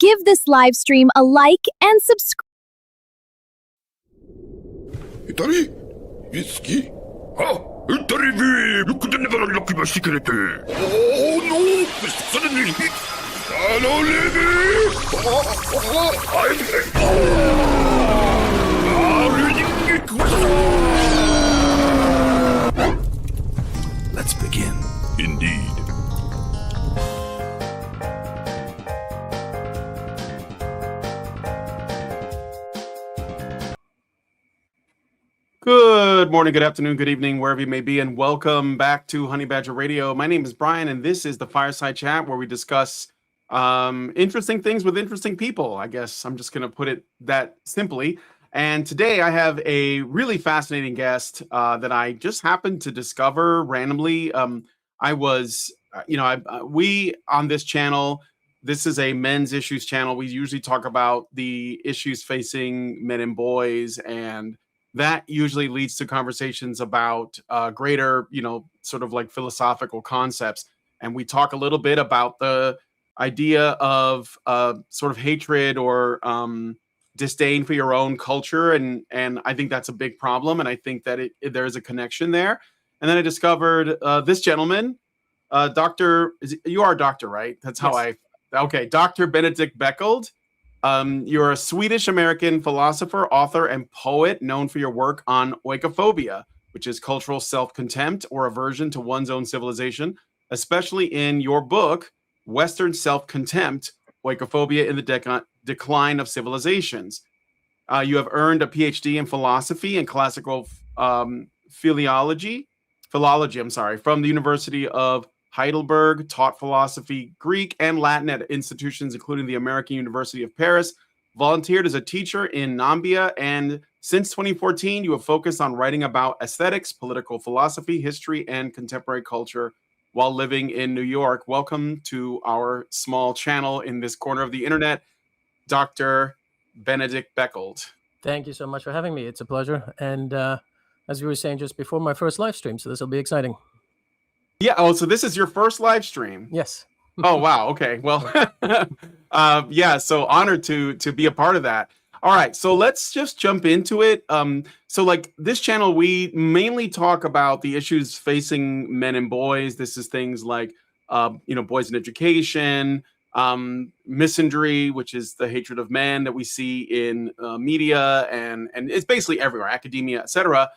Give this live stream a like and subscribe. イタリウイスキーイタリビーよくでねばらきましてくれておーノーそれにレビLet's begin. Indeed. Good morning, good afternoon, good evening, wherever you may be, and welcome back to Honey Badger Radio. My name is Brian, and this is the Fireside Chat where we discuss interesting things with interesting people. I guess I'm just going to put it that simply. And today I have a really fascinating guest that I just happened to discover randomly. We on this channel, this is a men's issues channel. We usually talk about the issues facing men and boys, and that usually leads to conversations about greater, sort of like philosophical concepts. And we talk a little bit about the idea of sort of hatred or disdain for your own culture. And I think that's a big problem. And I think that there's a connection there. And then I discovered this gentleman, you are a doctor, right? That's how Yes. Okay. Dr. Benedict Beckeld. You're a Swedish-American philosopher, author, and poet known for your work on oikophobia, which is cultural self-contempt or aversion to one's own civilization, especially in your book, Western Self-Contempt, Oikophobia in the Decline of Civilizations. You have earned a PhD in philosophy and classical philology, from the University of Heidelberg, taught philosophy, Greek, and Latin at institutions including the American University of Paris, volunteered as a teacher in Namibia, and since 2014, you have focused on writing about aesthetics, political philosophy, history, and contemporary culture while living in New York. Welcome to our small channel in this corner of the internet, Dr. Benedict Beckeld. Thank you so much for having me. It's a pleasure. And as we were saying just before, my first live stream, so this will be exciting. Yeah. Oh, so this is your first live stream? Yes. Oh, wow. Okay. Well, yeah. So honored to be a part of that. All right. So let's just jump into it. So like this channel, we mainly talk about the issues facing men and boys. This is things like, boys in education, misandry, which is the hatred of men that we see in media, and it's basically everywhere, academia, etc.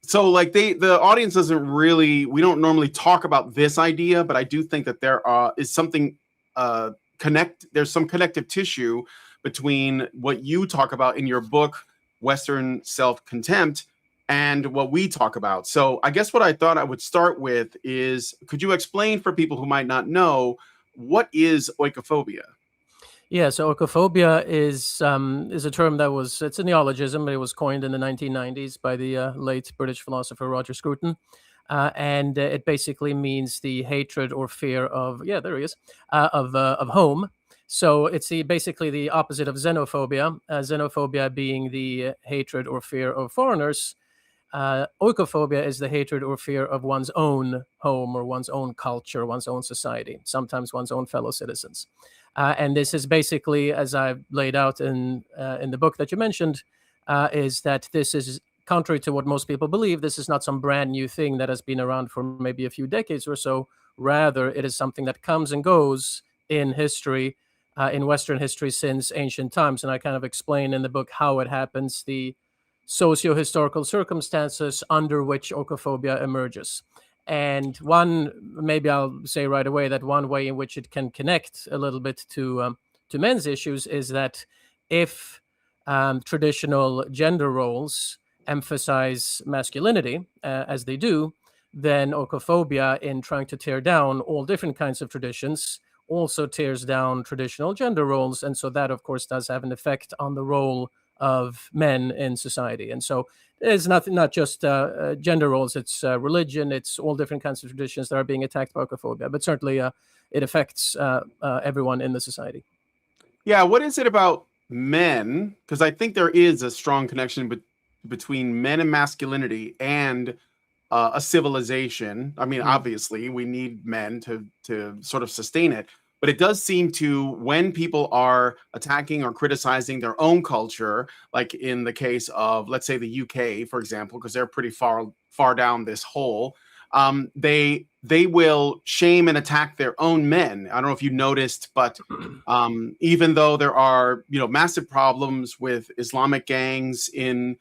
So like the audience doesn't really, we don't normally talk about this idea, but I do think that there is something there's some connective tissue between what you talk about in your book, Western Self-Contempt, and what we talk about. So I guess what I thought I would start with is, could you explain for people who might not know, what is oikophobia? Yeah, so oikophobia is a term it's a neologism, but it was coined in the 1990s by the late British philosopher Roger Scruton. And it basically means the hatred or fear of, there he is, of home. So it's basically the opposite of xenophobia, xenophobia being the hatred or fear of foreigners. Oikophobia is the hatred or fear of one's own home or one's own culture, one's own society, sometimes one's own fellow citizens. And this is basically, as I've laid out in the book that you mentioned, is that this is contrary to what most people believe. This is not some brand new thing that has been around for maybe a few decades or so. Rather, it is something that comes and goes in history, in Western history since ancient times. And I kind of explain in the book how it happens, the socio-historical circumstances under which oikophobia emerges. And maybe I'll say right away that one way in which it can connect a little bit to men's issues is that if traditional gender roles emphasize masculinity, as they do, then oikophobia, in trying to tear down all different kinds of traditions, also tears down traditional gender roles. And so that, of course, does have an effect on the role of men in society. And so it's not just gender roles, it's religion, it's all different kinds of traditions that are being attacked by oikophobia, but certainly it affects everyone in the society. Yeah, what is it about men? Because I think there is a strong connection between men and masculinity and a civilization. I mean, obviously, we need men to sort of sustain it. But it does seem to, when people are attacking or criticizing their own culture, like in the case of, let's say, the UK, for example, because they're pretty far down this hole, they will shame and attack their own men. I don't know if you noticed, but even though there are massive problems with Islamic gangs in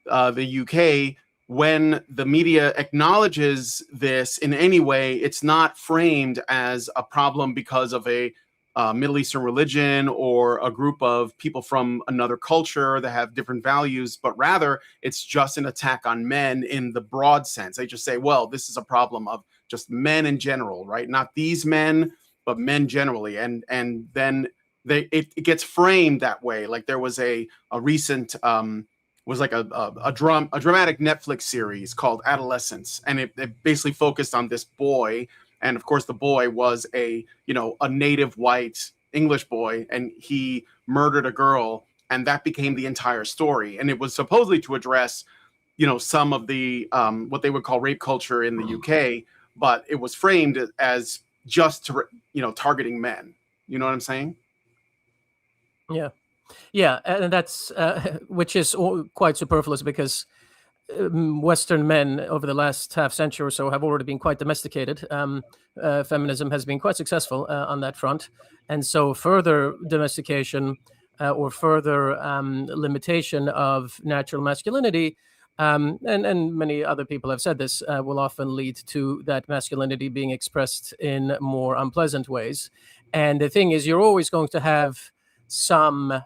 the UK, when the media acknowledges this in any way, it's not framed as a problem because of a Middle Eastern religion or a group of people from another culture that have different values, but rather it's just an attack on men in the broad sense. They just say, well, this is a problem of just men in general, right? Not these men, but men generally. And then it gets framed that way. Like there was a recent was like a dramatic Netflix series called Adolescence, and it basically focused on this boy, and of course the boy was a native white English boy, and he murdered a girl, and that became the entire story. And it was supposedly to address some of the what they would call rape culture in the UK, but it was framed as just targeting men. You know what I'm saying? Yeah, and that's which is quite superfluous, because Western men over the last half century or so have already been quite domesticated. Feminism has been quite successful on that front, and so further domestication or further limitation of natural masculinity, and many other people have said this, will often lead to that masculinity being expressed in more unpleasant ways. And the thing is, you're always going to have some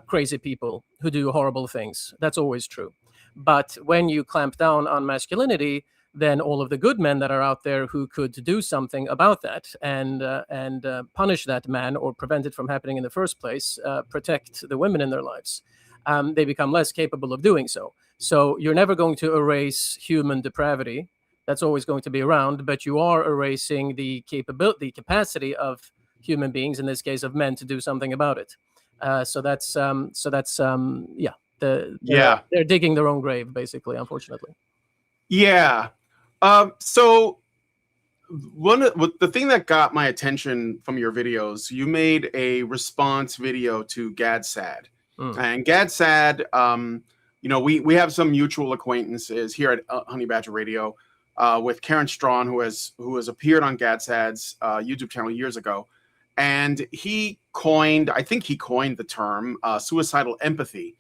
crazy people who do horrible things. That's always true. But when you clamp down on masculinity, then all of the good men that are out there who could do something about that and punish that man or prevent it from happening in the first place, protect the women in their lives, they become less capable of doing so. So you're never going to erase human depravity. That's always going to be around, but you are erasing the capacity of human beings, in this case of men, to do something about it. They're digging their own grave, basically, unfortunately. Yeah. So the thing that got my attention from your videos, you made a response video to Gad Saad. And Gad Saad, we have some mutual acquaintances here at Honey Badger Radio with Karen Strawn, who has appeared on Gad Saad's YouTube channel years ago. And I think he coined the term suicidal empathy.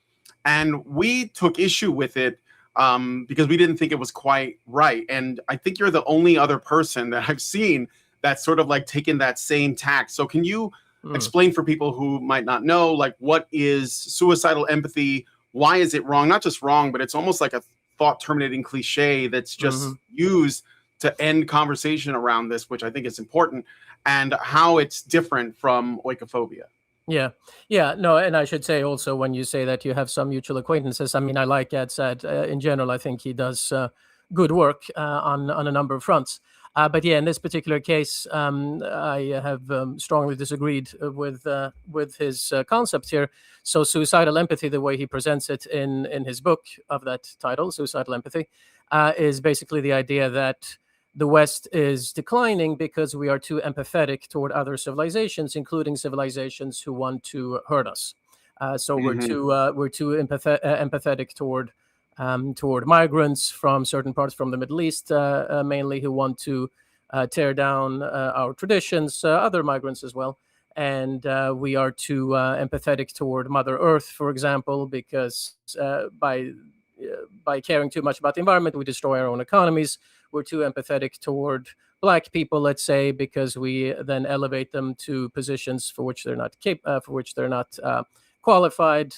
And we took issue with it because we didn't think it was quite right. And I think you're the only other person that I've seen that's sort of like taken that same tack. So can you explain for people who might not know, like, what is suicidal empathy? Why is it wrong? Not just wrong, but it's almost like a thought terminating cliche that's just used to end conversation around this, which I think is important, and how it's different from oikophobia. Yeah, no, and I should say also, when you say that you have some mutual acquaintances, I mean, I like Gad Saad in general. I think he does good work on a number of fronts. But yeah, in this particular case, I have strongly disagreed with his concept here. So suicidal empathy, the way he presents it in his book of that title, Suicidal Empathy, is basically the idea that the West is declining because we are too empathetic toward other civilizations, including civilizations who want to hurt us. So we're too empathetic toward migrants from certain parts from the Middle East, mainly, who want to tear down our traditions, other migrants as well. And we are too empathetic toward Mother Earth, for example, because by caring too much about the environment, we destroy our own economies. We're too empathetic toward Black people, let's say, because we then elevate them to positions for which they're not qualified.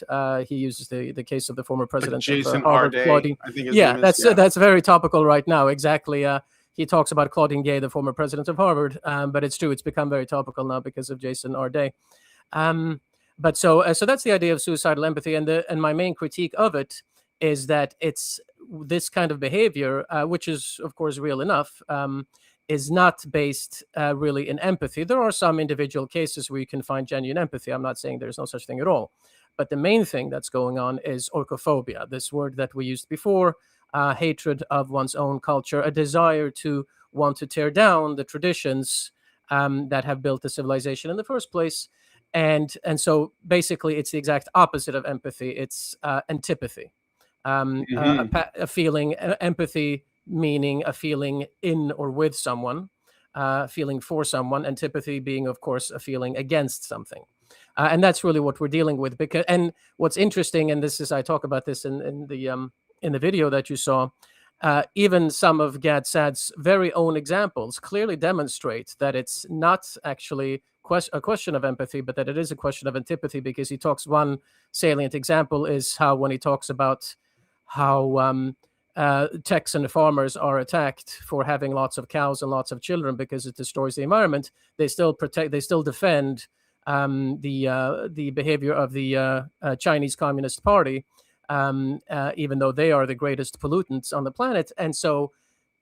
He uses the case of the former president, Jason of Harvard, Claudine. I think his name is, that's very topical right now. Exactly. He talks about Claudine Gay, the former president of Harvard, but it's true, it's become very topical now because of Jason R. Day. But so that's the idea of suicidal empathy, and my main critique of it is that it's this kind of behavior, which is of course real enough, is not based really in empathy. There are some individual cases where you can find genuine empathy. I'm not saying there's no such thing at all. But the main thing that's going on is oikophobia, this word that we used before, hatred of one's own culture, a desire to want to tear down the traditions that have built the civilization in the first place. And so basically, it's the exact opposite of empathy. It's antipathy. A feeling, empathy meaning a feeling in or with someone, feeling for someone. Antipathy being, of course, a feeling against something. And that's really what we're dealing with. And what's interesting, and this is, I talk about this in the video that you saw, even some of Gad Saad's very own examples clearly demonstrate that it's not actually a question of empathy, but that it is a question of antipathy, because he talks, one salient example is how when he talks about how Texan farmers are attacked for having lots of cows and lots of children because it destroys the environment, they still defend the behavior of the Chinese Communist Party, even though they are the greatest pollutants on the planet. And so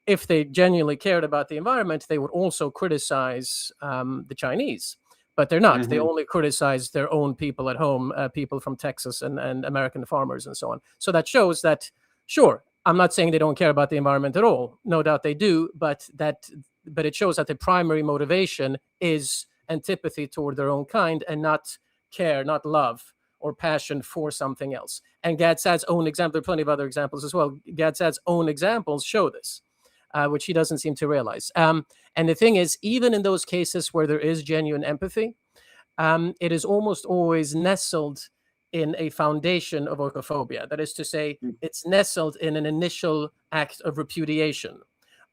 if they genuinely cared about the environment, they would also criticize the Chinese. But they're not. They only criticize their own people at home, people from Texas and American farmers and so on. So that shows that, sure, I'm not saying they don't care about the environment at all. No doubt they do, but it shows that the primary motivation is antipathy toward their own kind, and not care, not love or passion for something else. And Gad Saad's own example, there are plenty of other examples as well. Gad Saad's own examples show this, which he doesn't seem to realize. And the thing is, even in those cases where there is genuine empathy, it is almost always nestled in a foundation of oikophobia. That is to say, it's nestled in an initial act of repudiation.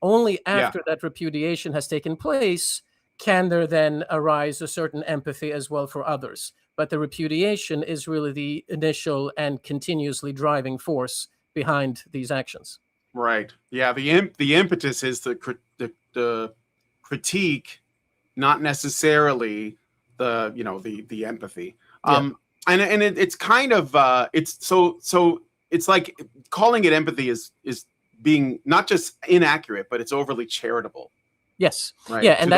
Only after that repudiation has taken place can there then arise a certain empathy as well for others. But the repudiation is really the initial and continuously driving force behind these actions. Right. Yeah. The impetus is the critique, not necessarily the empathy. And it's kind of it's like calling it empathy is being not just inaccurate, but it's overly charitable. Yes. Right. Yeah, and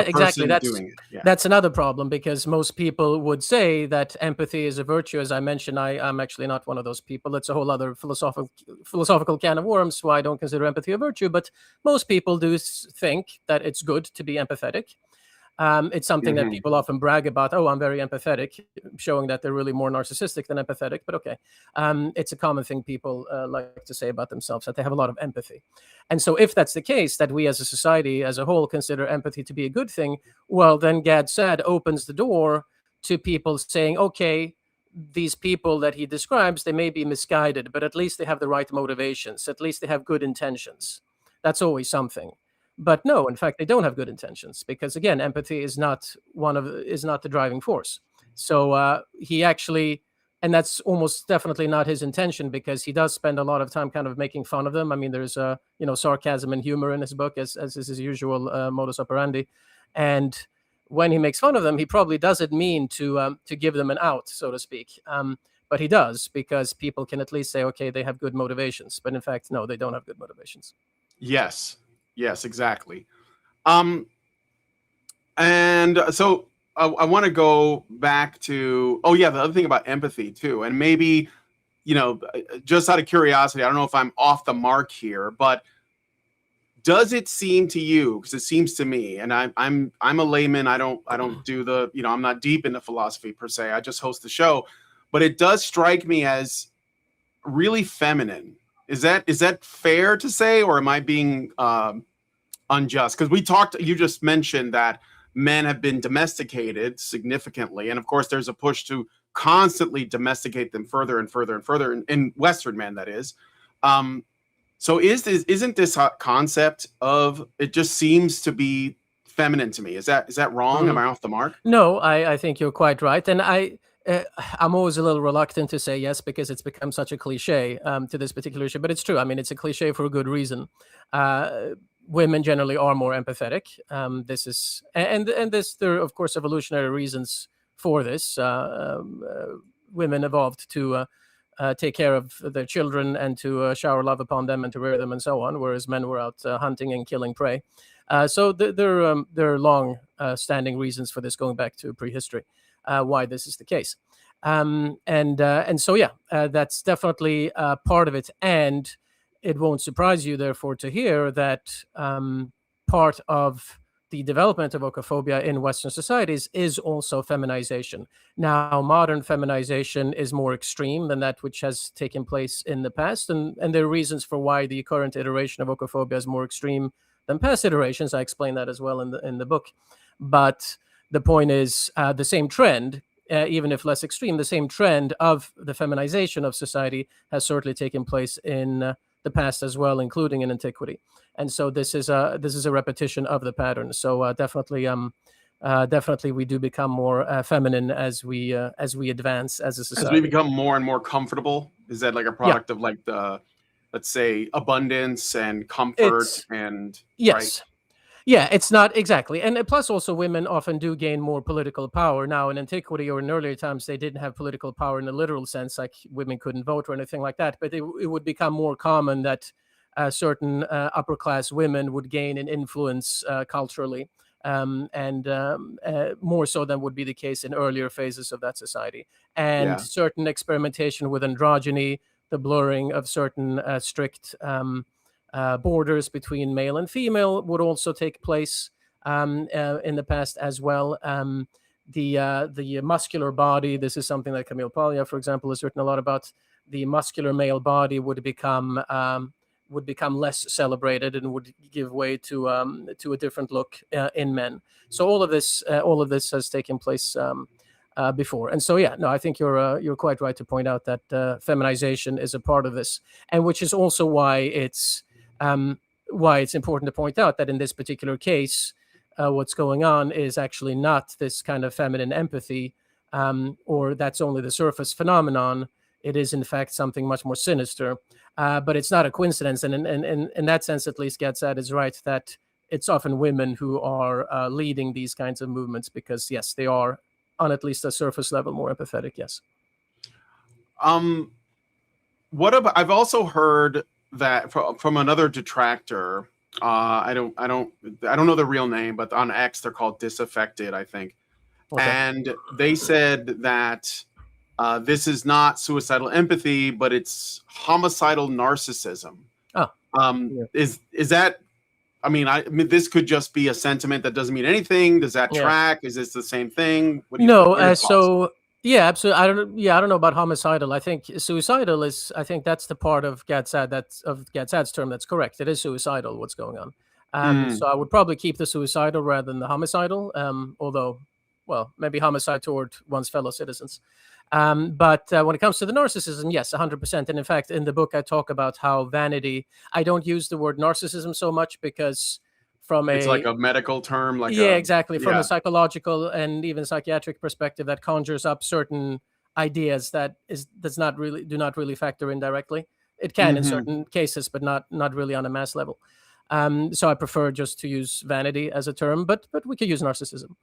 that's another problem, because most people would say that empathy is a virtue. As I mentioned, I'm actually not one of those people. It's a whole other philosophical can of worms why I don't consider empathy a virtue. But most people do think that it's good to be empathetic. It's something that people often brag about. Oh, I'm very empathetic, showing that they're really more narcissistic than empathetic. But okay, it's a common thing people like to say about themselves, that they have a lot of empathy. And so if that's the case, that we as a society as a whole consider empathy to be a good thing, well, then Gad Saad opens the door to people saying, okay, these people that he describes, they may be misguided, but at least they have the right motivations. At least they have good intentions. That's always something. But no, in fact, they don't have good intentions, because again, empathy is not the driving force. So he actually, and that's almost definitely not his intention, because he does spend a lot of time kind of making fun of them. I mean, there's sarcasm and humor in his book, as is his usual modus operandi. And when he makes fun of them, he probably doesn't mean to give them an out, so to speak. But he does, because people can at least say, okay, they have good motivations. But in fact, no, they don't have good motivations. Yes, exactly. And so I want to go back to, the other thing about empathy too. And maybe, just out of curiosity, I don't know if I'm off the mark here, but does it seem to you, because it seems to me, and I'm a layman, I don't do the, I'm not deep into philosophy per se, I just host the show, but it does strike me as really feminine. Is that fair to say, or am I being unjust? Because you just mentioned that men have been domesticated significantly, and of course there's a push to constantly domesticate them further and further and further in Western men, that is. So isn't this concept of, it just seems to be feminine to me? Is that wrong? Am I off the mark? No, I think you're quite right, and I'm always a little reluctant to say yes, because it's become such a cliche to this particular issue. But it's true. I mean, it's a cliche for a good reason. Women generally are more empathetic. This is, and there are, of course, evolutionary reasons for this. Women evolved to take care of their children and to shower love upon them and to rear them and so on, whereas men were out hunting and killing prey. So there are long-standing reasons for this, going back to prehistory. Why this is the case. And so, that's definitely part of it. And it won't surprise you, therefore, to hear that part of the development of oikophobia in Western societies is also feminization. Now, modern feminization is more extreme than that which has taken place in the past, and there are reasons for why the current iteration of oikophobia is more extreme than past iterations. I explain that as well in the book. But the point is, the same trend, even if less extreme, the same trend of the feminization of society has certainly taken place in the past as well, including in antiquity. And so this is a repetition of the pattern. So definitely we do become more feminine as we advance as a society. As we become more and more comfortable. Is that like a product of like the, let's say, abundance and comfort and yes. Right? Yeah, it's not exactly. And plus also women often do gain more political power. Now in antiquity or in earlier times, they didn't have political power in the literal sense, like women couldn't vote or anything like that. But it would become more common that certain upper class women would gain an influence culturally, and more so than would be the case in earlier phases of that society. And certain experimentation with androgyny, the blurring of certain strict borders between male and female would also take place in the past as well. The muscular body, this is something that Camille Paglia, for example, has written a lot about. The muscular male body would become less celebrated and would give way to a different look in men. So all of this has taken place before. And so I think you're quite right to point out that feminization is a part of this, and which is also why it's important to point out that in this particular case, what's going on is actually not this kind of feminine empathy, or that's only the surface phenomenon. It is, in fact, something much more sinister. But it's not a coincidence. And in that sense, at least, Gad Saad is right that it's often women who are leading these kinds of movements because, yes, they are, on at least a surface level, more empathetic, yes. What about, I've also heard that from another detractor, I don't know the real name, but on X they're called Disaffected, I think. Okay. And they said that this is not suicidal empathy, but it's homicidal narcissism. Is that? I mean, this could just be a sentiment that doesn't mean anything. Does that track? Is this the same thing? Yeah, absolutely. I don't know about homicidal. I think suicidal is. I think that's the part of Gad Saad Gad Saad's term that's correct. It is suicidal. What's going on? So I would probably keep the suicidal rather than the homicidal. Although, well, maybe homicide toward one's fellow citizens. But when it comes to the narcissism, yes, 100%. And in fact, in the book, I talk about how vanity. I don't use the word narcissism so much because it's like a medical term, exactly. From a psychological and even psychiatric perspective, that conjures up certain ideas that do not really factor in directly. It can in certain cases, but not really on a mass level. So I prefer just to use vanity as a term, but we could use narcissism.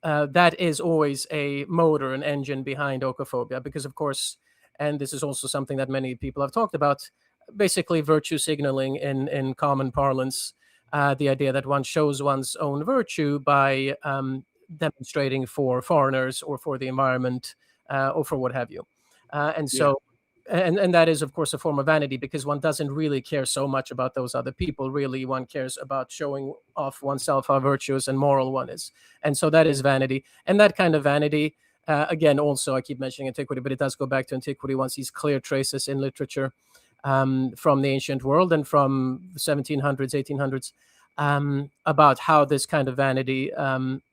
That is always a motor, an engine behind oikophobia, because of course, and this is also something that many people have talked about, basically virtue signaling in common parlance, the idea that one shows one's own virtue by demonstrating for foreigners or for the environment or for what have you. And that is, of course, a form of vanity because one doesn't really care so much about those other people. Really, one cares about showing off oneself how virtuous and moral one is. And so that is vanity. And that kind of vanity, again, also, I keep mentioning antiquity, but it does go back to antiquity. One sees clear traces in literature from the ancient world and from the 1700s, 1800s, about how this kind of vanity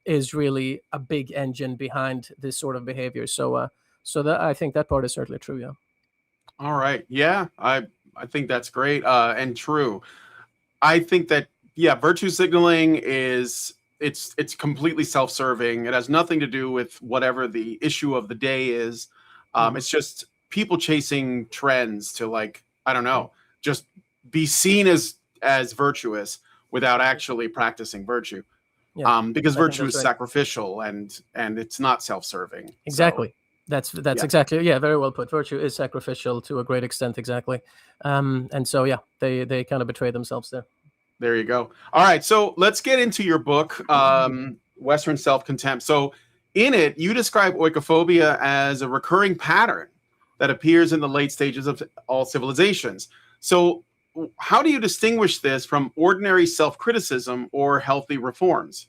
is really a big engine behind this sort of behavior. So that I think that part is certainly true, yeah. All right. Yeah, I think that's great and true. I think that, virtue signaling it's completely self-serving. It has nothing to do with whatever the issue of the day is. It's just people chasing trends to, like, I don't know, just be seen as virtuous without actually practicing virtue. Because virtue is sacrificial and it's not self-serving. Exactly. So. That's exactly, very well put. Virtue is sacrificial to a great extent, exactly. And so, they kind of betray themselves there. There you go. All right, so let's get into your book, Western Self-Contempt. So in it, you describe oikophobia as a recurring pattern that appears in the late stages of all civilizations. So how do you distinguish this from ordinary self-criticism or healthy reforms?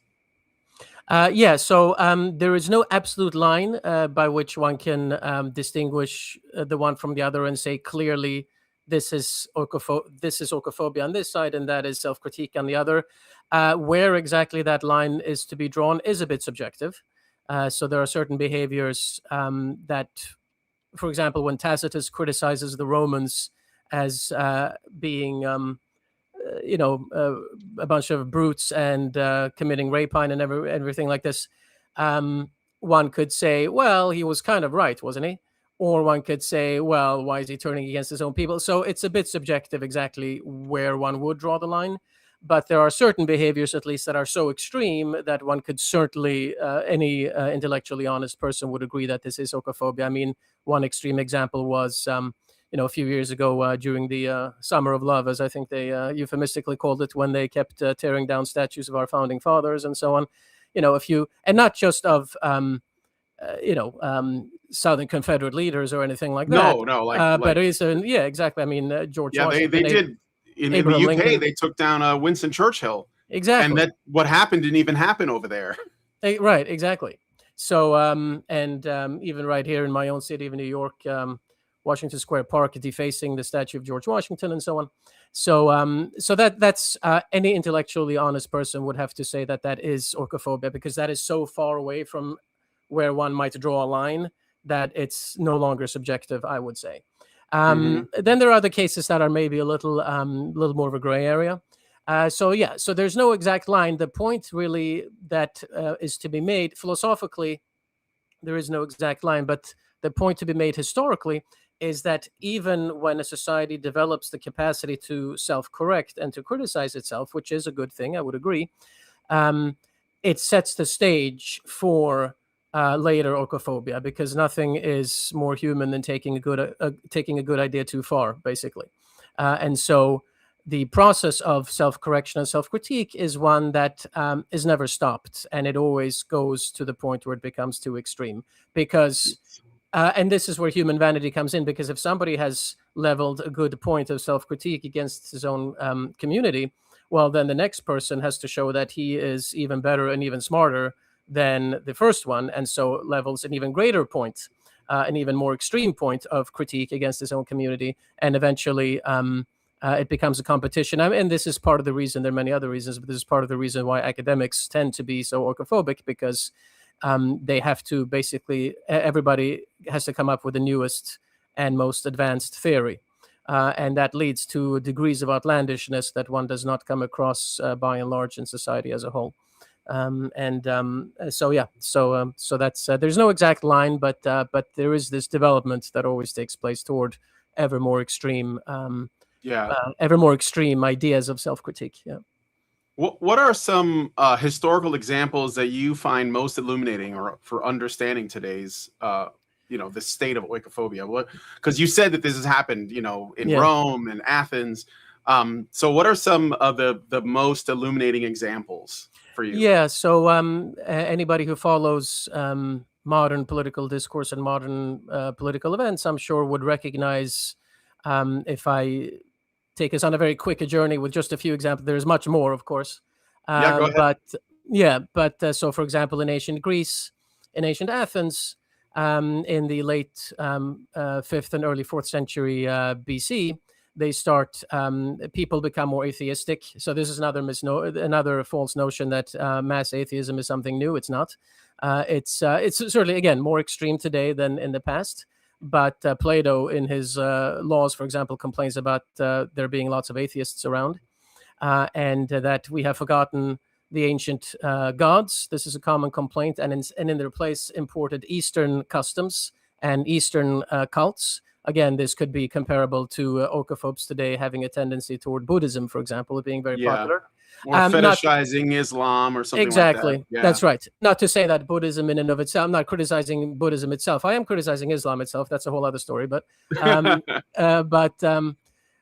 So there is no absolute line by which one can distinguish the one from the other and say clearly this is oikophobia on this side and that is self-critique on the other. Where exactly that line is to be drawn is a bit subjective. So there are certain behaviors that, for example, when Tacitus criticizes the Romans as being a bunch of brutes and committing rapine and everything like this, one could say, well, he was kind of right, wasn't he? Or one could say, well, why is he turning against his own people? So it's a bit subjective exactly where one would draw the line. But there are certain behaviors, at least, that are so extreme that one could certainly, any intellectually honest person would agree that this is oikophobia. I mean, one extreme example was a few years ago during the Summer of Love, as I think they euphemistically called it, when they kept tearing down statues of our founding fathers and so on. And not just of, Southern Confederate leaders or anything like that. No, but it is, exactly. I mean, George Washington. They did. In the UK, Lincoln. They took down Winston Churchill. Exactly. And that what happened didn't even happen over there. Right, exactly. So, even right here in my own city of New York, Washington Square Park, defacing the statue of George Washington and so on. So that's any intellectually honest person would have to say that is oikophobia, because that is so far away from where one might draw a line that it's no longer subjective, I would say. Then there are other cases that are maybe a little more of a gray area. So there's no exact line. The point really that is to be made philosophically, there is no exact line, but the point to be made historically is that even when a society develops the capacity to self-correct and to criticize itself, which is a good thing, I would agree, it sets the stage for later oikophobia, because nothing is more human than taking a good idea too far, basically. And so the process of self-correction and self-critique is one that is never stopped, and it always goes to the point where it becomes too extreme. Because, and this is where human vanity comes in, because if somebody has leveled a good point of self-critique against his own community, well, then the next person has to show that he is even better and even smarter than the first one, and so levels an even greater point, an even more extreme point of critique against his own community, and eventually it becomes a competition. And this is part of the reason. There are many other reasons, but this is part of the reason why academics tend to be so oikophobic, because they have to basically, everybody has to come up with the newest and most advanced theory. And that leads to degrees of outlandishness that one does not come across by and large in society as a whole. So that's there's no exact line, but there is this development that always takes place toward ever more extreme ideas of self-critique. Yeah. What are some historical examples that you find most illuminating or for understanding today's the state of oikophobia? Because you said that this has happened in Rome and Athens. So what are some of the most illuminating examples for you? Yeah, so anybody who follows modern political discourse and modern political events, I'm sure would recognize, if I take us on a very quick journey with just a few examples, there's much more, of course. Go ahead. So for example, in ancient Greece, in ancient Athens, in the late 5th and early 4th century BC, they start, people become more atheistic. So this is another false notion that mass atheism is something new. It's not. It's certainly, again, more extreme today than in the past. But Plato, in his laws, for example, complains about there being lots of atheists around, and that we have forgotten the ancient gods. This is a common complaint, and in their place imported Eastern customs and Eastern cults. Again, this could be comparable to oikophobes today having a tendency toward Buddhism, for example, being very popular. Or fetishizing Islam or something exactly. like that. Yeah. That's right. Not to say that Buddhism in and of itself, I'm not criticizing Buddhism itself. I am criticizing Islam itself. That's a whole other story. But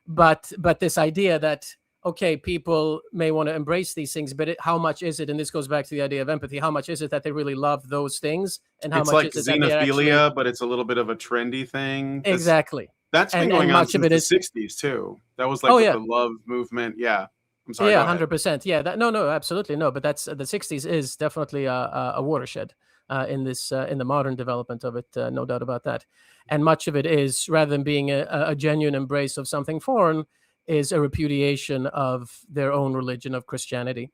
but this idea that, okay, people may want to embrace these things, but how much is it? And this goes back to the idea of empathy. How much is it that they really love those things? And how it's much like is it xenophilia, but it's a little bit of a trendy thing. Exactly. That's been and going on much of since it the is. 60s too. That was like Oh with yeah. the love movement. Yeah. I'm sorry. Yeah, Go ahead. 100%. Yeah, no, absolutely no. But that's the '60s is definitely a watershed in this in the modern development of it. No doubt about that. And much of it is, rather than being a genuine embrace of something foreign, is a repudiation of their own religion of Christianity.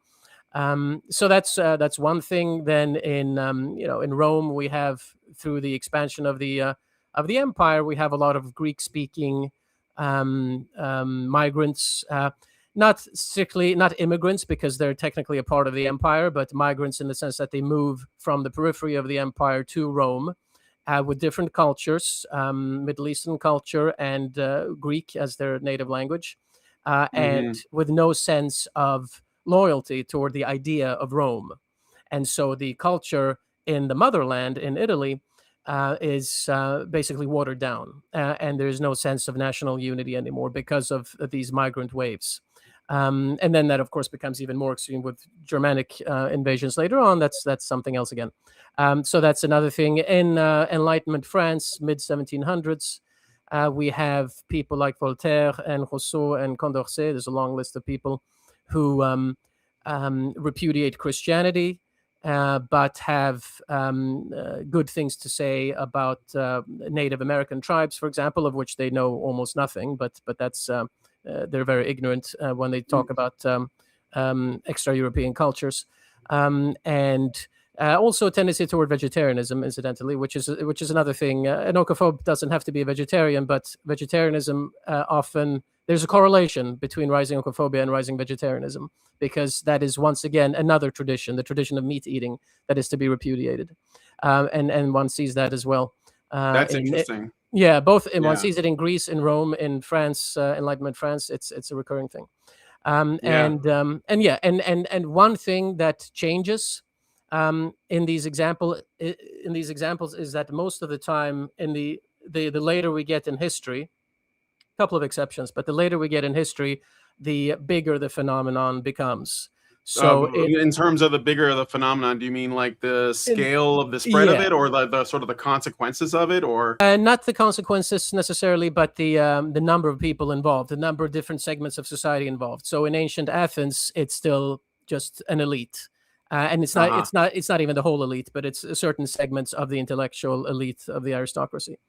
So that's one thing. Then in Rome, we have, through the expansion of the empire, we have a lot of Greek speaking migrants. Not strictly, not immigrants, because they're technically a part of the empire, but migrants in the sense that they move from the periphery of the empire to Rome with different cultures, Middle Eastern culture and Greek as their native language, and with no sense of loyalty toward the idea of Rome. And so the culture in the motherland in Italy is basically watered down, and there's no sense of national unity anymore because of these migrant waves. And then that, of course, becomes even more extreme with Germanic invasions later on. That's something else again. So that's another thing. In Enlightenment France, mid 1700s, we have people like Voltaire and Rousseau and Condorcet. There's a long list of people who repudiate Christianity, but have good things to say about Native American tribes, for example, of which they know almost nothing. But that's they're very ignorant when they talk about extra-European cultures, and also a tendency toward vegetarianism, incidentally, which is another thing. An oikophobe doesn't have to be a vegetarian, but vegetarianism often, there's a correlation between rising oikophobia and rising vegetarianism, because that is once again another tradition, the tradition of meat eating, that is to be repudiated, and one sees that as well. That's interesting. Yeah, both one sees it in Greece, in Rome, in France, Enlightenment France. It's a recurring thing. And one thing that changes in these examples is that most of the time, in the later we get in history, a couple of exceptions, but the later we get in history, the bigger the phenomenon becomes. So in terms of the bigger the phenomenon, do you mean like the scale of the spread of it, or the sort of the consequences of it, or not the consequences necessarily, but the number of people involved, the number of different segments of society involved. So in ancient Athens, it's still just an elite, and it's not even the whole elite, but it's certain segments of the intellectual elite of the aristocracy.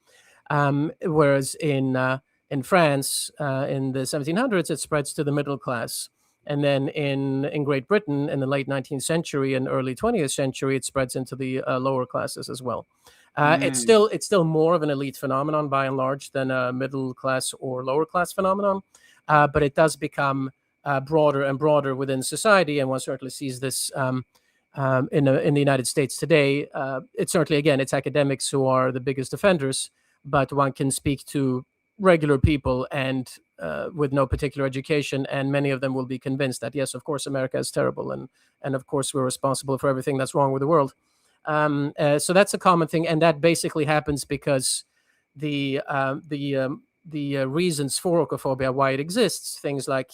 Whereas in France, in the 1700s, it spreads to the middle class. And then in Great Britain, in the late 19th century and early 20th century, it spreads into the lower classes as well. It's still more of an elite phenomenon by and large than a middle class or lower class phenomenon, but it does become broader and broader within society, and one certainly sees this in the United States today. It's certainly, again, it's academics who are the biggest offenders, but one can speak to regular people and with no particular education, and many of them will be convinced that yes, of course, America is terrible, and of course we're responsible for everything that's wrong with the world. So that's a common thing, and that basically happens because the reasons for oikophobia, why it exists, things like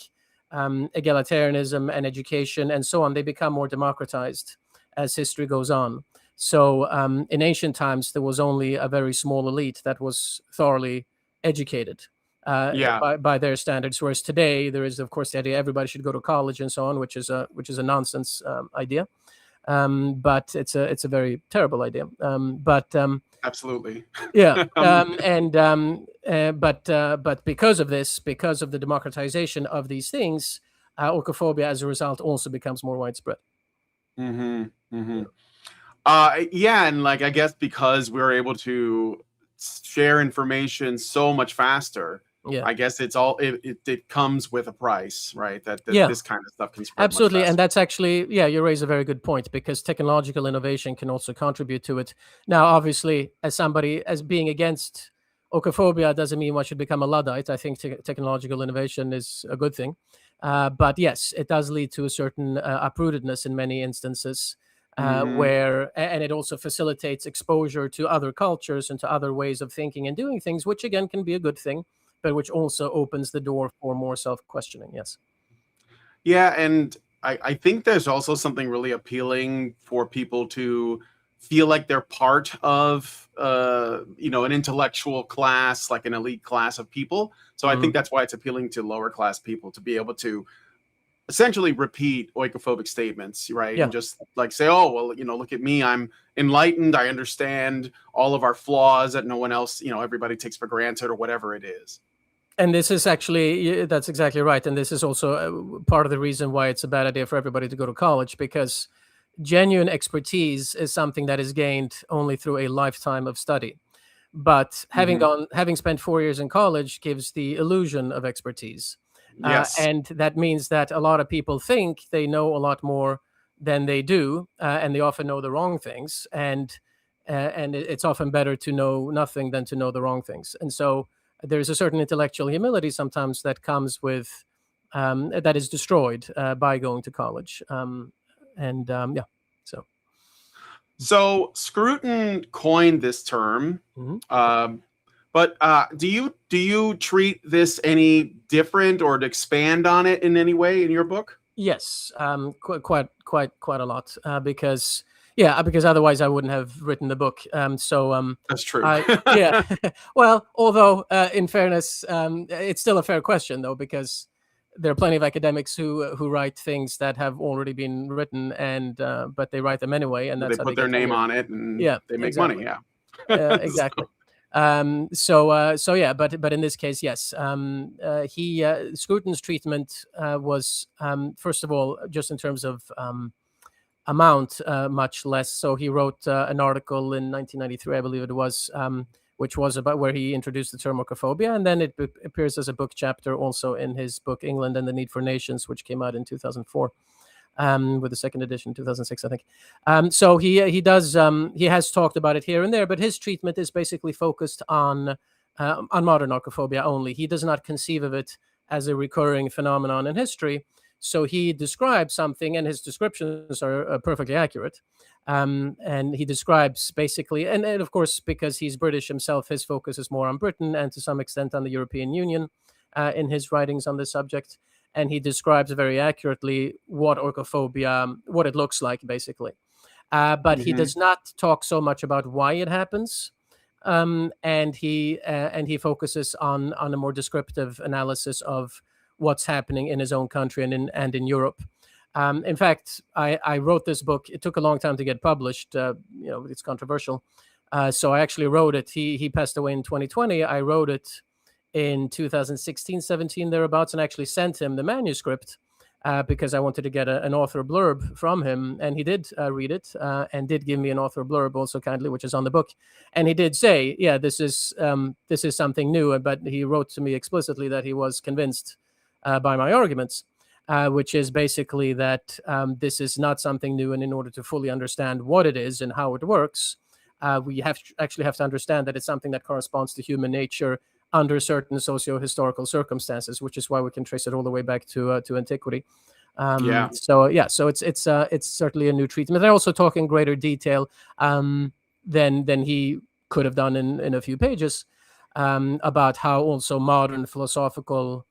egalitarianism and education and so on, they become more democratized as history goes on. So in ancient times, there was only a very small elite that was thoroughly educated by their standards, whereas today there is, of course, the idea everybody should go to college and so on, which is a nonsense idea, but it's a very terrible idea. Absolutely, yeah, but because of this, because of the democratization of these things, oikophobia as a result also becomes more widespread. And like I guess because we're able to share information so much faster, I guess it comes with a price, right? That this kind of stuff can spread absolutely, much faster. And that's actually, you raise a very good point, because technological innovation can also contribute to it. Now, obviously, as being against oikophobia doesn't mean one should become a Luddite. I think technological innovation is a good thing, but yes, it does lead to a certain uprootedness in many instances. Where, and it also facilitates exposure to other cultures and to other ways of thinking and doing things, which again can be a good thing, but which also opens the door for more self-questioning. Yes. Yeah, and I think there's also something really appealing for people to feel like they're part of an intellectual class, like an elite class of people. So I think that's why it's appealing to lower class people, to be able to essentially repeat oikophobic statements, right? Yeah. And just like say, oh, well, look at me, I'm enlightened, I understand all of our flaws that no one else, everybody takes for granted, or whatever it is. And this is actually, that's exactly right. And this is also part of the reason why it's a bad idea for everybody to go to college, because genuine expertise is something that is gained only through a lifetime of study. But having spent 4 years in college gives the illusion of expertise. Yes. And that means that a lot of people think they know a lot more than they do, and they often know the wrong things. And it's often better to know nothing than to know the wrong things. And so there's a certain intellectual humility sometimes that comes with, that is destroyed by going to college. So Scruton coined this term, but do you treat this any different, or to expand on it in any way in your book? Yes, quite a lot, because otherwise I wouldn't have written the book. That's true. Well, although in fairness, it's still a fair question though, because there are plenty of academics who write things that have already been written, and but they write them anyway, and that's they how put their name on it, and they make money. Yeah, exactly. But in this case, yes, Scruton's treatment was first of all, just in terms of amount, much less. So he wrote an article in 1993, I believe it was, which was about where he introduced the term oikophobia, and then it appears as a book chapter also in his book England and the Need for Nations, which came out in 2004, with the second edition, 2006, I think. So he has talked about it here and there, but his treatment is basically focused on modern oikophobia only. He does not conceive of it as a recurring phenomenon in history. So he describes something, and his descriptions are perfectly accurate. And he describes basically, and of course, because he's British himself, his focus is more on Britain and to some extent on the European Union in his writings on this subject. And he describes very accurately what oikophobia, what it looks like, basically. But he does not talk so much about why it happens. And he focuses on a more descriptive analysis of what's happening in his own country and in Europe. In fact, I wrote this book. It took a long time to get published. It's controversial. So I actually wrote it. He passed away in 2020. I wrote it in 2016, 17, thereabouts, and actually sent him the manuscript because I wanted to get an author blurb from him. And he did read it and did give me an author blurb also kindly, which is on the book. And he did say, yeah, this is something new. But he wrote to me explicitly that he was convinced by my arguments. Which is basically that this is not something new, and in order to fully understand what it is and how it works, we have to understand that it's something that corresponds to human nature under certain socio-historical circumstances, which is why we can trace it all the way back to antiquity. So it's certainly a new treatment. They're also talk in greater detail than he could have done in a few pages about how also modern philosophical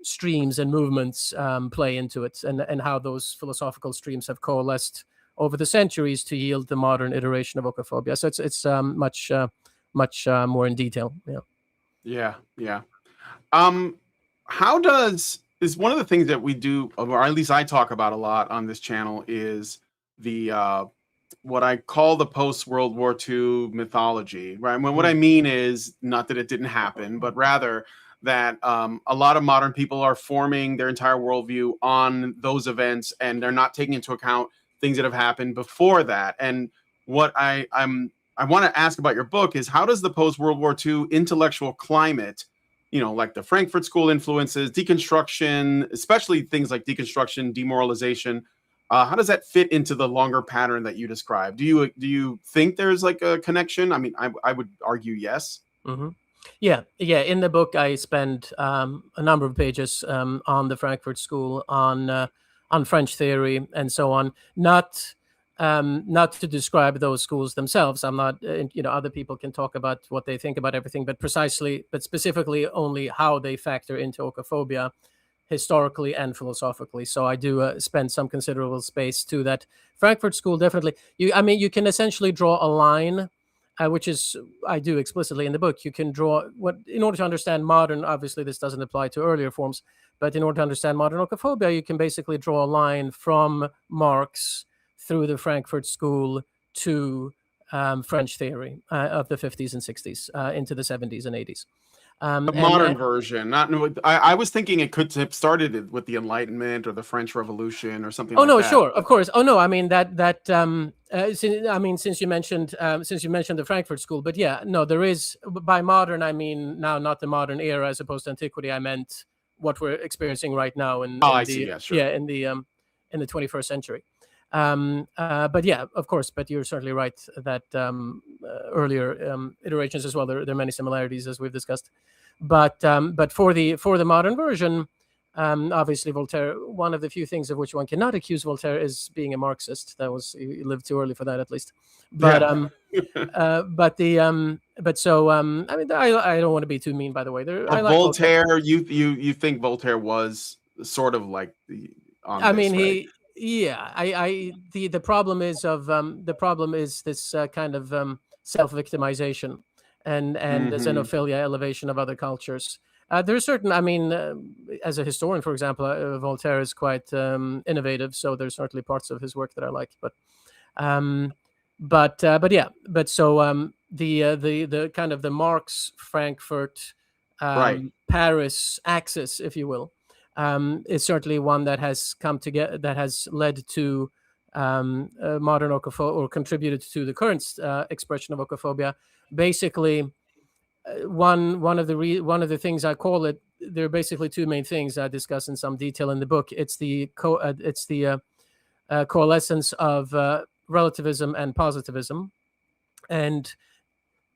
streams and movements play into it, and how those philosophical streams have coalesced over the centuries to yield the modern iteration of oikophobia. So it's much more in detail. Yeah. How is one of the things that we do, or at least I talk about a lot on this channel, is the what I call the post-World War II mythology, right? What I mean is not that it didn't happen, but rather that a lot of modern people are forming their entire worldview on those events, and they're not taking into account things that have happened before that. And what I want to ask about your book is, how does the post-World War II intellectual climate, like the Frankfurt School influences, deconstruction, especially things like deconstruction, demoralization, how does that fit into the longer pattern that you described? Do you think there's like a connection? I mean, I would argue yes. Mm-hmm. Yeah. In the book, I spend a number of pages on the Frankfurt School, on French theory, and so on. Not to describe those schools themselves. I'm not. Other people can talk about what they think about everything, but specifically only how they factor into oikophobia, historically and philosophically. So I do spend some considerable space to that. Frankfurt School, definitely. You can essentially draw a line, which is, I do explicitly in the book. You can draw in order to understand modern, obviously this doesn't apply to earlier forms, but in order to understand modern oikophobia, you can basically draw a line from Marx through the Frankfurt School to French theory of the 50s and 60s into the 70s and 80s. The modern version, not. I was thinking it could have started with the Enlightenment or the French Revolution or something. Oh, like no, that. sure, of course. Oh no, I mean since you mentioned the Frankfurt School, but yeah, no, there is, by modern I mean now not the modern era as opposed to antiquity. I meant what we're experiencing right now in the 21st century. But yeah, of course, but you're certainly right that earlier iterations as well, there are many similarities as we've discussed. But for the modern version, obviously Voltaire, one of the few things of which one cannot accuse Voltaire is being a Marxist. He lived too early for that, at least. But I mean, I don't want to be too mean, by the way. Voltaire, you think Voltaire was sort of like the the problem is this kind of self-victimization and the xenophilia, elevation of other cultures. There's certain, as a historian, for example, Voltaire is quite innovative, so there's certainly parts of his work that I like. The kind of the Marx, Frankfurt, Paris axis, if you will, is certainly one that has come together, that has led to modern oikophobia, or contributed to the current expression of oikophobia. Basically, one of the things I call it, there are basically two main things I discuss in some detail in the book. It's the coalescence of relativism and positivism, and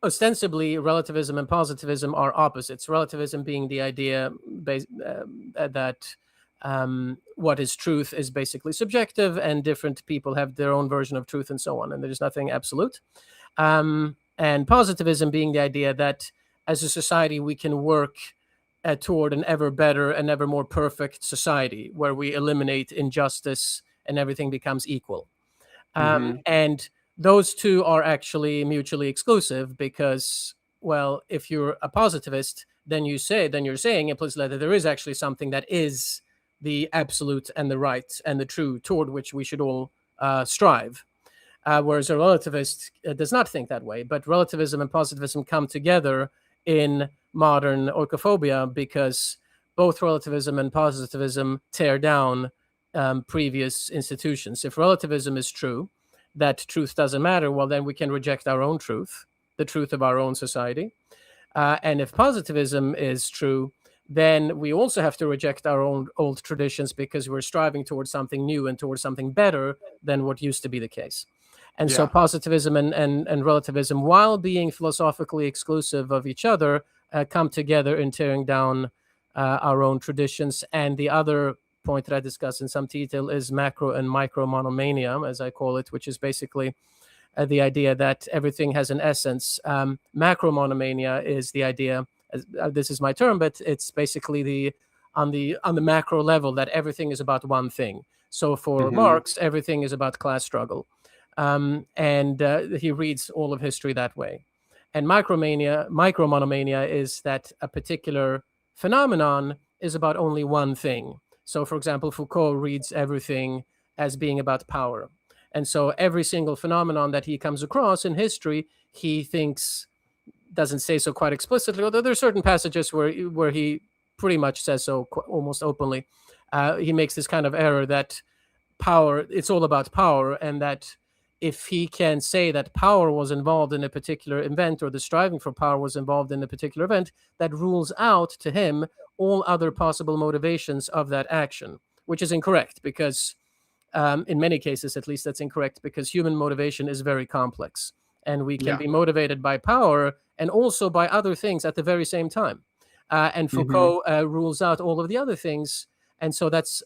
ostensibly relativism and positivism are opposites. Relativism being the idea that what is truth is basically subjective, and different people have their own version of truth, and so on, and there's nothing absolute. And positivism being the idea that as a society we can work toward an ever better and ever more perfect society where we eliminate injustice and everything becomes equal. And those two are actually mutually exclusive, because, well, if you're a positivist, then you're saying implicitly that there is actually something that is the absolute and the right and the true, toward which we should all strive. Whereas a relativist does not think that way. But relativism and positivism come together in modern oikophobia, because both relativism and positivism tear down previous institutions. If relativism is true, that truth doesn't matter, well, then we can reject our own truth, the truth of our own society. And if positivism is true, then we also have to reject our own old traditions, because we're striving towards something new and towards something better than what used to be the case. And so positivism and relativism, while being philosophically exclusive of each other, come together in tearing down our own traditions. And the other point that I discuss in some detail is macro and micro monomania, as I call it, which is basically the idea that everything has an essence. Macro monomania is the idea, this is my term, but it's basically on the macro level, that everything is about one thing. So for Marx, everything is about class struggle. And he reads all of history that way. And micro monomania is that a particular phenomenon is about only one thing. So, for example, Foucault reads everything as being about power. And so every single phenomenon that he comes across in history, he thinks, doesn't say so quite explicitly, although there are certain passages where he pretty much says so almost openly. He makes this kind of error that power, it's all about power, and that if he can say that power was involved in a particular event, or the striving for power was involved in a particular event, that rules out to him all other possible motivations of that action, which is incorrect, because in many cases, at least, that's incorrect, because human motivation is very complex, and we can be motivated by power and also by other things at the very same time. And Foucault rules out all of the other things. And so that's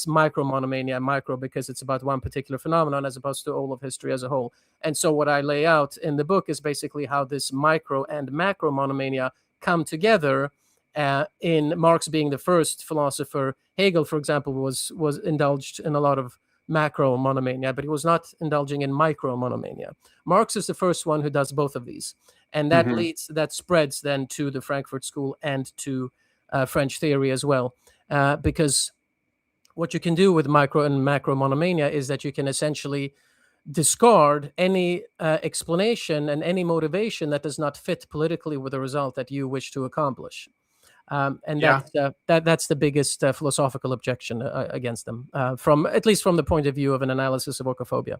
micro monomania, micro because it's about one particular phenomenon as opposed to all of history as a whole. And so what I lay out in the book is basically how this micro and macro monomania come together in Marx being the first philosopher. Hegel, for example, was indulged in a lot of macro monomania, but he was not indulging in micro monomania. Marx is the first one who does both of these, and that spreads then to the Frankfurt School and to French theory as well, because what you can do with micro and macro monomania is that you can essentially discard any explanation and any motivation that does not fit politically with the result that you wish to accomplish. That's the biggest philosophical objection against them, at least from the point of view of an analysis of oikophobia.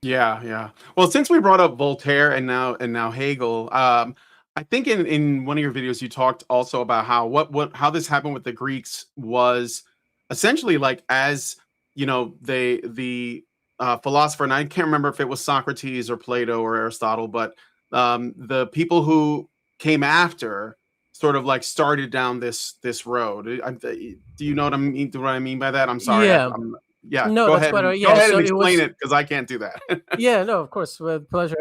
Yeah. Well, since we brought up Voltaire and now Hegel, I think in one of your videos you talked also about how this happened with the Greeks was essentially like, as you know, the philosopher, and I can't remember if it was Socrates or Plato or Aristotle, but the people who came after sort of like started down this road. Do you know what I mean? Do what I mean by that? I'm sorry. Yeah. No, go ahead. Go ahead and explain it, because I can't do that. Yeah, no, of course, with pleasure.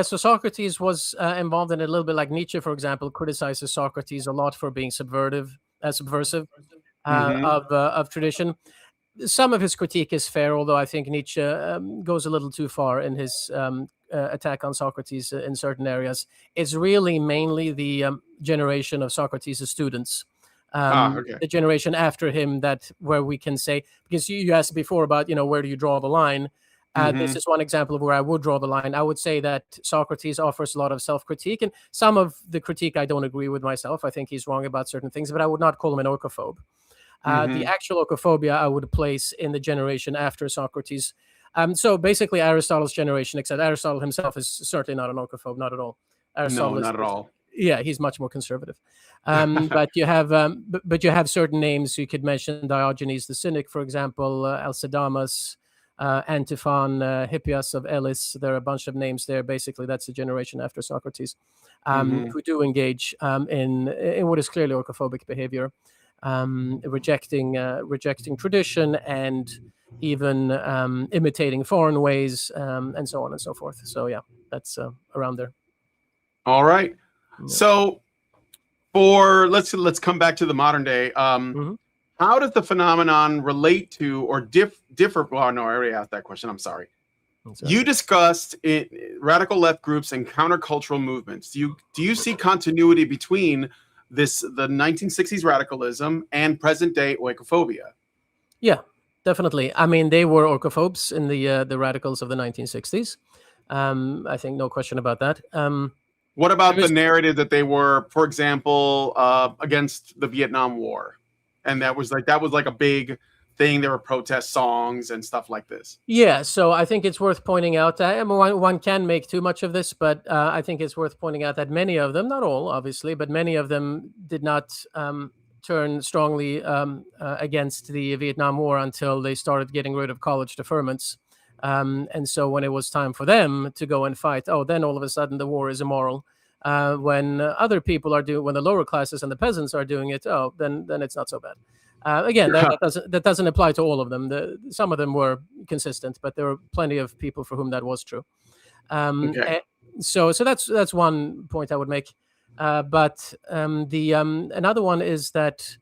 So Socrates was involved in it a little bit, like Nietzsche, for example, criticizes Socrates a lot for being subversive of tradition. Some of his critique is fair, although I think Nietzsche goes a little too far in his attack on Socrates in certain areas. It's really mainly the generation of Socrates' students, the generation after him, where we can say, because you asked before about, where do you draw the line? This is one example of where I would draw the line. I would say that Socrates offers a lot of self-critique, and some of the critique I don't agree with myself. I think he's wrong about certain things, but I would not call him an oikophobe. The actual oikophobia I would place in the generation after Socrates. So basically Aristotle's generation, except Aristotle himself is certainly not an oikophobe, not at all. No, not at all. Yeah, he's much more conservative. But you have certain names. You could mention Diogenes the Cynic, for example, Alcidamas, Antiphon, Hippias of Elis. There are a bunch of names there. Basically, that's the generation after Socrates, who do engage in what is clearly oikophobic behavior. Rejecting tradition and even imitating foreign ways, and so on and so forth. So yeah, that's around there. All right. Yeah. So let's come back to the modern day. How does the phenomenon relate to or differ? Well, no, I already asked that question. I'm sorry. You discussed radical left groups and countercultural movements. Do you see continuity between the 1960s radicalism and present day oikophobia? Yeah, definitely. I mean, they were oikophobes in the radicals of the 1960s. I think no question about that. What about the narrative that they were, for example, against the Vietnam War, and that was like a big thing? There were protest songs and stuff like this. Yeah, so I think it's worth pointing out. One can make too much of this, but I think it's worth pointing out that many of them, not all, obviously, but many of them did not turn strongly against the Vietnam War until they started getting rid of college deferments. And so when it was time for them to go and fight, then all of a sudden the war is immoral. When other people are when the lower classes and the peasants are doing it, then it's not so bad. Again, that doesn't apply to all of them. Some of them were consistent, but there were plenty of people for whom that was true. So that's one point I would make. But another one is that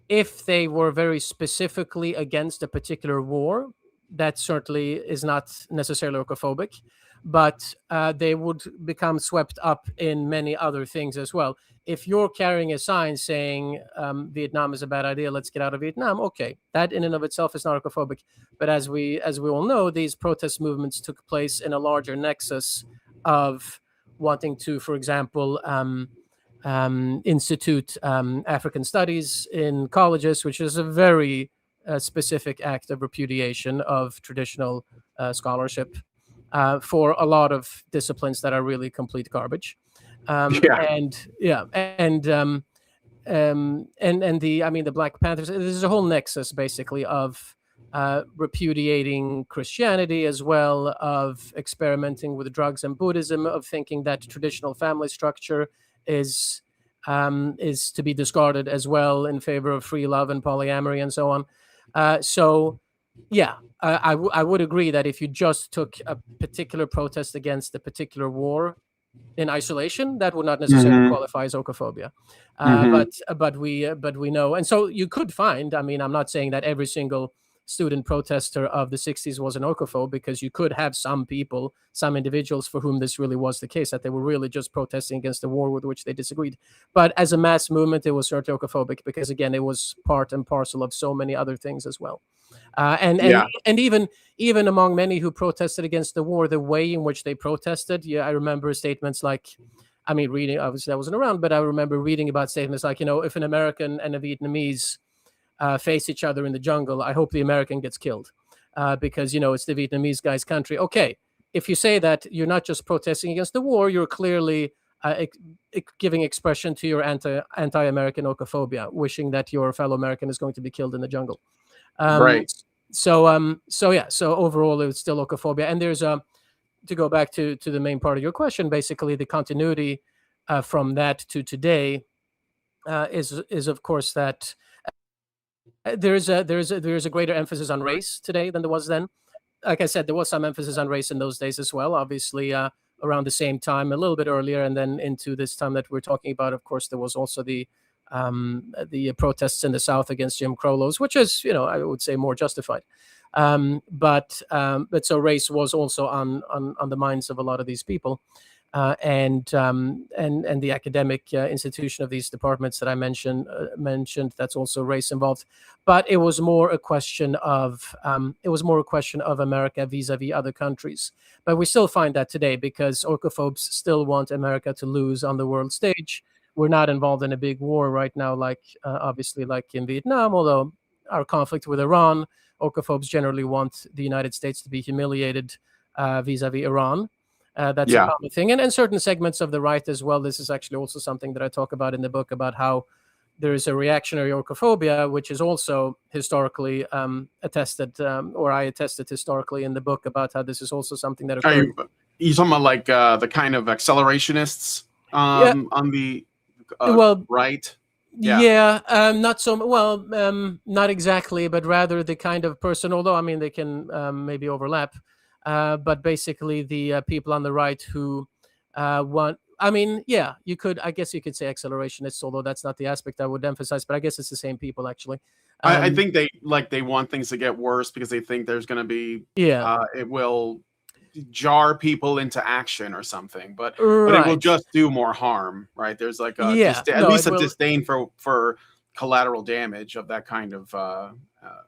if they were very specifically against a particular war, that certainly is not necessarily oikophobic, but they would become swept up in many other things as well. If you're carrying a sign saying Vietnam is a bad idea, let's get out of Vietnam, okay, that in and of itself is not oikophobic. But as we all know, these protest movements took place in a larger nexus of wanting to, for example, institute African studies in colleges, which is a very specific act of repudiation of traditional scholarship for a lot of disciplines that are really complete garbage. And the Black Panthers. There's a whole nexus basically of repudiating Christianity, as well of experimenting with drugs and Buddhism, of thinking that traditional family structure is to be discarded as well in favor of free love and polyamory and so on. I would agree that if you just took a particular protest against a particular war, in isolation, that would not necessarily qualify as oikophobia. But we know, and so you could find. I mean, I'm not saying that every single student protester of the 60s was an oikophobe, because you could have some people, some individuals for whom this really was the case, that they were really just protesting against the war with which they disagreed. But as a mass movement, it was certainly oikophobic, because again, it was part and parcel of so many other things as well. And even among many who protested against the war, the way in which they protested, I remember statements like, I mean, reading, obviously I wasn't around, but I remember reading about statements like, if an American and a Vietnamese face each other in the jungle, I hope the American gets killed, because, it's the Vietnamese guy's country. Okay, if you say that, you're not just protesting against the war, you're clearly giving expression to your anti-American oikophobia, wishing that your fellow American is going to be killed in the jungle. Right. So overall, it was still oikophobia. And there's to go back to the main part of your question, basically the continuity from that to today is of course that there is a greater emphasis on race today than there was then. Like I said, there was some emphasis on race in those days as well. Obviously, around the same time, a little bit earlier, and then into this time that we're talking about, of course, there was also the protests in the South against Jim Crow laws, which is, I would say more justified. But so race was also on the minds of a lot of these people, and the academic institution of these departments that I mentioned, that's also race involved. But it was more a question of America vis-a-vis other countries. But we still find that today, because oikophobes still want America to lose on the world stage. We're not involved in a big war right now, obviously like in Vietnam, although our conflict with Iran, oikophobes generally want the United States to be humiliated vis-a-vis Iran. That's a common thing. And certain segments of the right as well. This is actually also something that I talk about in the book, about how there is a reactionary oikophobia, which is also historically attested, or I attested historically in the book, about how this is also something that occurred. Are you talking about like the kind of accelerationists on the right? Not so well, not exactly, but rather the kind of person, although I mean they can maybe overlap, but basically the people on the right who want, I mean, I guess you could say accelerationists, although that's not the aspect I would emphasize, but I guess it's the same people actually. I think they want things to get worse because they think there's going to be it will jar people into action or something, but it will just do more harm, right? There's like at least a disdain for collateral damage of that kind of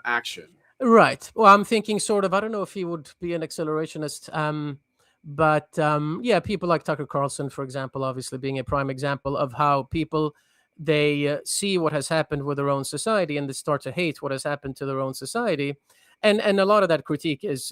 action. Right. Well, I'm thinking sort of, I don't know if he would be an accelerationist, but people like Tucker Carlson, for example, obviously being a prime example of how people, they see what has happened with their own society and they start to hate what has happened to their own society. And a lot of that critique is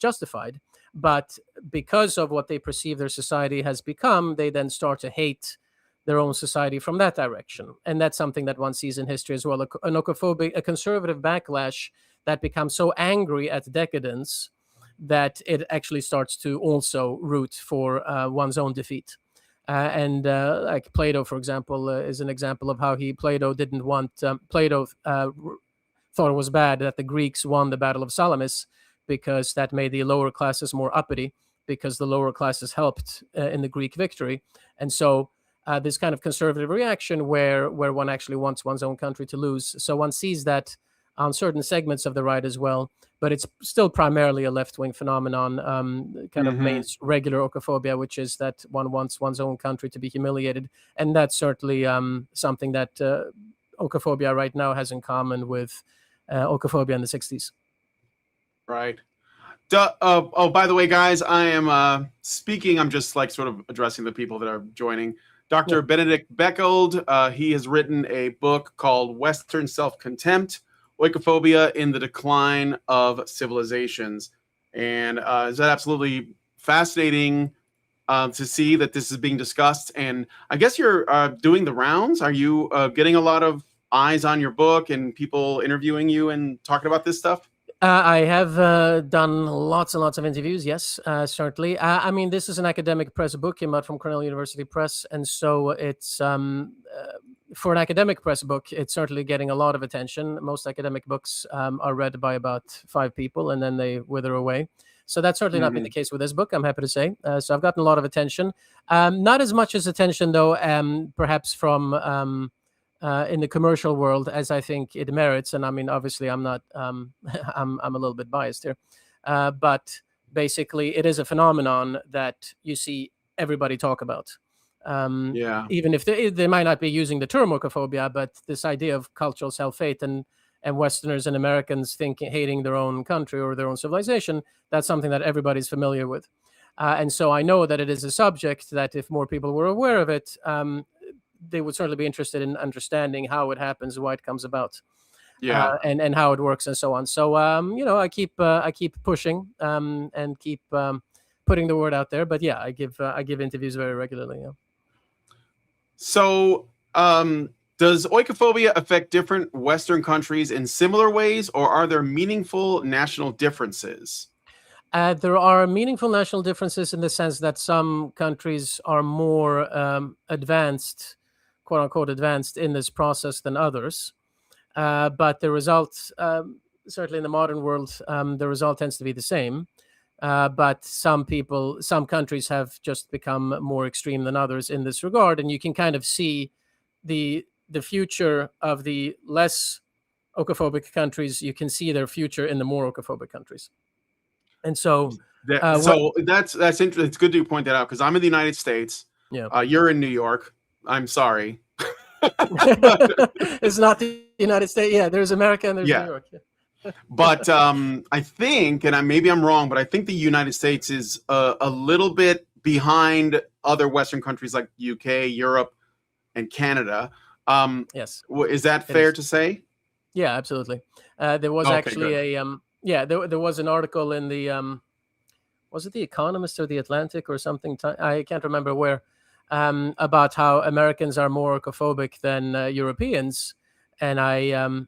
justified, but because of what they perceive their society has become, they then start to hate their own society from that direction. And that's something that one sees in history as well. An oikophobic, a conservative backlash that becomes so angry at decadence that it actually starts to also root for one's own defeat. Like Plato, for example, is an example of how Plato didn't want Plato thought it was bad that the Greeks won the Battle of Salamis, because that made the lower classes more uppity, because the lower classes helped in the Greek victory. And so this kind of conservative reaction where one actually wants one's own country to lose. So one sees that on certain segments of the right as well, but it's still primarily a left-wing phenomenon, kind of regular oikophobia, which is that one wants one's own country to be humiliated. And that's certainly something that oikophobia right now has in common with oikophobia in the 60s. Right. By the way, guys, I am speaking. I'm just like sort of addressing the people that are joining. Dr. Benedict Beckeld, he has written a book called Western Self-Contempt, Oikophobia in the Decline of Civilizations. And is that absolutely fascinating to see that this is being discussed. And I guess you're doing the rounds. Are you getting a lot of eyes on your book and people interviewing you and talking about this stuff? I have done lots and lots of interviews, yes, certainly. I mean, this is an academic press book, came out from Cornell University Press, and so it's, for an academic press book, it's certainly getting a lot of attention. Most academic books are read by about 5 people, and then they wither away. So that's certainly not been the case with this book, I'm happy to say. So I've gotten a lot of attention. Not as much as attention, though, perhaps from in the commercial world as I think it merits. And I mean, obviously, I'm not, I'm a little bit biased here. But basically, it is a phenomenon that you see everybody talk about. Even if they might not be using the term oikophobia, but this idea of cultural self-hate and Westerners and Americans hating their own country or their own civilization, that's something that everybody's familiar with. And so I know that it is a subject that if more people were aware of it, they would certainly be interested in understanding how it happens, why it comes about, and how it works and so on. So, I keep pushing and keep putting the word out there. But yeah, I give interviews very regularly. Yeah. So, does oikophobia affect different Western countries in similar ways, or are there meaningful national differences? There are meaningful national differences in the sense that some countries are more advanced, quote unquote, advanced in this process than others. But the result, certainly in the modern world, the result tends to be the same. But some countries have just become more extreme than others in this regard. And you can kind of see the future of the less oikophobic countries. You can see their future in the more oikophobic countries. And so, that's interesting. It's good to point that out because I'm in the United States. Yeah, you're in New York. I'm sorry. It's not the United States. Yeah, there's America and there's New York. Yeah. But I think, and maybe I'm wrong, but I think the United States is a little bit behind other Western countries like UK, Europe, and Canada. Yes. Is that fair to say? Yeah, absolutely. There was actually there was an article in the was it The Economist or The Atlantic or something? I can't remember where, about how Americans are more oikophobic than Europeans, and I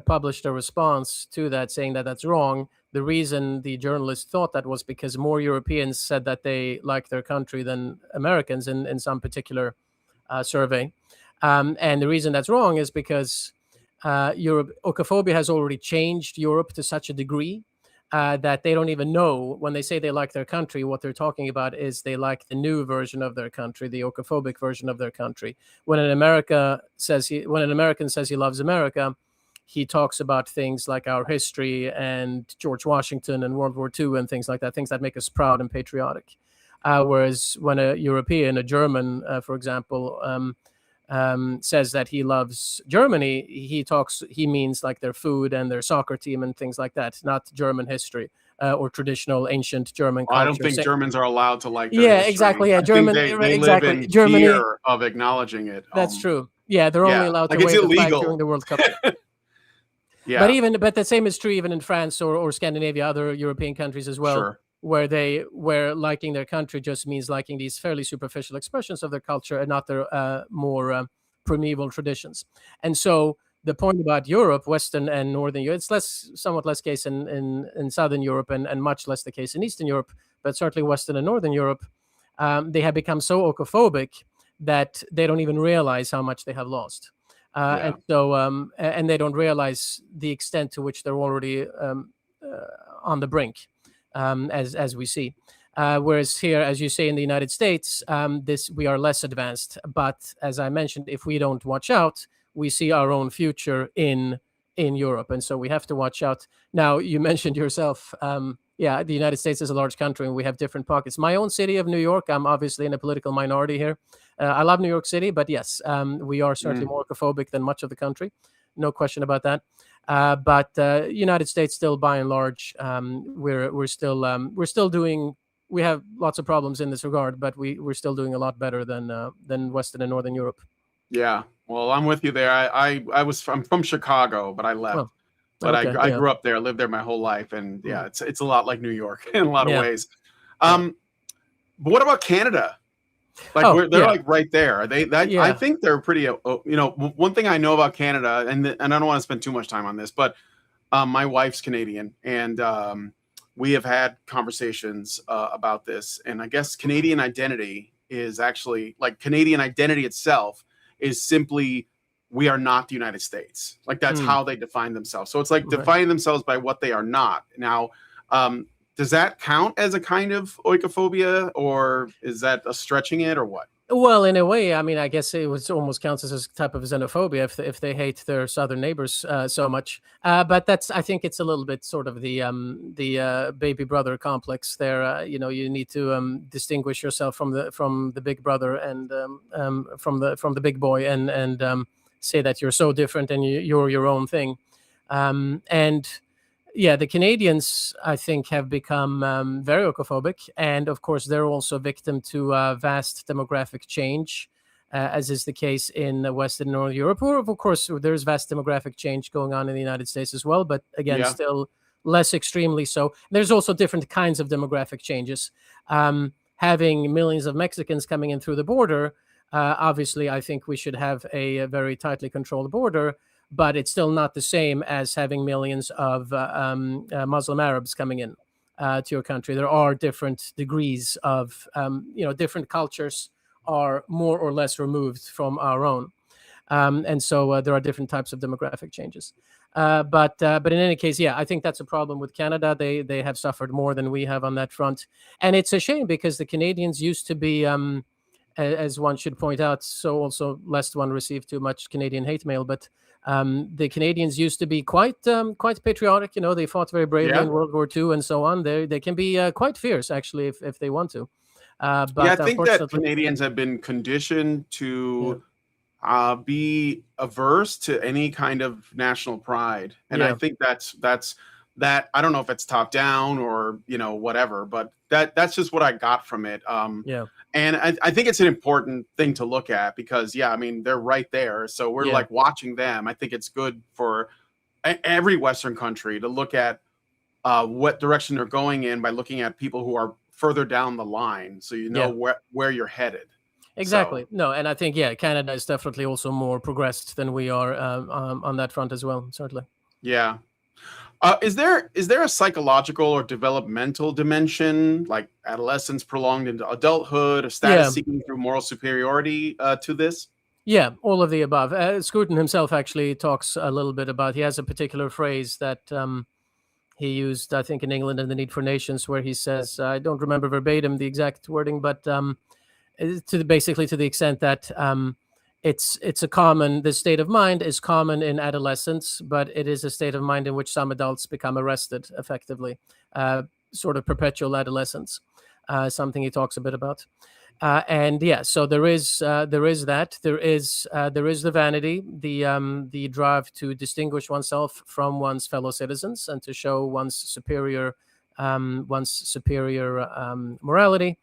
published a response to that saying that that's wrong. The reason the journalist thought that was because more Europeans said that they like their country than Americans in some particular survey, and the reason that's wrong is because oikophobia has already changed Europe to such a degree that they don't even know when they say they like their country. What they're talking about is they like the new version of their country, the oikophobic version of their country. When an American says he loves America, he talks about things like our history and George Washington and World War II and things like that, things that make us proud and patriotic. Whereas when a European, a German, for example, says that he loves Germany, he means like their food and their soccer team and things like that, not German history or traditional ancient German culture. I don't think Germans are allowed to like their history. Exactly. Yeah, German. They live in fear of acknowledging it. That's true. Yeah, they're only allowed to wave the flag during the World Cup. Yeah. But the same is true even in France or Scandinavia, other European countries as well. Sure. Where liking their country just means liking these fairly superficial expressions of their culture and not their more primeval traditions. And so the point about Europe, Western and Northern Europe, it's somewhat less case in Southern Europe and much less the case in Eastern Europe, but certainly Western and Northern Europe, they have become so oikophobic that they don't even realize how much they have lost. And so and they don't realize the extent to which they're already on the brink. As we see, whereas here, as you say, in the United States, we are less advanced. But as I mentioned, if we don't watch out, we see our own future in Europe, and so we have to watch out. Now, you mentioned yourself, the United States is a large country, and we have different pockets. My own city of New York, I'm obviously in a political minority here. I love New York City, but yes, we are certainly more oikophobic than much of the country, no question about that. But United States still, by and large, we're still doing. We have lots of problems in this regard, but we're still doing a lot better than Western and Northern Europe. Yeah, well, I'm with you there. I'm from Chicago, but I left. But I grew up there, lived there my whole life, and it's a lot like New York in a lot of ways. But what about Canada? Like they're like right there. Are they that? I think they're pretty. One thing I know about Canada, and I don't want to spend too much time on this, but my wife's Canadian, and we have had conversations about this. And I guess Canadian identity is actually like Canadian identity itself is simply we are not the United States. Like that's how they define themselves. So it's like defining themselves by what they are not. Now, does that count as a kind of oikophobia, or is that a stretching it, or what? Well, in a way, I mean, I guess it was almost counts as a type of xenophobia if they hate their southern neighbors so much. But I think it's a little bit sort of the baby brother complex there. You know, you need to distinguish yourself from the big brother and from the big boy and say that you're so different and you're your own thing. And yeah, the Canadians, I think, have become very oikophobic. And of course, they're also victim to vast demographic change, as is the case in Western and Northern Europe. Or, of course, there's vast demographic change going on in the United States as well. But again, still less extremely so. There's also different kinds of demographic changes. Having millions of Mexicans coming in through the border, obviously, I think we should have a very tightly controlled border. But it's still not the same as having millions of Muslim Arabs coming in to your country. There are different degrees of, different cultures are more or less removed from our own. And so there are different types of demographic changes. But in any case, yeah, I think that's a problem with Canada. They have suffered more than we have on that front. And it's a shame because the Canadians used to be, as one should point out, so also lest one receive too much Canadian hate mail, but the Canadians used to be quite patriotic. You know, they fought very bravely in World War II and so on. They can be quite fierce, actually, if they want to. But I think that Canadians have been conditioned to be averse to any kind of national pride, and I think that's that. I don't know if it's top down or whatever, but that's just what I got from it. And I think it's an important thing to look at because, I mean, they're right there. So we're like watching them. I think it's good for every Western country to look at what direction they're going in by looking at people who are further down the line. So you know where you're headed. Exactly. So. No, and I think, Canada is definitely also more progressed than we are on that front as well, certainly. Yeah. Is there a psychological or developmental dimension, like adolescence prolonged into adulthood, or status seeking through moral superiority to this? Yeah, all of the above. Scruton himself actually talks a little bit about, he has a particular phrase that he used, I think, in England in The Need for Nations, where he says, I don't remember verbatim the exact wording, but basically to the extent that this state of mind is common in adolescence, but it is a state of mind in which some adults become arrested effectively, sort of perpetual adolescence, something he talks a bit about. So there is that. There is the vanity, the drive to distinguish oneself from one's fellow citizens and to show one's superior morality.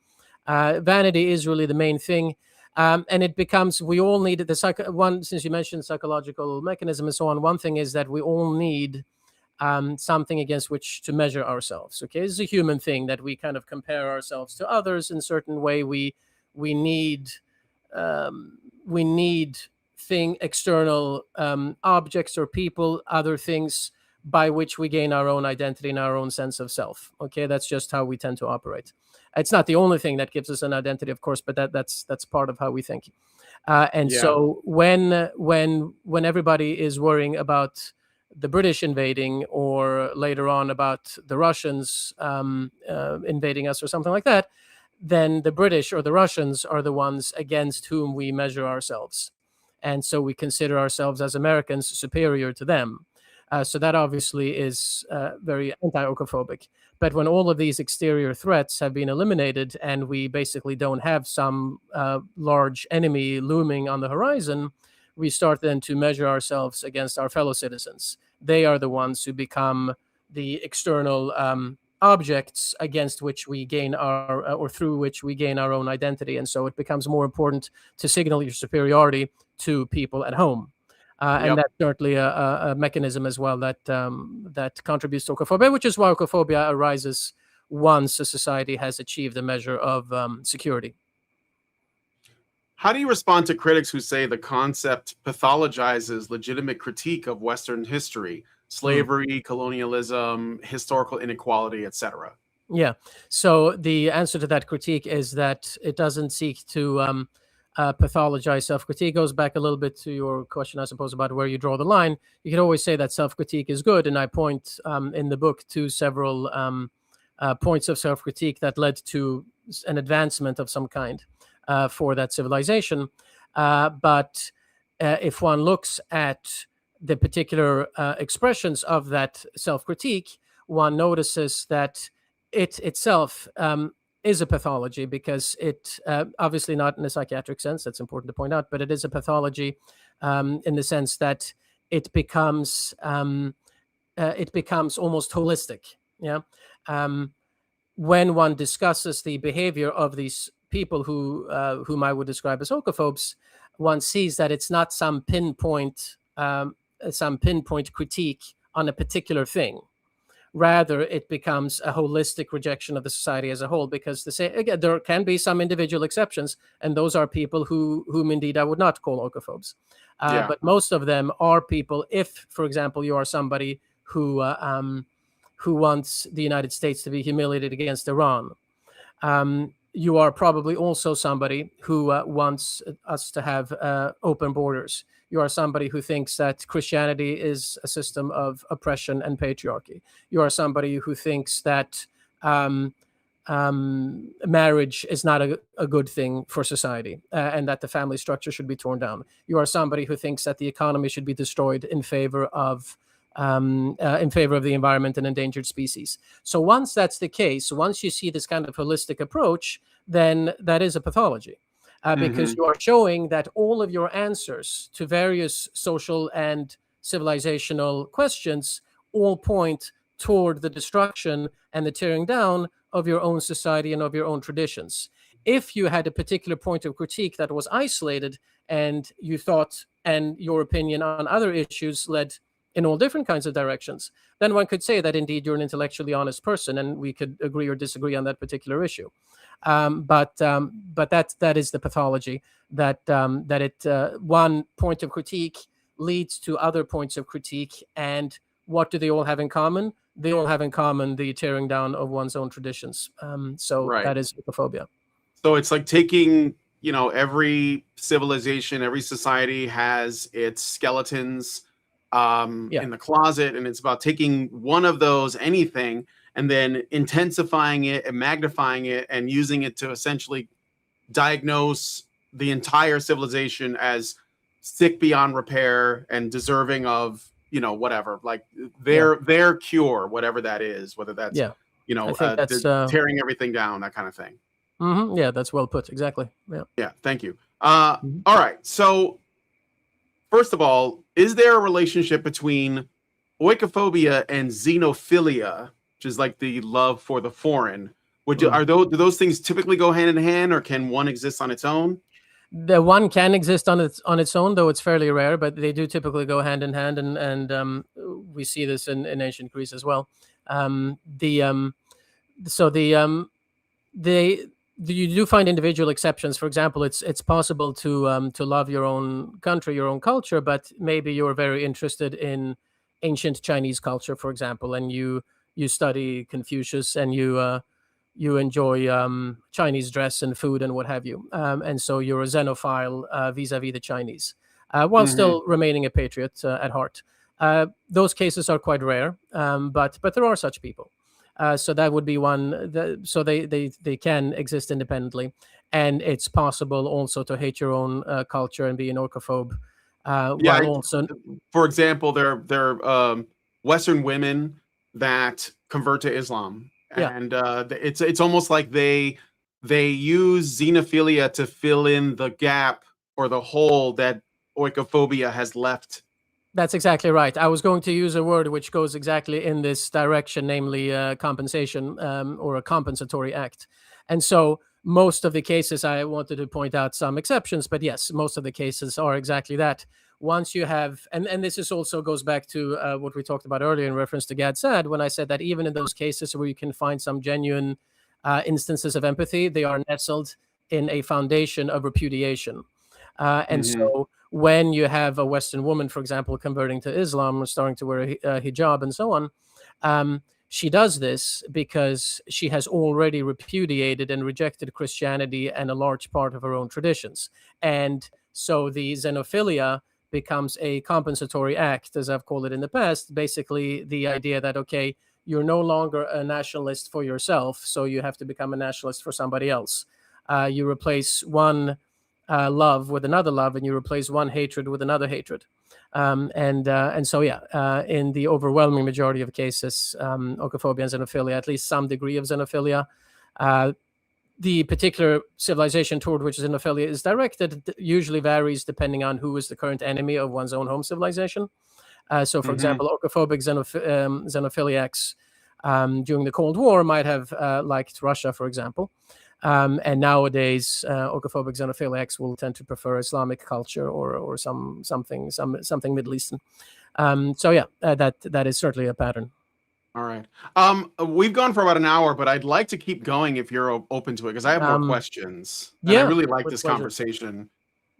Vanity is really the main thing. And it becomes, we all need since you mentioned psychological mechanism and so on, one thing is that we all need something against which to measure ourselves. Okay, it's a human thing that we kind of compare ourselves to others in a certain way. We need external objects or people, other things by which we gain our own identity and our own sense of self. Okay, that's just how we tend to operate. It's not the only thing that gives us an identity, of course, but that's part of how we think. So when everybody is worrying about the British invading, or later on about the Russians invading us or something like that, then the British or the Russians are the ones against whom we measure ourselves. And so we consider ourselves as Americans superior to them. So that obviously is very anti-oikophobic. But when all of these exterior threats have been eliminated and we basically don't have some large enemy looming on the horizon, we start then to measure ourselves against our fellow citizens. They are the ones who become the external objects against which we gain or through which we gain our own identity. And so it becomes more important to signal your superiority to people at home. And that's certainly a mechanism as well that contributes to oikophobia, which is why oikophobia arises once a society has achieved a measure of security. How do you respond to critics who say the concept pathologizes legitimate critique of Western history, slavery, colonialism, historical inequality, etc.? Yeah. So the answer to that critique is that it doesn't seek to pathologize self-critique. Goes back a little bit to your question, I suppose, about where you draw the line. You can always say that self-critique is good, and I point in the book to several points of self-critique that led to an advancement of some kind for that civilization. But if one looks at the particular expressions of that self-critique, one notices that it itself is a pathology, because it obviously not in a psychiatric sense, that's important to point out, but it is a pathology in the sense that it becomes almost holistic. Yeah. When one discusses the behavior of these people whom I would describe as oikophobes, one sees that it's not some pinpoint critique on a particular thing. Rather, it becomes a holistic rejection of the society as a whole, because again, there can be some individual exceptions, and those are people whom indeed I would not call oikophobes. But most of them are people, if, for example, you are somebody who wants the United States to be humiliated against Iran, you are probably also somebody who wants us to have open borders. You are somebody who thinks that Christianity is a system of oppression and patriarchy. You are somebody who thinks that marriage is not a good thing for society, and that the family structure should be torn down. You are somebody who thinks that the economy should be destroyed in favor of the environment and endangered species. So once that's the case, once you see this kind of holistic approach, then that is a pathology. Because you are showing that all of your answers to various social and civilizational questions all point toward the destruction and the tearing down of your own society and of your own traditions. If you had a particular point of critique that was isolated, and you thought and your opinion on other issues led in all different kinds of directions, then one could say that indeed you're an intellectually honest person, and we could agree or disagree on that particular issue. But that is the pathology, that one point of critique leads to other points of critique. And what do they all have in common? They all have in common the tearing down of one's own traditions. That is oikophobia. So it's like taking, every civilization, every society has its skeletons in the closet, and it's about taking one of those, anything, and then intensifying it and magnifying it and using it to essentially diagnose the entire civilization as sick beyond repair and deserving of, whatever, like their cure, whatever that is, whether that's, tearing everything down, that kind of thing. Yeah, that's well put. Exactly. Yeah. Thank you. All right. So first of all, is there a relationship between oikophobia and xenophilia, which is like the love for the foreign? Do those things typically go hand in hand, or can one exist on its own? The one can exist on its own, though it's fairly rare, but they do typically go hand in hand, and we see this in ancient Greece as well. You do find individual exceptions. For example, it's possible to love your own country, your own culture, but maybe you're very interested in ancient Chinese culture, for example, and you study Confucius, and you enjoy Chinese dress and food and what have you, and so you're a xenophile vis-a-vis the Chinese, while still remaining a patriot at heart. Those cases are quite rare, but there are such people. So that would be one. So they can exist independently, and it's possible also to hate your own culture and be an oikophobe. For example, there are Western women that convert to Islam, and it's almost like they use xenophilia to fill in the gap or the hole that oikophobia has left. That's exactly right. I was going to use a word which goes exactly in this direction, namely compensation, or a compensatory act. And so most of the cases, I wanted to point out some exceptions, but yes, most of the cases are exactly that. Once you have, and this is also goes back to what we talked about earlier in reference to Gad Saad, when I said that even in those cases where you can find some genuine instances of empathy, they are nestled in a foundation of repudiation. So when you have a Western woman, for example, converting to Islam or starting to wear a hijab and so on, she does this because she has already repudiated and rejected Christianity and a large part of her own traditions. And so the xenophilia becomes a compensatory act, as I've called it in the past, basically the idea that, okay, you're no longer a nationalist for yourself, so you have to become a nationalist for somebody else. You replace one love with another love, and you replace one hatred with another hatred. And so, in the overwhelming majority of cases, oikophobia and xenophilia, at least some degree of xenophilia, the particular civilization toward which xenophilia is directed usually varies depending on who is the current enemy of one's own home civilization. So, for example, oikophobic xenophiliacs during the Cold War might have liked Russia, for example. And nowadays, oikophobic xenophiliacs will tend to prefer Islamic culture or something Middle Eastern. That is certainly a pattern. All right. We've gone for about an hour, but I'd like to keep going if you're open to it, because I have more questions. And I really like this conversation.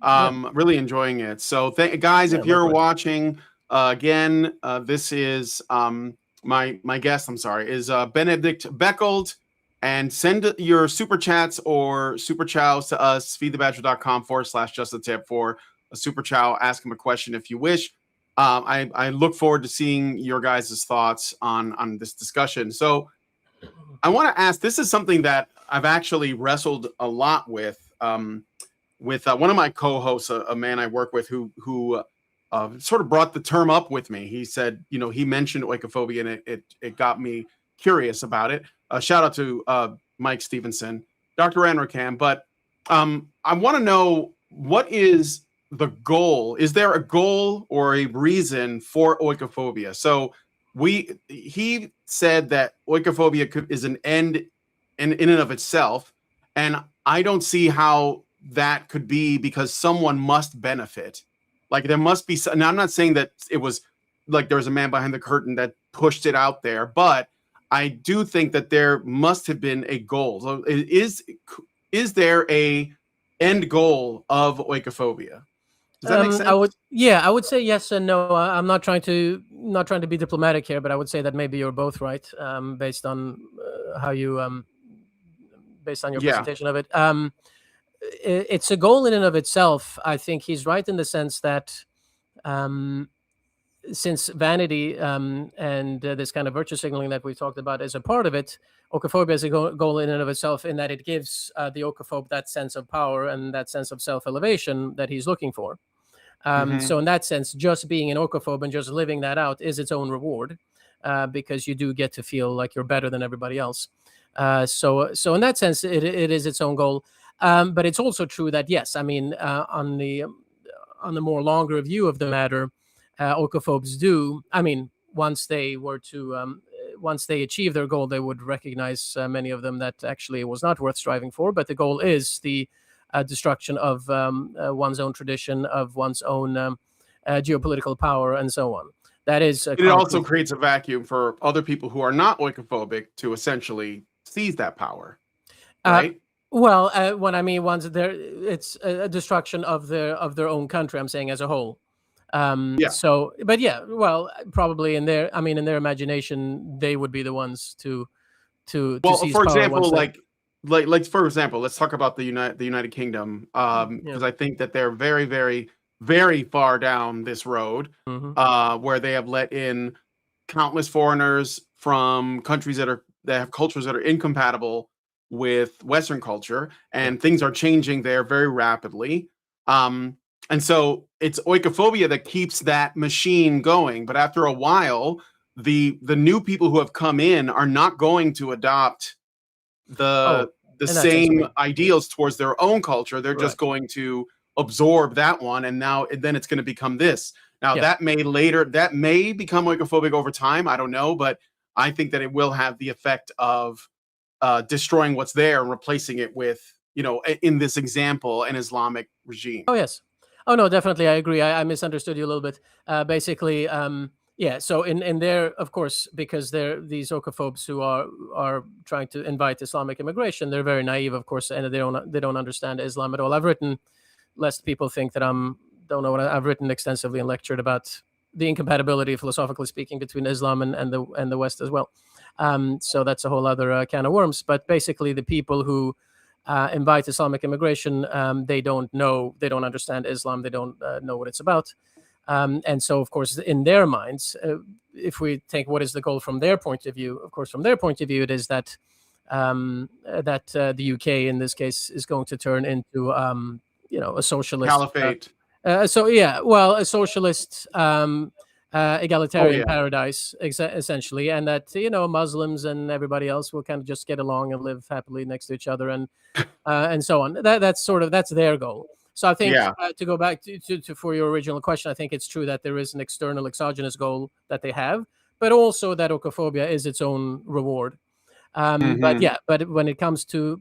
Really enjoying it. So, guys, if you're watching, again, this is my guest. I'm sorry, is Benedict Beckeld. And send your super chats or super chows to us, feedthebadger.com/just-a-tip for a super chow. Ask him a question if you wish. I look forward to seeing your guys' thoughts on this discussion. So I want to ask, this is something that I've actually wrestled a lot with one of my co-hosts, a man I work with who sort of brought the term up with me. He said, he mentioned oikophobia, and it got me curious about it. Shout out to Mike Stevenson, Dr. Anrakam. But I want to know, what is the goal? Is there a goal or a reason for oikophobia? So he said that oikophobia is an end in and of itself. And I don't see how that could be, because someone must benefit. Like, there must be. Now, I'm not saying that it was like there was a man behind the curtain that pushed it out there, but I do think that there must have been a goal. So is there a end goal of oikophobia? Does that make sense? I would say yes and no. I'm not trying to be diplomatic here, but I would say that maybe you're both right, based on how you based on your presentation of it. It's a goal in and of itself. I think he's right in the sense that since vanity and this kind of virtue signaling that we talked about is a part of it, oikophobia is a goal in and of itself, in that it gives the oikophobe that sense of power and that sense of self-elevation that he's looking for. So in that sense, just being an oikophobe and just living that out is its own reward, because you do get to feel like you're better than everybody else. So in that sense, it is its own goal. But it's also true that, yes, I mean, on the more longer view of the matter, oikophobes do. I mean, once they achieve their goal, they would recognize, many of them, that actually it was not worth striving for. But the goal is the destruction of one's own tradition, of one's own geopolitical power, and so on. That is. It also creates a vacuum for other people who are not oikophobic to essentially seize that power, right? Well, when I mean once it's a destruction of their own country. I'm saying as a whole. So, but yeah, well, probably in their imagination, they would be the ones to seize for power example, like for example, let's talk about the United Kingdom, because I think that they're very, very, very far down this road, where they have let in countless foreigners from countries that have cultures that are incompatible with Western culture, and things are changing there very rapidly. And so it's oikophobia that keeps that machine going. But after a while, the new people who have come in are not going to adopt the same ideals towards their own culture. They're just going to absorb that one, and then it's going to become this. Now that may become oikophobic over time. I don't know, but I think that it will have the effect of destroying what's there and replacing it with, in this example, an Islamic regime. Oh, yes. Oh, no, definitely. I agree. I misunderstood you a little bit. Basically, so in there, of course, because they're these oikophobes who are trying to invite Islamic immigration, they're very naive, of course, and they don't understand Islam at all. I've written, lest people think that I've written extensively and lectured about the incompatibility, philosophically speaking, between Islam and the West as well. So that's a whole other can of worms. But basically, the people who invite Islamic immigration, they don't understand Islam. They don't know what it's about. And so, of course, in their minds, if we take what is the goal from their point of view, of course, from their point of view, it is that the UK in this case is going to turn into a socialist Caliphate. a socialist egalitarian paradise, essentially, and that Muslims and everybody else will kind of just get along and live happily next to each other, and so on. That's their goal. So I think to go back to for your original question, I think it's true that there is an external exogenous goal that they have, but also that oikophobia is its own reward. But when it comes to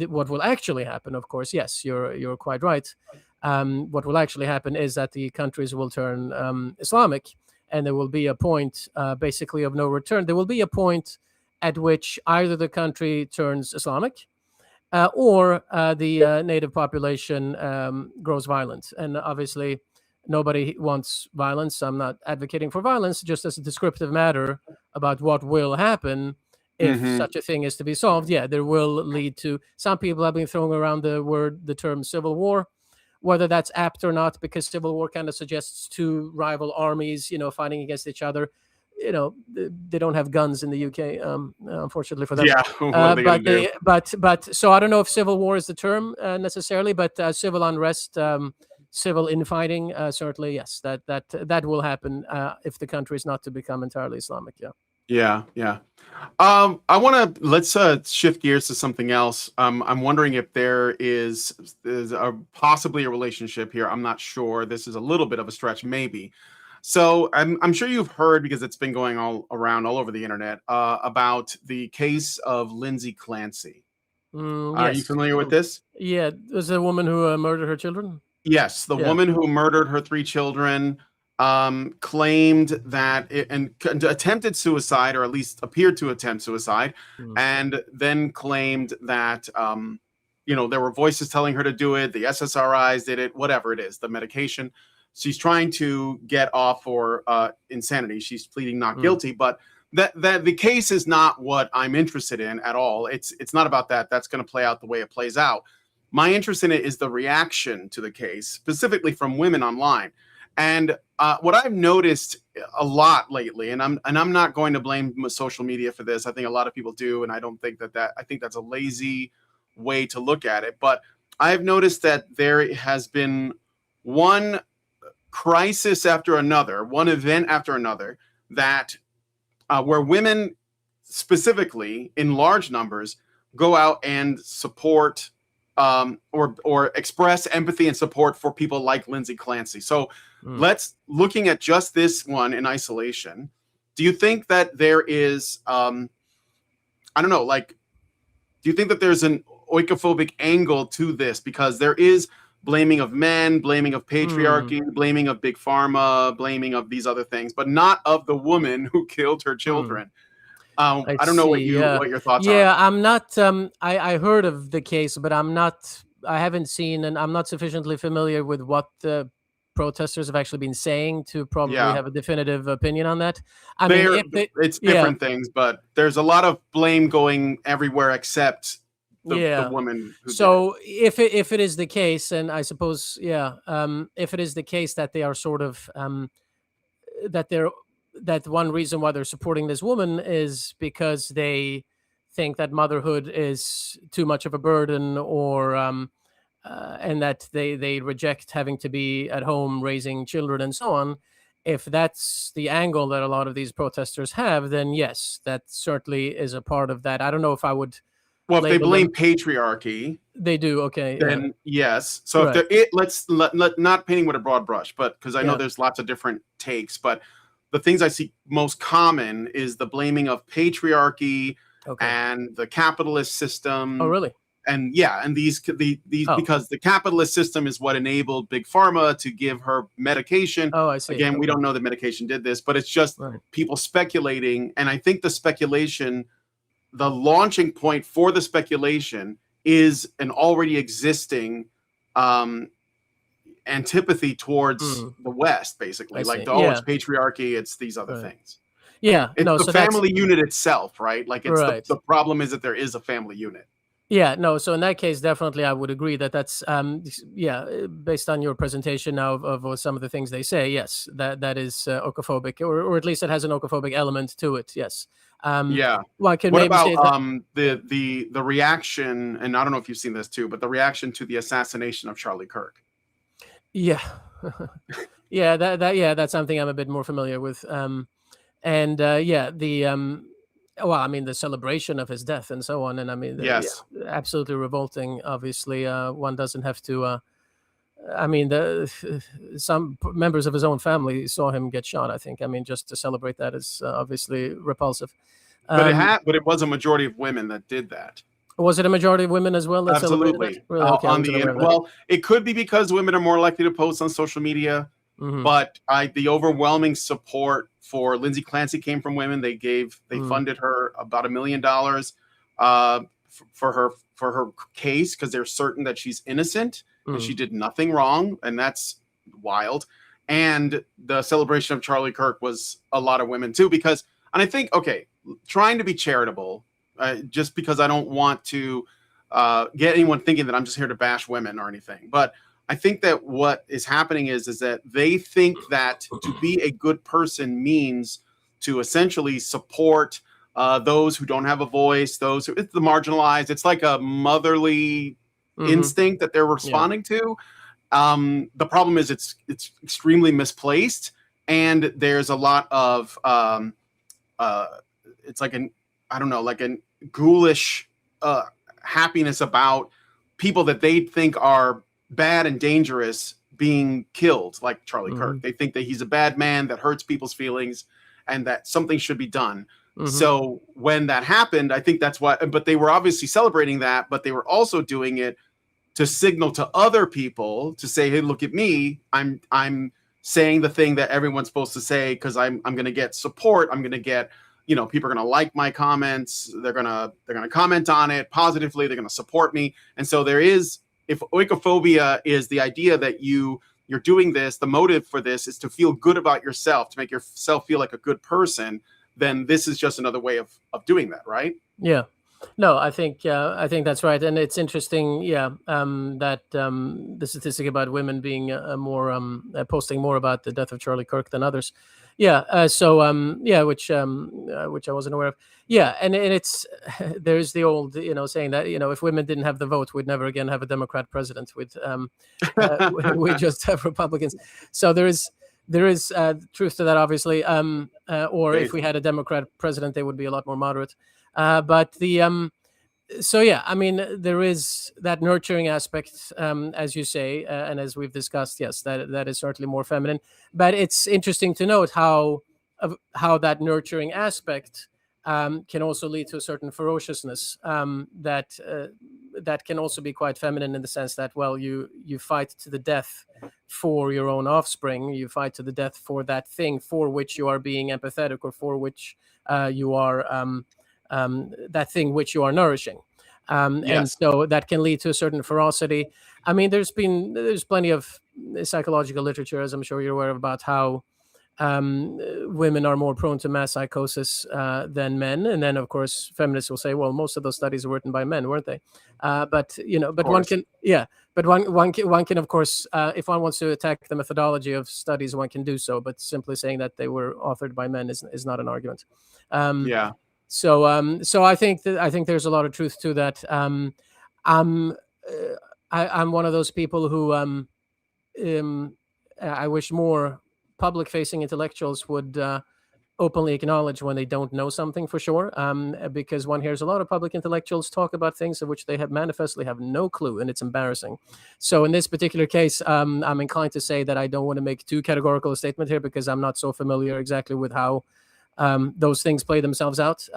what will actually happen, of course, yes, you're quite right. What will actually happen is that the countries will turn Islamic, and there will be a point basically of no return. There will be a point at which either the country turns Islamic or the native population grows violent. And obviously, nobody wants violence. I'm not advocating for violence, just as a descriptive matter about what will happen if such a thing is to be solved. Yeah, there will lead to, some people have been throwing around the term civil war, whether that's apt or not, because civil war kind of suggests two rival armies, fighting against each other. They don't have guns in the UK, unfortunately for them. Yeah, but so I don't know if civil war is the term necessarily, but civil unrest, civil infighting, certainly yes, that will happen if the country is not to become entirely Islamic. Yeah. Let's shift gears to something else. I'm wondering if there is possibly a relationship here. I'm not sure. This is a little bit of a stretch, maybe. So I'm sure you've heard, because it's been going all over the internet, about the case of Lindsay Clancy. Are you familiar with this? Yeah, was it a woman who murdered her children? Yes, the woman who murdered her 3 children claimed that attempted suicide, or at least appeared to attempt suicide, and then claimed that there were voices telling her to do it. The SSRIs did it, whatever it is, the medication. She's trying to get off for insanity. She's pleading not guilty, but that the case is not what I'm interested in at all. It's not about that. That's going to play out the way it plays out. My interest in it is the reaction to the case, specifically from women online. And what I've noticed a lot lately, and I'm not going to blame social media for this. I think a lot of people do, and I don't think I think that's a lazy way to look at it. But I've noticed that there has been one crisis after another, one event after another, that where women specifically in large numbers go out and support or express empathy and support for people like Lindsay Clancy. So let's looking at just this one in isolation. Do you think that there is, do you think that there's an oikophobic angle to this? Because there is blaming of men, blaming of patriarchy, blaming of big pharma, blaming of these other things, but not of the woman who killed her children. I don't know what your thoughts are. Yeah, I'm not. I heard of the case, but I haven't seen, and I'm not sufficiently familiar with what the protesters have actually been saying to probably have a definitive opinion on that. It's different things, but there's a lot of blame going everywhere except the woman. So if it is the case, and I suppose if it is the case that they are sort of that one reason why they're supporting this woman is because they think that motherhood is too much of a burden, or and that they reject having to be at home raising children and so on. If that's the angle that a lot of these protesters have, then yes, that certainly is a part of that. I don't know if I would. Well, if they blame patriarchy, they do. Okay. Then yes. So if let's not painting with a broad brush, but because I know there's lots of different takes, but the things I see most common is the blaming of patriarchy and the capitalist system. Oh, really? And these because the capitalist system is what enabled big pharma to give her medication. Oh, I see. Again, we don't know that medication did this, but it's just people speculating. And I think the speculation, the launching point for the speculation is an already existing antipathy towards the West, basically. Like, it's patriarchy, it's these other things. Yeah. It's the family unit itself, right? Like, it's the problem is that there is a family unit. Yeah, no. So in that case, definitely, I would agree that that's based on your presentation now of some of the things they say. Yes, that is oikophobic, or at least it has an oikophobic element to it. Yes. Yeah. One can What maybe about say that. the reaction, and I don't know if you've seen this too, but the reaction to the assassination of Charlie Kirk? Yeah, yeah, that's something I'm a bit more familiar with. And yeah, the well, I mean, the celebration of his death and so on, and I mean, Yes. yeah, absolutely revolting. Obviously, one doesn't have to. I mean, some members of his own family saw him get shot. I think. I mean, just to celebrate that is obviously repulsive. But it was a majority of women that did that. Was it a majority of women as well that celebrated that? Absolutely. Really? Okay, I On wasn't the aware of that. well, it could be because women are more likely to post on social media, but the overwhelming support for Lindsay Clancy came from women. They funded her about $1 million for her case because they're certain that she's innocent and she did nothing wrong, and that's wild. And the celebration of Charlie Kirk was a lot of women too, and I think, okay, trying to be charitable, just because I don't want to get anyone thinking that I'm just here to bash women or anything, but I think that what is happening is that they think that to be a good person means to essentially support those who don't have a voice, it's the marginalized. It's like a motherly instinct that they're responding to. The problem is it's extremely misplaced, and there's a lot of it's like like a ghoulish happiness about people that they think are bad and dangerous being killed, like Charlie Kirk. They think that he's a bad man that hurts people's feelings and that something should be done. So when that happened, I think that's why, but they were obviously celebrating that, but they were also doing it to signal to other people to say, hey, look at me. I'm saying the thing that everyone's supposed to say because I'm going to get support. I'm going to get, people are going to like my comments. They're going to comment on it positively. They're going to support me. And so if oikophobia is the idea that you're doing this, the motive for this is to feel good about yourself, to make yourself feel like a good person, then this is just another way of doing that, right? Yeah. No, I think that's right, and it's interesting, that the statistic about women being more posting more about the death of Charlie Kirk than others. Which I wasn't aware of. Yeah, and it's there's the old saying that if women didn't have the vote, we'd never again have a Democrat president. We just have Republicans. So there is truth to that, obviously. Or if we had a Democrat president, they would be a lot more moderate. But the so yeah, I mean, there is that nurturing aspect, as you say, and as we've discussed. Yes, that is certainly more feminine. But it's interesting to note how that nurturing aspect can also lead to a certain ferociousness that can also be quite feminine, in the sense that, well, you fight to the death for your own offspring. You fight to the death for that thing for which you are being empathetic, or for which you are that thing which you are nourishing. And so that can lead to a certain ferocity. I mean, there's plenty of psychological literature, as I'm sure you're aware of, about how women are more prone to mass psychosis than men. And then, of course, feminists will say, well, most of those studies were written by men, weren't they? But one can, one can, of course, if one wants to attack the methodology of studies, one can do so. But simply saying that they were authored by men is not an argument. So I think there's a lot of truth to that. I'm one of those people who I wish more public-facing intellectuals would openly acknowledge when they don't know something for sure, because one hears a lot of public intellectuals talk about things of which they manifestly have no clue, and it's embarrassing. So in this particular case, I'm inclined to say that I don't want to make too categorical a statement here, because I'm not so familiar exactly with how those things play themselves out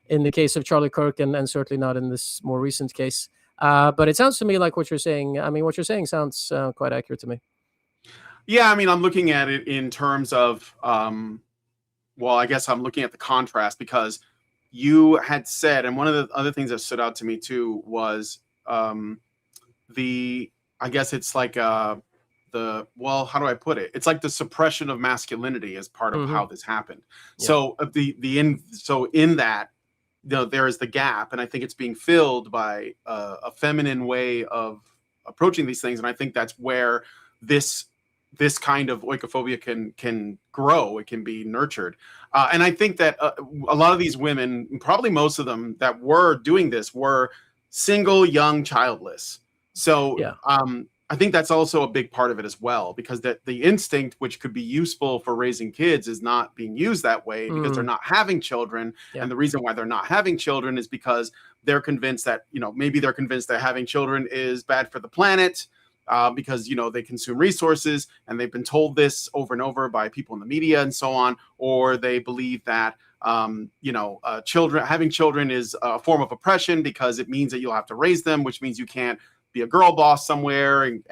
in the case of Charlie Kirk, and certainly not in this more recent case. But it sounds to me like what you're saying. I mean, what you're saying sounds quite accurate to me. Yeah, I mean, I'm looking at it in terms of, I guess I'm looking at the contrast, because you had said, and one of the other things that stood out to me too was I guess it's like how do I put it? It's like the suppression of masculinity as part of how this happened. Yeah. So in that, there is the gap, and I think it's being filled by a feminine way of approaching these things, and I think that's where this kind of oikophobia can grow. It can be nurtured, and I think that a lot of these women, probably most of them that were doing this, were single, young, childless. So Yeah. I think that's also a big part of it as well, because that the instinct, which could be useful for raising kids, is not being used that way because they're not having children. Yeah. And the reason why they're not having children is because they're convinced that, maybe they're convinced that having children is bad for the planet, because, they consume resources, and they've been told this over and over by people in the media and so on, or they believe that, having children is a form of oppression because it means that you'll have to raise them, which means you can't be a girl boss somewhere and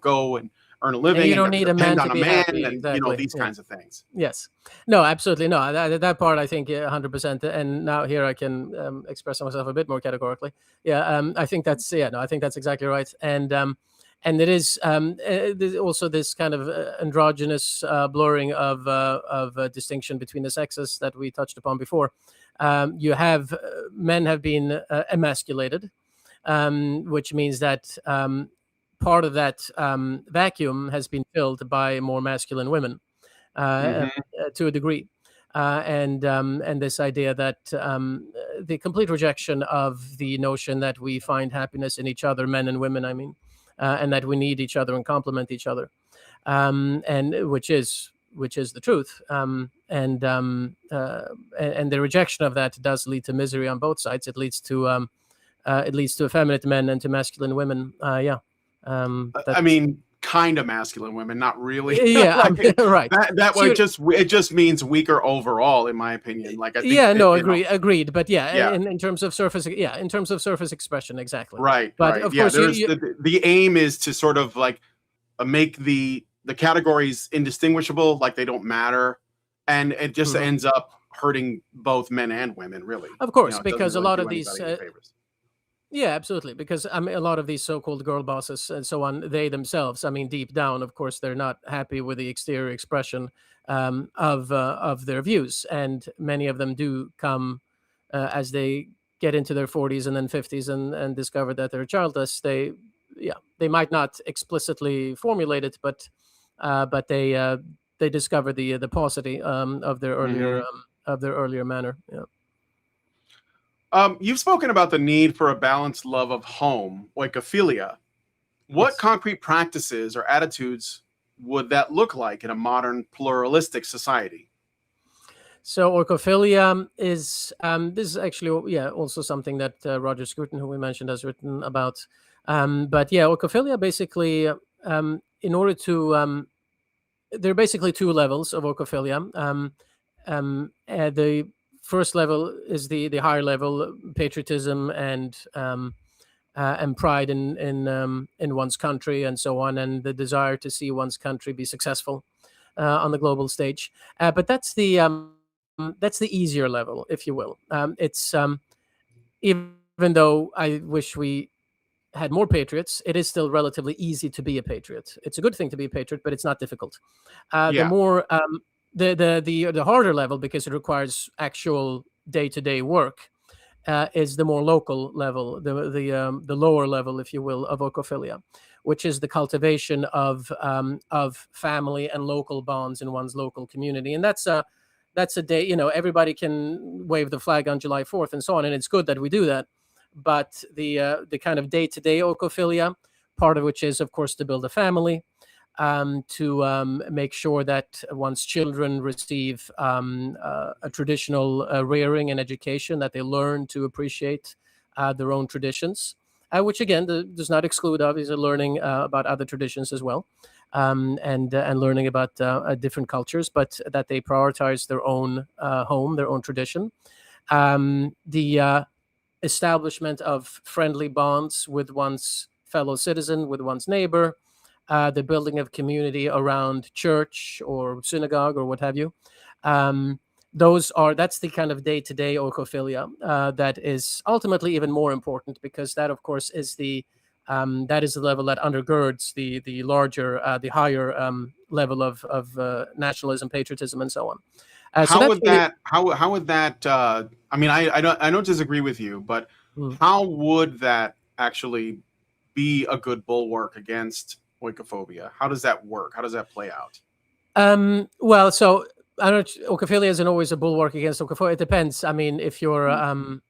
go and earn a living. And you don't need a man on to a be man happy. and Exactly. these kinds of things. Yes. No, absolutely. No, that part I think 100%. And now here I can express myself a bit more categorically. Yeah, I think that's I think that's exactly right. And it is there's also this kind of androgynous blurring of distinction between the sexes that we touched upon before. You have men have been emasculated, which means that part of that vacuum has been filled by more masculine women to a degree. And this idea that the complete rejection of the notion that we find happiness in each other, men and women, I mean, and that we need each other and complement each other, and which is the truth. And the rejection of that does lead to misery on both sides. It leads to effeminate men and to masculine women. I mean, kind of masculine women, not really. Yeah, right. That way, it just means weaker overall, in my opinion. Like, I think. Yeah, no, agreed. But in terms of surface, expression, exactly. Right. But right. of course, the aim is to sort of like make the categories indistinguishable, like they don't matter, and it just ends up hurting both men and women, really. Of course, because a lot of these. Yeah, absolutely. Because a lot of these so-called girl bosses and so on, they themselves, deep down, of course, they're not happy with the exterior expression of their views, and many of them do come as they get into their 40s and then 50s and discover that they're childless. They might not explicitly formulate it, but they discover the paucity of their earlier manner. Yeah. You've spoken about the need for a balanced love of home, oikophilia. What concrete practices or attitudes would that look like in a modern pluralistic society? So oikophilia is this is actually also something that Roger Scruton, who we mentioned, has written about. But oikophilia basically, in order to there are basically two levels of oikophilia. The first level is the higher level, patriotism and pride in one's country and so on, and the desire to see one's country be successful on the global stage. But that's the easier level, if you will. It's even though I wish we had more patriots, it is still relatively easy to be a patriot. It's a good thing to be a patriot, but it's not difficult. The more the harder level, because it requires actual day-to-day work, is the more local level, the lower level, if you will, of oikophilia, which is the cultivation of family and local bonds in one's local community. And that's a day, everybody can wave the flag on July 4th and so on, and it's good that we do that. But the kind of day-to-day oikophilia, part of which is, of course, to build a family, to make sure that one's children receive a traditional rearing and education, that they learn to appreciate their own traditions, which again does not exclude obviously learning about other traditions as well, and learning about different cultures, but that they prioritize their own home, their own tradition. The establishment of friendly bonds with one's fellow citizen, with one's neighbor, the building of community around church or synagogue or what have you. That's the kind of day-to-day oikophilia that is ultimately even more important, because that, of course, is the level that undergirds the larger, the higher level of nationalism, patriotism, and so on. So How that's would really, that? How would that? I mean, I don't disagree with you, but Mm. how would that actually be a good bulwark against oikophobia? How does that work? How does that play out? Well, so I don't. Oikophilia isn't always a bulwark against oikophobia. It depends. I mean, if you're I'm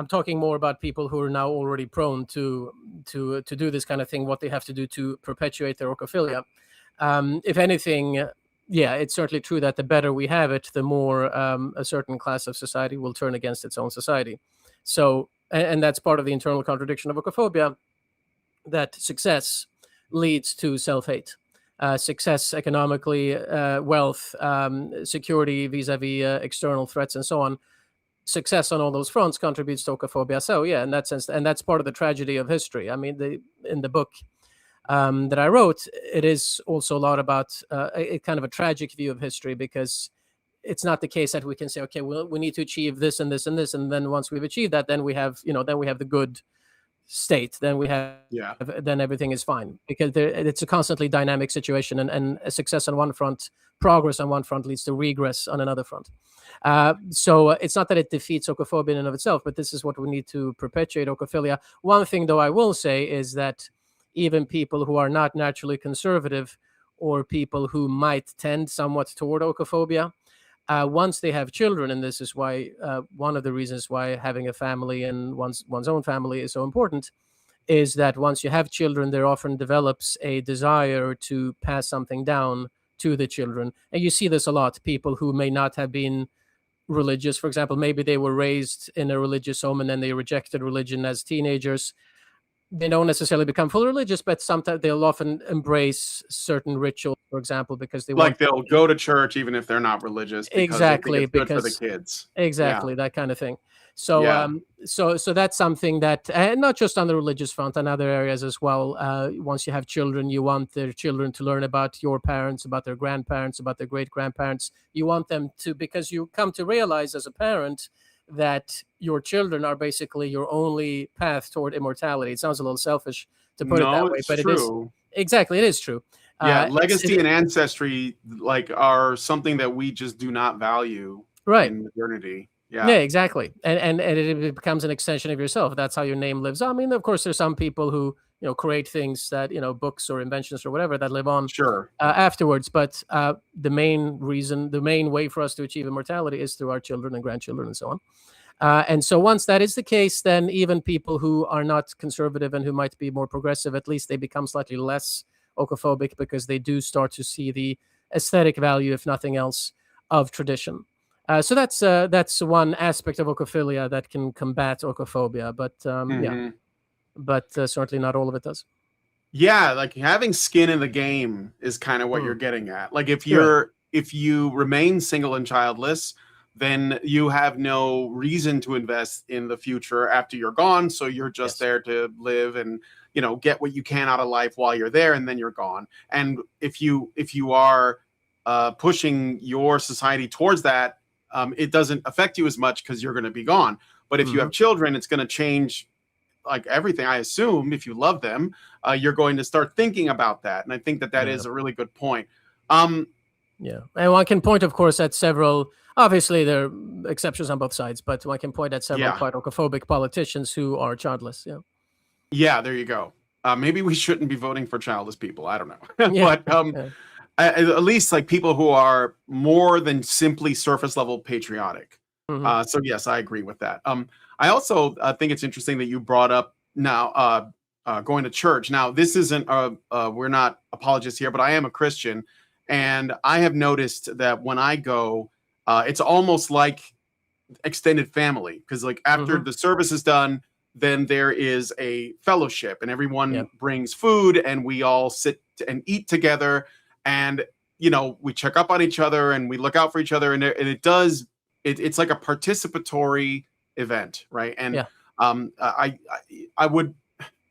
talking more about people who are now already prone to do this kind of thing. What they have to do to perpetuate their oikophilia. If anything, yeah, it's certainly true that the better we have it, the more a certain class of society will turn against its own society. So, and that's part of the internal contradiction of oikophobia, that success leads to self-hate. Success economically, wealth, security vis-a-vis external threats, and so on. Success on all those fronts contributes to oikophobia. So yeah, in that sense, and that's part of the tragedy of history. I mean, in the book that I wrote, it is also a lot about a kind of a tragic view of history, because it's not the case that we can say, okay, well, we need to achieve this and this and this, and then once we've achieved that, then we have, then we have the good state, then we have, Yeah. then everything is fine, because it's a constantly dynamic situation, and a success on one front, progress on one front leads to regress on another front. So it's not that it defeats oikophobia in and of itself, but this is what we need to perpetuate, oikophilia. One thing, though, I will say is that even people who are not naturally conservative, or people who might tend somewhat toward oikophobia, once they have children, and this is why one of the reasons why having a family and one's own family is so important, is that once you have children, there often develops a desire to pass something down to the children. And you see this a lot. People who may not have been religious, for example, maybe they were raised in a religious home and then they rejected religion as teenagers. They don't necessarily become fully religious, but sometimes they'll often embrace certain rituals, for example, because they Like want they'll go to church even if they're not religious, because they think exactly it's good for the because kids. exactly that kind of thing. So Yeah. so that's something that, and not just on the religious front, on other areas as well. Once you have children, you want their children to learn about your parents, about their grandparents, about their great grandparents. You want them to, because you come to realize as a parent that your children are basically your only path toward immortality. It sounds a little selfish to put it that No, way, it's but true. it is true. Yeah, It's- legacy and ancestry are something that we just do not value right. in modernity. Yeah, Yeah. exactly. And it becomes an extension of yourself. That's how your name lives on. I mean, of course, there's some people who, create things that, books or inventions or whatever that live on Sure. afterwards. But the main way for us to achieve immortality is through our children and grandchildren and so on. And so once that is the case, then even people who are not conservative and who might be more progressive, at least they become slightly less oikophobic, because they do start to see the aesthetic value, if nothing else, of tradition. So that's one aspect of oikophilia that can combat oikophobia, but Mhm. but certainly not all of it does. Yeah, like having skin in the game is kind of what Hmm. you're getting at. Like if You're right. if you remain single and childless, then you have no reason to invest in the future after you're gone. So you're just Yes. there to live and get what you can out of life while you're there, and then you're gone. And if you are pushing your society towards that, it doesn't affect you as much because you're going to be gone. But if you have children, it's going to change like everything. I assume if you love them, you're going to start thinking about that. And I think that Yeah. is a really good point. Yeah, and one can point, of course, at several. Obviously, there are exceptions on both sides, but one can point at several Yeah. quite oikophobic politicians who are childless. Yeah. Yeah, there you go. Maybe we shouldn't be voting for childless people. I don't know. Yeah. But Yeah. at least like people who are more than simply surface level patriotic. Mhm. So yes, I agree with that. I also think it's interesting that you brought up now going to church. Now, this isn't we're not apologists here, but I am a Christian, and I have noticed that when I go, it's almost like extended family, because like after the service is done, then there is a fellowship and everyone Yep. brings food and we all sit and eat together, and we check up on each other and we look out for each other, and it's like a participatory event, right? And Yeah.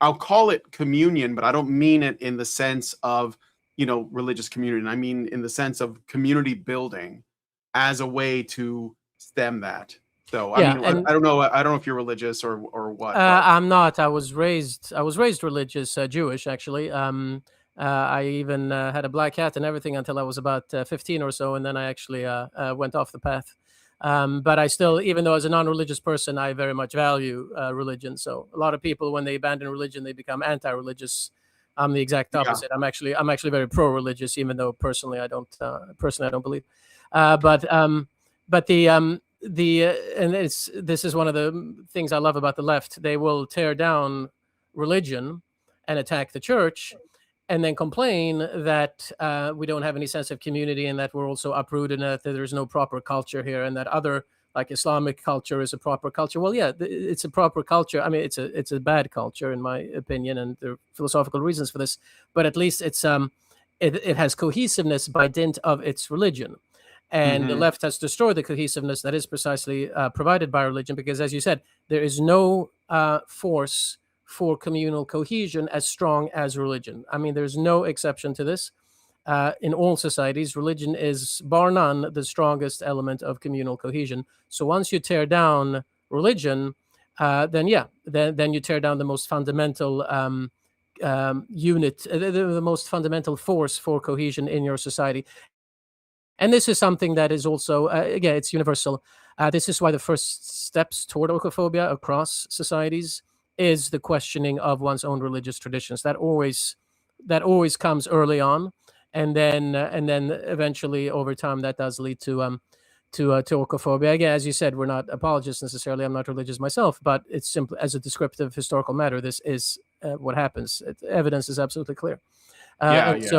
I'll call it communion, but I don't mean it in the sense of religious community. I mean in the sense of community building as a way to stem that. So Yeah, I mean, and I don't know if you're religious or what. But I'm not. I was raised religious, Jewish actually. I even had a black hat and everything until I was about 15 or so, and then I actually went off the path. But I still, even though as a non-religious person, I very much value religion. So a lot of people, when they abandon religion, they become anti-religious. I'm the exact opposite. I'm actually very pro-religious, even though personally I don't believe. But this is one of the things I love about the left. They will tear down religion and attack the church, and then complain that we don't have any sense of community, and that we're also uprooted, and that there's no proper culture here, and that other, like Islamic culture, is a proper culture. Well, yeah, it's a proper culture. I mean, it's a bad culture in my opinion, and there are philosophical reasons for this. But at least it has cohesiveness by dint of its religion. And the left has destroyed the cohesiveness that is precisely provided by religion, because, as you said, there is no force for communal cohesion as strong as religion. I mean, there's no exception to this. In all societies, religion is, bar none, the strongest element of communal cohesion. So once you tear down religion, then you tear down the most fundamental unit, the most fundamental force for cohesion in your society. And this is something that is also, again, it's universal. This is why the first steps toward oikophobia across societies is the questioning of one's own religious traditions. That always comes early on, and then eventually over time that does lead to oikophobia. Again, as you said, we're not apologists necessarily. I'm not religious myself, but it's simply as a descriptive historical matter. This is what happens. Evidence is absolutely clear. And this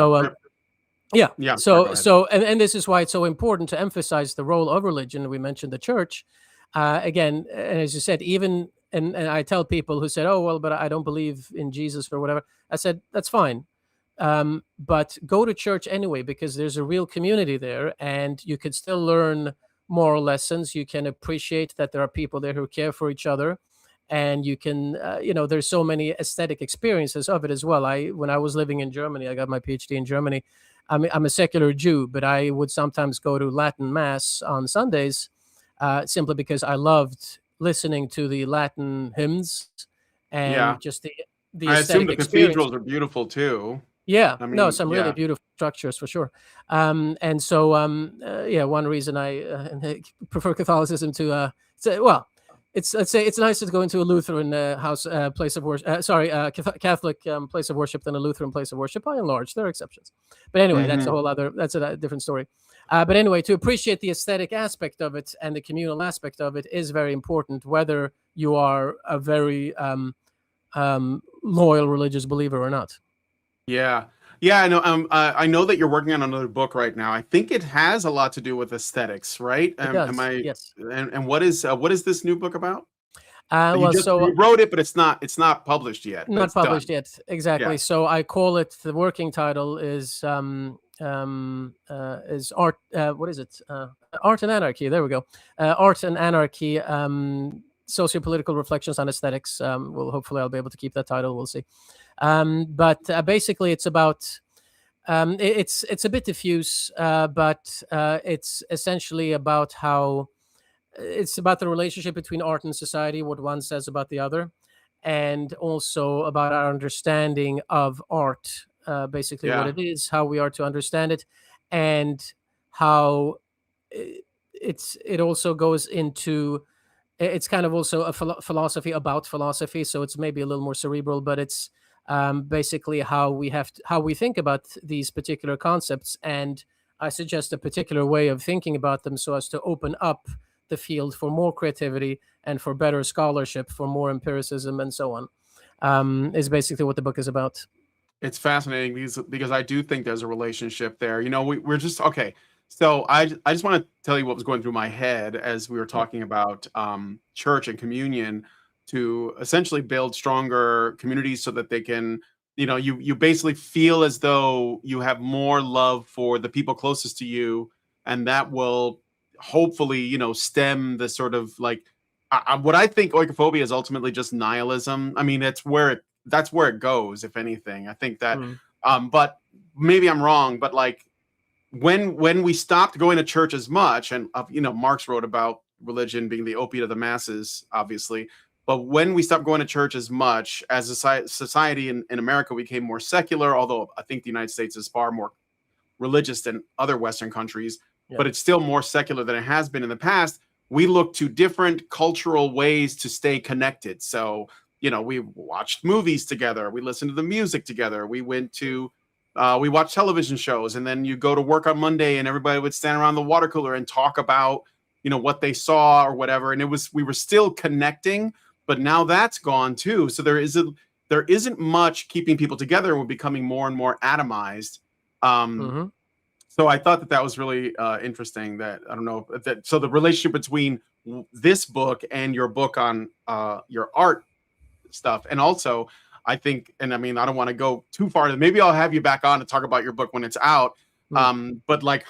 is why it's so important to emphasize the role of religion. We mentioned the church again, and as you said, even. And I tell people who said, "Oh, well, but I don't believe in Jesus or whatever." I said, "That's fine, but go to church anyway, because there's a real community there, and you can still learn moral lessons. You can appreciate that there are people there who care for each other, and you can, there's so many aesthetic experiences of it as well." When I was living in Germany, I got my PhD in Germany. I'm a secular Jew, but I would sometimes go to Latin Mass on Sundays, simply because I loved listening to the Latin hymns and just the I assume the experience. cathedrals are beautiful too. Yeah, I mean, some really beautiful structures for sure. And so, one reason I prefer Catholicism to let's say it's nicer to go into a Lutheran place of worship. Catholic place of worship than a Lutheran place of worship. By and large, there are exceptions, but anyway, that's a different story. But anyway, to appreciate the aesthetic aspect of it and the communal aspect of it is very important, whether you are a very loyal religious believer or not. Yeah. I know. I know that you're working on another book right now. I think it has a lot to do with aesthetics, right? It does. Yes. And what is this new book about? You wrote it, but it's not published yet. Not published yet. Exactly. Yeah. So I call it, the working title is art. What is it? Art and Anarchy. There we go. Art and Anarchy. Sociopolitical reflections on aesthetics. Hopefully I'll be able to keep that title. We'll see. But basically it's about, it's a bit diffuse, but it's essentially about how it's about the relationship between art and society, what one says about the other, and also about our understanding of art, basically what it is, how we are to understand it, and how it also goes into, it's kind of also a philosophy about philosophy. So it's maybe a little more cerebral, but it's basically how we think about these particular concepts. And I suggest a particular way of thinking about them so as to open up the field for more creativity and for better scholarship, for more empiricism, and so on, is basically what the book is about. It's fascinating because I do think there's a relationship there. We're just okay. So I just want to tell you what was going through my head as we were talking about church and communion, to essentially build stronger communities so that they can, you basically feel as though you have more love for the people closest to you, and that will hopefully, stem the sort of like what I think oikophobia is ultimately just nihilism. I mean, that's where it goes, if anything. I think that, but maybe I'm wrong, but like when we stopped going to church as much, and Marx wrote about religion being the opiate of the masses, obviously, But when we stopped going to church as much, as a society in America became more secular, although I think the United States is far more religious than other Western countries, but it's still more secular than it has been in the past. We look to different cultural ways to stay connected. So, we watched movies together. We listened to the music together. We watched television shows, and then you go to work on Monday and everybody would stand around the water cooler and talk about, what they saw or whatever. And we were still connecting, but now that's gone too. So there isn't much keeping people together. We're becoming more and more atomized. So I thought that was really interesting. That I don't know that. So the relationship between this book and your book on your art stuff, and also I think, and I mean, I don't want to go too far. Maybe I'll have you back on to talk about your book when it's out. But like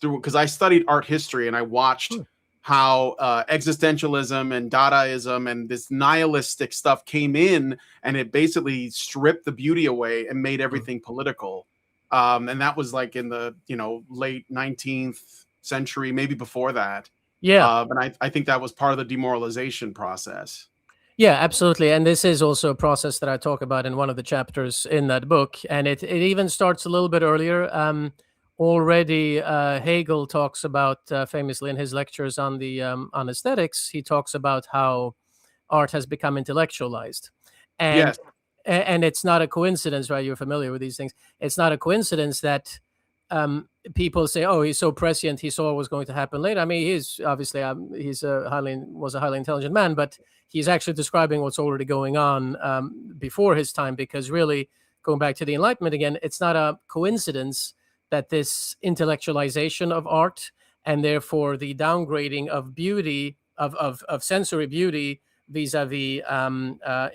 because I studied art history and I watched how existentialism and Dadaism and this nihilistic stuff came in, and it basically stripped the beauty away and made everything political. And that was like in the late 19th century, maybe before that. And I think that was part of the demoralization process. Yeah, absolutely. And this is also a process that I talk about in one of the chapters in that book. And it even starts a little bit earlier. Already, Hegel talks about, famously in his lectures on on aesthetics, he talks about how art has become intellectualized. And and it's not a coincidence, right? You're familiar with these things. It's not a coincidence that people say, "Oh, he's so prescient. He saw what was going to happen later." I mean, he's obviously was a highly intelligent man, but he's actually describing what's already going on before his time. Because really, going back to the Enlightenment again, it's not a coincidence that this intellectualization of art, and therefore the downgrading of beauty, of sensory beauty vis-a-vis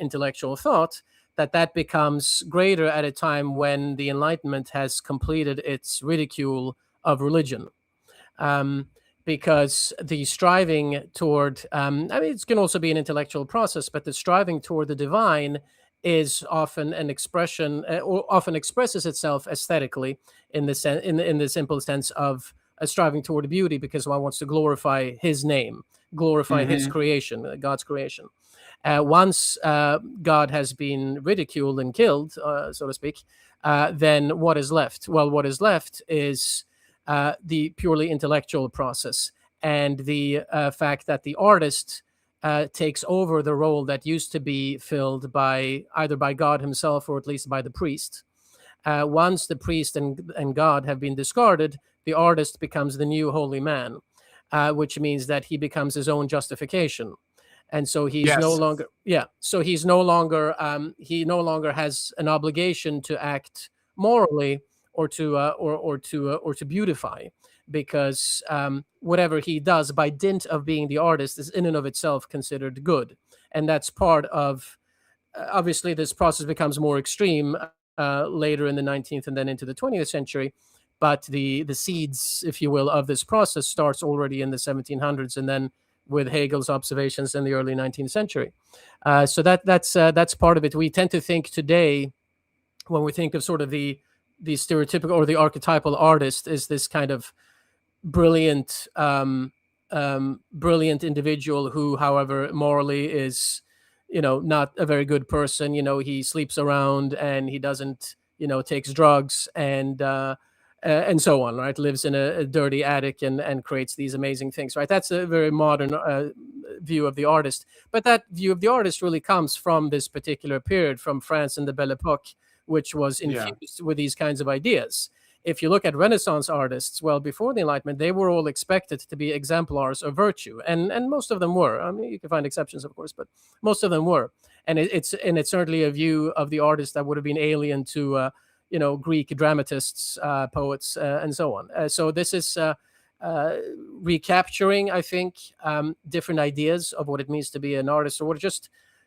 intellectual thought, that becomes greater at a time when the Enlightenment has completed its ridicule of religion. Because the striving toward, I mean, it can also be an intellectual process, but the striving toward the divine is often an expression, or often expresses itself aesthetically in the simple sense of a striving toward beauty, because one wants to glorify his name, glorify his creation, God's creation. Once God has been ridiculed and killed, so to speak, then what is left? Well, what is left is the purely intellectual process, and the fact that the artist takes over the role that used to be filled either by God himself or at least by the priest. Once the priest and God have been discarded, the artist becomes the new holy man, which means that he becomes his own justification. And so he's no longer, so he's no longer, he no longer has an obligation to act morally or to beautify, because whatever he does by dint of being the artist is in and of itself considered good. And that's part of, obviously this process becomes more extreme later in the 19th and then into the 20th century. But the seeds, if you will, of this process starts already in the 1700s, and then with Hegel's observations in the early 19th century. So that's part of it. We tend to think today, when we think of sort of the stereotypical or the archetypal artist, is this kind of brilliant individual who, however, morally is, not a very good person. He sleeps around and he doesn't, takes drugs and so on, right? Lives in a dirty attic and creates these amazing things, right? That's a very modern view of the artist. But that view of the artist really comes from this particular period, from France and the Belle Epoque, which was infused with these kinds of ideas. If you look at Renaissance artists, well, before the Enlightenment, they were all expected to be exemplars of virtue, and most of them were. I mean, you can find exceptions, of course, but most of them were. And it's certainly a view of the artist that would have been alien to Greek dramatists, poets, and so on. So this is recapturing, I think, different ideas of what it means to be an artist, or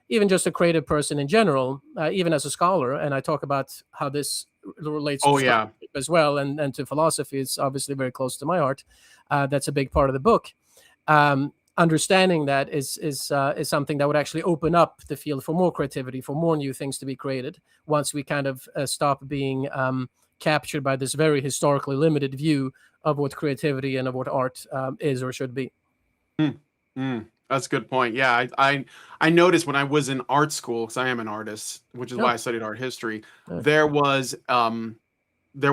even just a creative person in general, even as a scholar. And I talk about how this relates to scholarship as well, and to philosophy. It's obviously very close to my heart. That's a big part of the book. Understanding that is something that would actually open up the field for more creativity, for more new things to be created, once we kind of stop being captured by this very historically limited view of what creativity and of what art is or should be. That's a good point. Yeah, I noticed when I was in art school, because I am an artist, which is why I studied art history. Right. There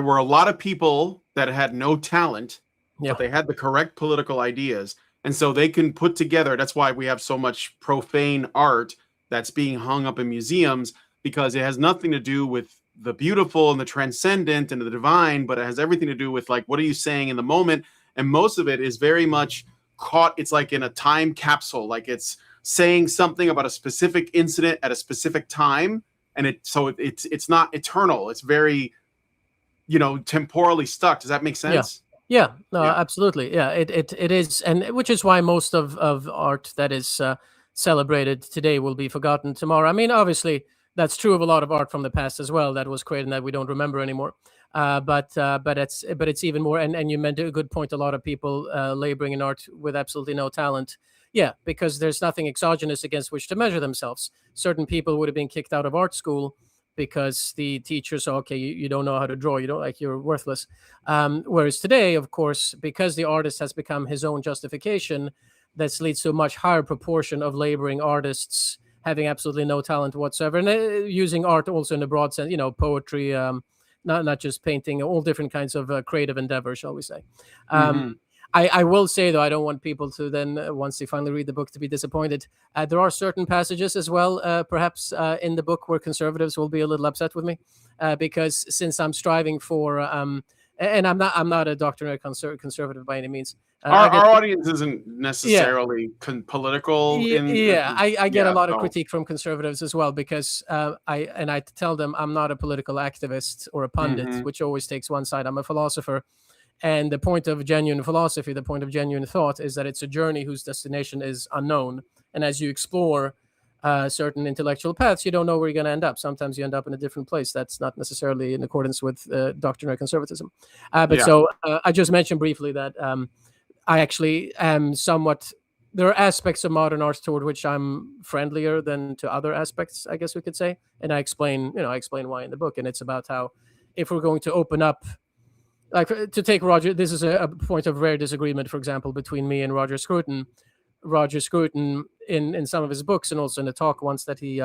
were a lot of people that had no talent, Yeah. but they had the correct political ideas, and so they can put together. That's why we have so much profane art that's being hung up in museums, because it has nothing to do with the beautiful and the transcendent and the divine, but it has everything to do with, like, what are you saying in the moment? And most of it is very much caught. It's like in a time capsule, like it's saying something about a specific incident at a specific time, and it's not eternal. It's very, temporally stuck. Does that make sense? Yeah, no, Yeah. absolutely. Yeah, it is, and which is why most of art that is celebrated today will be forgotten tomorrow. I mean, obviously, that's true of a lot of art from the past as well that was created and that we don't remember anymore. But it's even more. And you meant a good point. A lot of people laboring in art with absolutely no talent. Yeah, because there's nothing exogenous against which to measure themselves. Certain people would have been kicked out of art school because the teachers are, okay, you don't know how to draw, you're worthless. Whereas today, of course, because the artist has become his own justification, this leads to a much higher proportion of laboring artists having absolutely no talent whatsoever, and using art also in a broad sense, poetry, not just painting, all different kinds of creative endeavor, shall we say. I will say, though, I don't want people to then, once they finally read the book, to be disappointed. There are certain passages as well, perhaps in the book, where conservatives will be a little upset with me, because since I'm striving for, and I'm not a doctrinary conservative by any means. Our audience isn't necessarily political. I get a lot of critique from conservatives as well, because I tell them I'm not a political activist or a pundit, which always takes one side. I'm a philosopher. And the point of genuine philosophy, the point of genuine thought, is that it's a journey whose destination is unknown. And as you explore certain intellectual paths, you don't know where you're going to end up. Sometimes you end up in a different place. That's not necessarily in accordance with doctrinary conservatism. So I just mentioned briefly that I actually am somewhat... There are aspects of modern art toward which I'm friendlier than to other aspects, I guess we could say. And I explain why in the book. And it's about how, if we're going to open up, like, to take Roger, this is a point of rare disagreement, for example, between me and Roger Scruton. Roger Scruton, in some of his books, and also in a talk once that he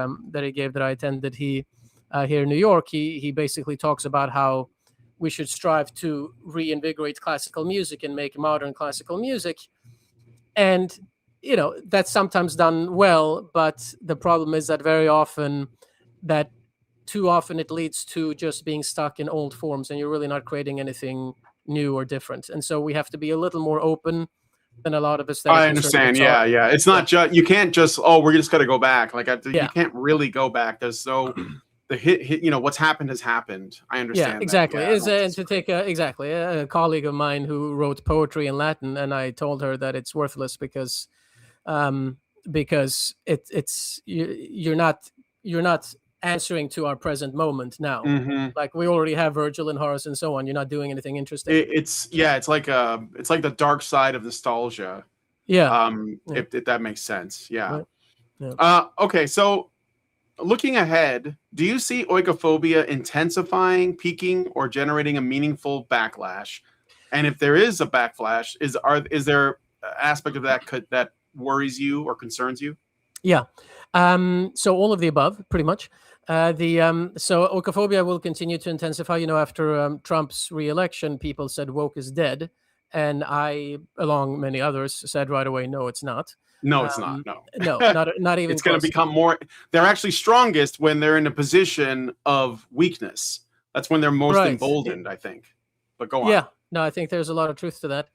gave that I attended here in New York, he basically talks about how we should strive to reinvigorate classical music and make modern classical music. And, that's sometimes done well, but the problem is that too often it leads to just being stuck in old forms, and you're really not creating anything new or different. And so we have to be a little more open than a lot of us. I understand. Yeah. It's not just, you can't just, we're just got to go back. Like, you can't really go back. There's so the hit, what's happened has happened. I understand. Yeah, exactly. And to take a colleague of mine who wrote poetry in Latin, and I told her that it's worthless because you're not answering to our present moment now. Like, we already have Virgil and Horace and so on. You're not doing anything interesting. It's like the dark side of nostalgia. If that makes sense. Right. Yeah. Okay, so looking ahead, do you see oikophobia intensifying, peaking, or generating a meaningful backlash? And if there is a backlash, is there an aspect of that worries you or concerns you? Yeah. So all of the above, pretty much. So oikophobia will continue to intensify. After Trump's re-election, people said woke is dead, and I, along many others, said right away, no, it's not. No, it's not. No, not even. It's going to become more. They're actually strongest when they're in a position of weakness. That's when they're most emboldened, I think. But go on. Yeah, no, I think there's a lot of truth to that.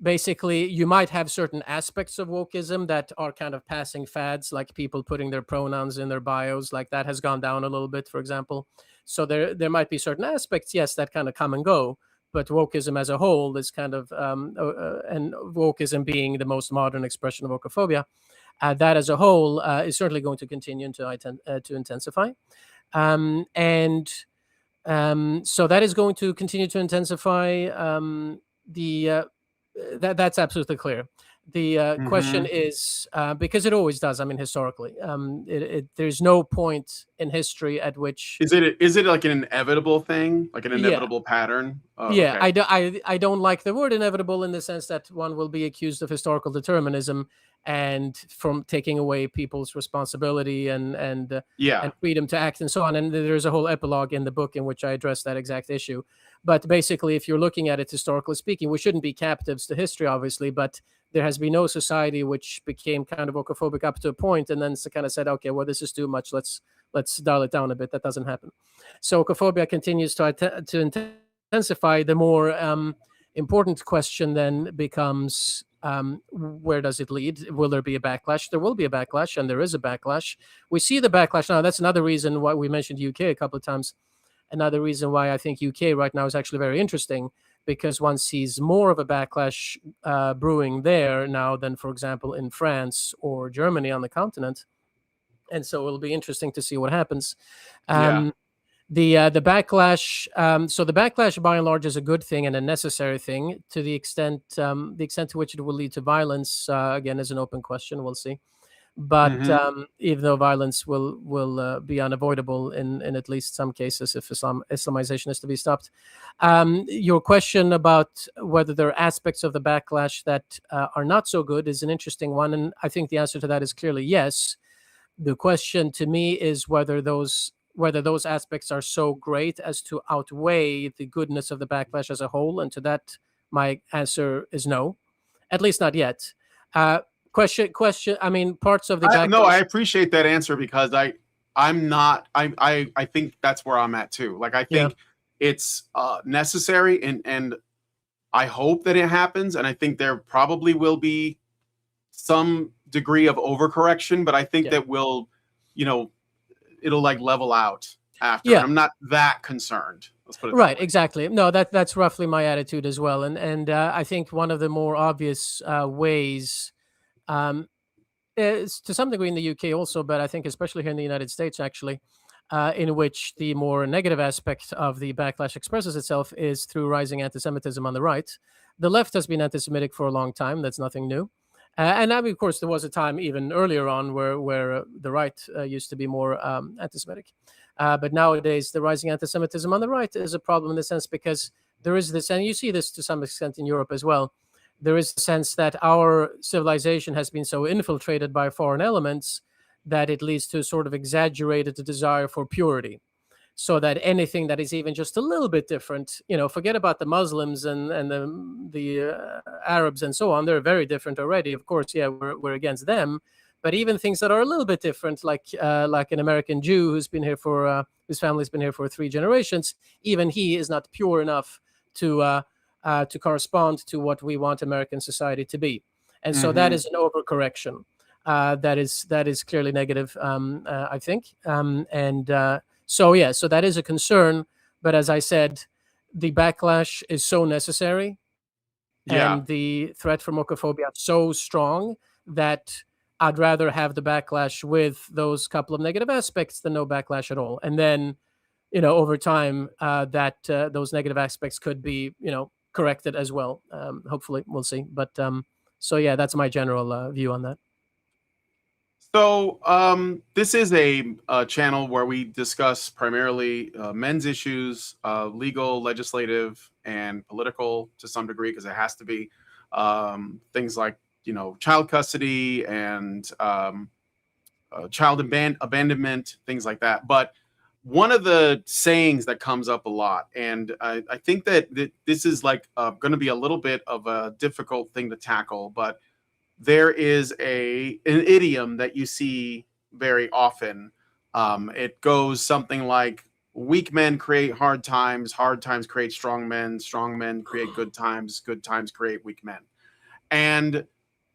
Basically, you might have certain aspects of wokeism that are kind of passing fads, like people putting their pronouns in their bios, like that has gone down a little bit, for example. So there might be certain aspects, yes, that kind of come and go, but wokeism as a whole is kind of, and wokeism being the most modern expression of oikophobia, that as a whole is certainly going to continue to intensify. So that is going to continue to intensify. That's absolutely clear. The question is, because it always does, I mean, historically, there's no point in history at which... Is it like an inevitable thing, like an inevitable pattern? Yeah, Okay. I don't like the word inevitable in the sense that one will be accused of historical determinism and from taking away people's responsibility and freedom to act and so on. And there's a whole epilogue in the book in which I address that exact issue. But basically, if you're looking at it historically speaking, we shouldn't be captives to history, obviously, but there has been no society which became kind of oikophobic up to a point and then kind of said, okay, well, this is too much. Let's dial it down a bit. That doesn't happen. So oikophobia continues to intensify. The more important question then becomes, where does it lead? Will there be a backlash? There will be a backlash, and there is a backlash. We see the backlash now. That's another reason why we mentioned UK a couple of times. Another reason why I think UK right now is actually very interesting, because one sees more of a backlash brewing there now than, for example, in France or Germany on the continent. And so it'll be interesting to see what happens. The backlash. So the backlash, by and large, is a good thing and a necessary thing. To the extent to which it will lead to violence, again, is an open question. We'll see. But even though violence will be unavoidable in at least some cases if Islamization is to be stopped. Your question about whether there are aspects of the backlash that are not so good is an interesting one, and I think the answer to that is clearly yes. The question to me is whether those aspects are so great as to outweigh the goodness of the backlash as a whole, and to that my answer is no, at least not yet. Question. I mean, parts of the backlash... No, I appreciate that answer, because I think that's where I'm at too. Like, I think it's necessary, and I hope that it happens, and I think there probably will be some degree of overcorrection, but I think that will, it'll like level out after. Yeah. I'm not that concerned. Let's put it right. Exactly. No, that's roughly my attitude as well. And I think one of the more obvious ways, is to some degree in the UK also, but I think especially here in the United States, actually, in which the more negative aspect of the backlash expresses itself is through rising anti-Semitism on the right. The left has been anti-Semitic for a long time. That's nothing new. And I mean, of course, there was a time even earlier on where the right used to be more anti-Semitic. But nowadays, the rising anti-Semitism on the right is a problem in the sense because there is this, and you see this to some extent in Europe as well, there is a sense that our civilization has been so infiltrated by foreign elements that it leads to sort of exaggerated desire for purity. So that anything that is even just a little bit different, forget about the Muslims and the Arabs and so on. They're very different already. Of course, we're against them. But even things that are a little bit different, like an American Jew who's been here his family's been here for 3 generations, even he is not pure enough to correspond to what we want American society to be. And so that is an overcorrection. That is clearly negative, I think. So that is a concern. But as I said, the backlash is so necessary, and the threat from oikophobia so strong that I'd rather have the backlash with those couple of negative aspects than no backlash at all. And then, over time, that those negative aspects could be, corrected as well. Hopefully, we'll see. But that's my general view on that. So this is a channel where we discuss primarily men's issues, legal, legislative, and political to some degree, because it has to be. Things like, child custody and child abandonment, things like that. But one of the sayings that comes up a lot, and I think that this is like going to be a little bit of a difficult thing to tackle, but there is an idiom that you see very often. It goes something like, weak men create hard times create strong men create good times create weak men. And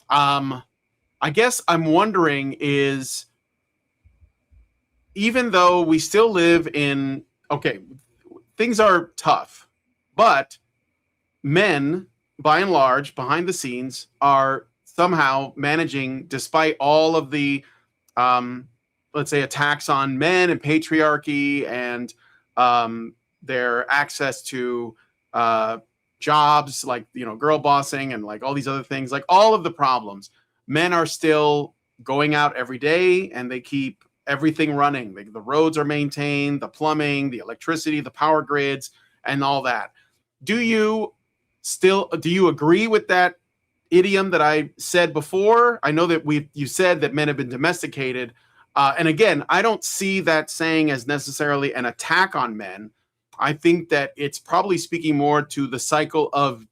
I guess I'm wondering is, even though we still live in, things are tough, but men, by and large, behind the scenes, are somehow managing, despite all of the, let's say, attacks on men and patriarchy and their access to jobs, like, girl bossing and like all these other things, like all of the problems, men are still going out every day and they keep everything running. The roads are maintained, the plumbing, the electricity, the power grids, and all that. Do you agree with that idiom that I said before? I know that you said that men have been domesticated. And again, I don't see that saying as necessarily an attack on men. I think that it's probably speaking more to the cycle of,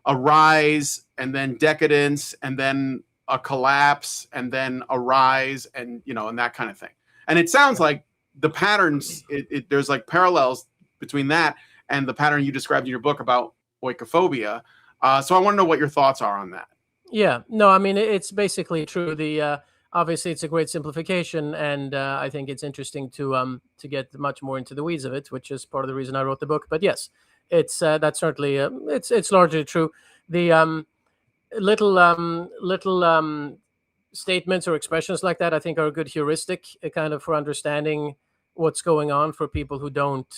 a rise and then decadence and then a collapse and then a rise and, and that kind of thing. And it sounds like the patterns, there's like parallels between that and the pattern you described in your book about oikophobia. So I want to know what your thoughts are on that. Yeah, no, I mean, it's basically true. Obviously it's a great simplification, and I think it's interesting to get much more into the weeds of it, which is part of the reason I wrote the book. But yes, it's that's certainly it's largely true. The little statements or expressions like that, I think, are a good heuristic kind of for understanding what's going on for people who don't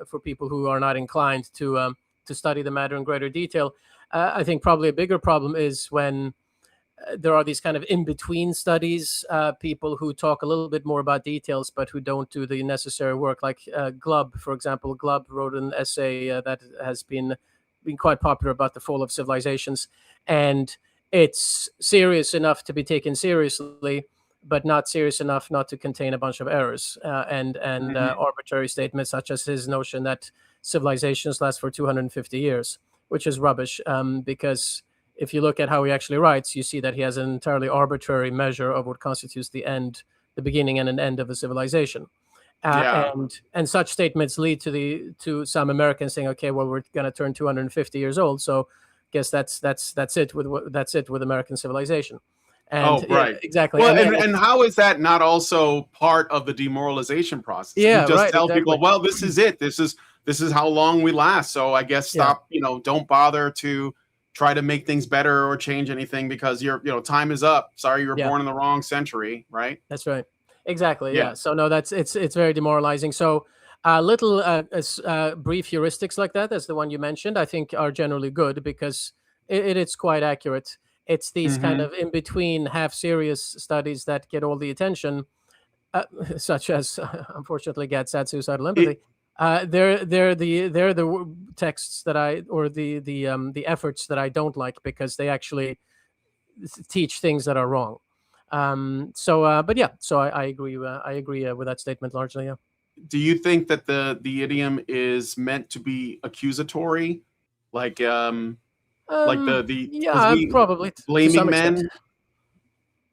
for people who are not inclined to study the matter in greater detail. I think probably a bigger problem is when there are these kind of in-between studies, people who talk a little bit more about details, but who don't do the necessary work. Like Glubb, for example. Glubb wrote an essay that has been quite popular about the fall of civilizations. And it's serious enough to be taken seriously, but not serious enough not to contain a bunch of errors and arbitrary statements, such as his notion that civilizations last for 250 years, which is rubbish, because if you look at how he actually writes, you see that he has an entirely arbitrary measure of what constitutes the beginning and an end of a civilization. And such statements lead to some Americans saying, okay, well, we're going to turn 250 years old, so guess that's it with American civilization. And, right. Yeah, exactly. Well, and how is that not also part of the demoralization process? Yeah, you just right, tell exactly. people, well, this is it. This is how long we last. So I guess stop. Don't bother to try to make things better or change anything because time is up. Sorry, you were born in the wrong century, right? That's right. Exactly. Yeah. So no, it's very demoralizing. So little brief heuristics like that, as the one you mentioned, I think are generally good because it's quite accurate. It's these kind of in between half serious studies that get all the attention, such as unfortunately Gad Saad, Suicidal Empathy. They're the texts that the efforts that I don't like because they actually teach things that are wrong. So I agree. I agree with that statement largely. Yeah. Do you think that the idiom is meant to be accusatory, like the probably blaming men?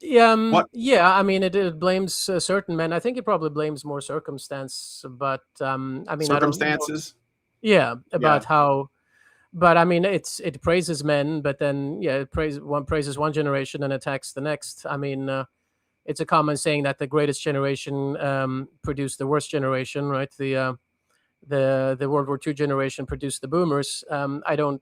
Yeah. I mean, it blames certain men. I think it probably blames more circumstance, but I mean, circumstances. About how. But I mean, it praises men, but then it praises one generation and attacks the next. I mean, it's a common saying that the greatest generation produced the worst generation, right? The World War II generation produced the boomers. I don't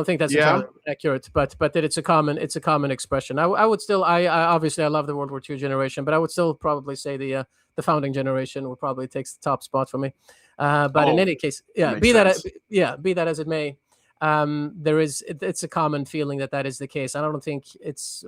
think that's entirely accurate, but that it's a common expression. I would still obviously I love the World War II generation, but I would still probably say the founding generation would probably takes the top spot for me. But in any case, be that as it may, it's a common feeling that is the case. I don't think it's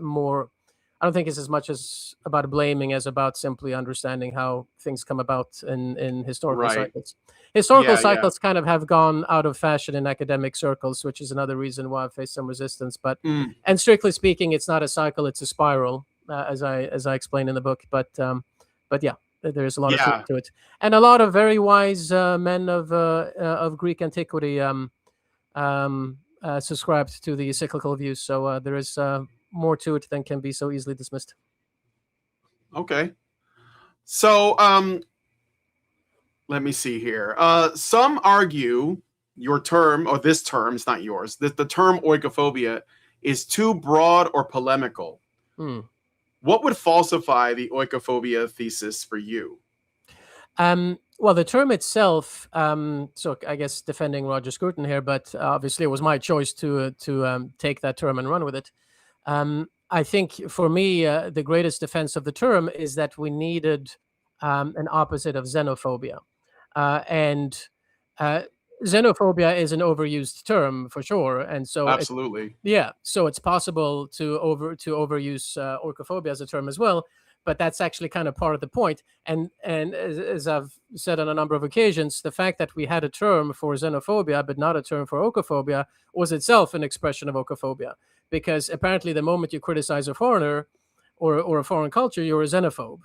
as much as about blaming as about simply understanding how things come about in historical cycles. Historical cycles kind of have gone out of fashion in academic circles, which is another reason why I've faced some resistance. But and strictly speaking, it's not a cycle; it's a spiral, as I explain in the book. But yeah. There's a lot of truth to it, and a lot of very wise men of Greek antiquity subscribed to the cyclical views. So there is more to it than can be so easily dismissed. Okay, so let me see here. Some argue your term, or this term, it's not yours, that the term oikophobia is too broad or polemical. What would falsify the oikophobia thesis for you? Well, the term itself, so I guess defending Roger Scruton here, but obviously it was my choice to take that term and run with it. I think for me, the greatest defense of the term is that we needed an opposite of xenophobia. And xenophobia is an overused term for sure, and so Absolutely. so it's possible to overuse oikophobia as a term as well, but that's actually kind of part of the point. And as I've said on a number of occasions, the fact that we had a term for xenophobia but not a term for oikophobia was itself an expression of oikophobia, because apparently the moment you criticize a foreigner or a foreign culture, you're a xenophobe.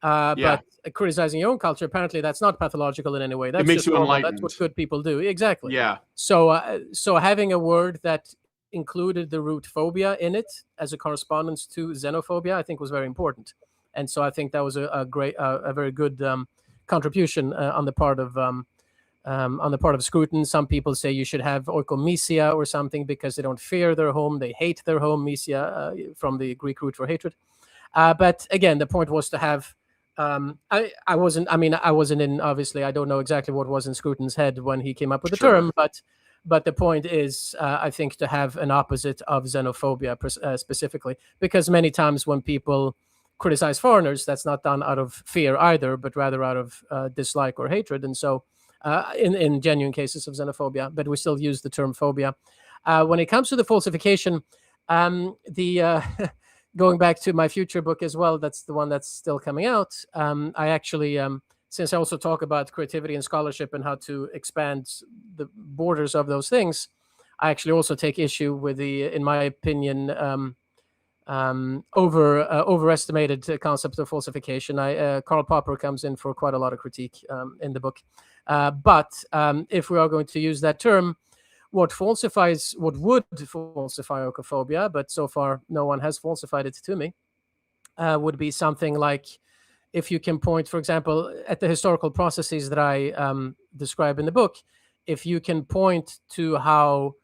But criticizing your own culture, apparently that's not pathological in any way. That's makes just you normal. enlightened. That's what good people do. Exactly. Yeah. So having a word that included the root phobia in it as a correspondence to xenophobia, I think was very important. And so I think that was a very good contribution on the part of Scruton. Some people say you should have oikomisia or something because they don't fear their home, they hate their home. Misia from the Greek root for hatred. But again, the point was to have. I wasn't in, obviously, I don't know exactly what was in Scruton's head when he came up with the term, but the point is, I think, to have an opposite of xenophobia specifically, because many times when people criticize foreigners, that's not done out of fear either, but rather out of dislike or hatred. And so in genuine cases of xenophobia, but we still use the term phobia. When it comes to the falsification, going back to my future book as well, that's the one that's still coming out. I actually, since I also talk about creativity and scholarship and how to expand the borders of those things, I actually also take issue with the, in my opinion, overestimated concept of falsification. Karl Popper comes in for quite a lot of critique in the book. But if we are going to use that term, what would falsify oikophobia, but so far no one has falsified it to me, would be something like, if you can point, for example, at the historical processes that I describe in the book, if you can point to how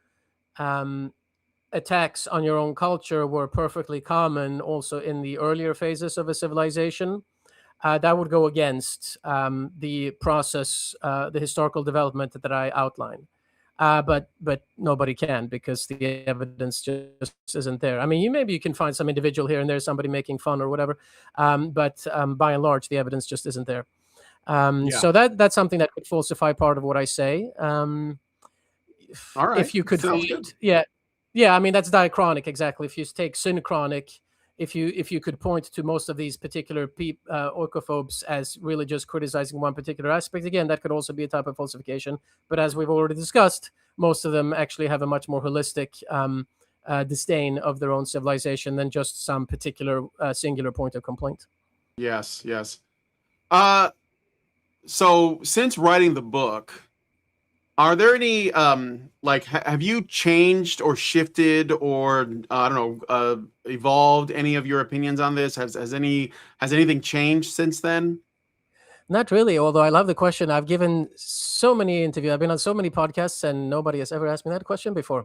attacks on your own culture were perfectly common also in the earlier phases of a civilization, that would go against the process, the historical development that I outline. But nobody can, because the evidence just isn't there. I mean, maybe you can find some individual here and there, somebody making fun or whatever, but by and large, the evidence just isn't there. So that's something that could falsify part of what I say. All right. If you could, Sounds good. yeah. I mean, that's diachronic, exactly. If you take synchronic, if you could point to most of these particular oikophobes as really just criticizing one particular aspect, again, that could also be a type of falsification. But as we've already discussed, most of them actually have a much more holistic disdain of their own civilization than just some particular singular point of complaint. Yes. So since writing the book, are there any have you changed or shifted or evolved any of your opinions on this? Has anything changed since then? Not really, although I love the question. I've given so many interviews. I've been on so many podcasts, and nobody has ever asked me that question before.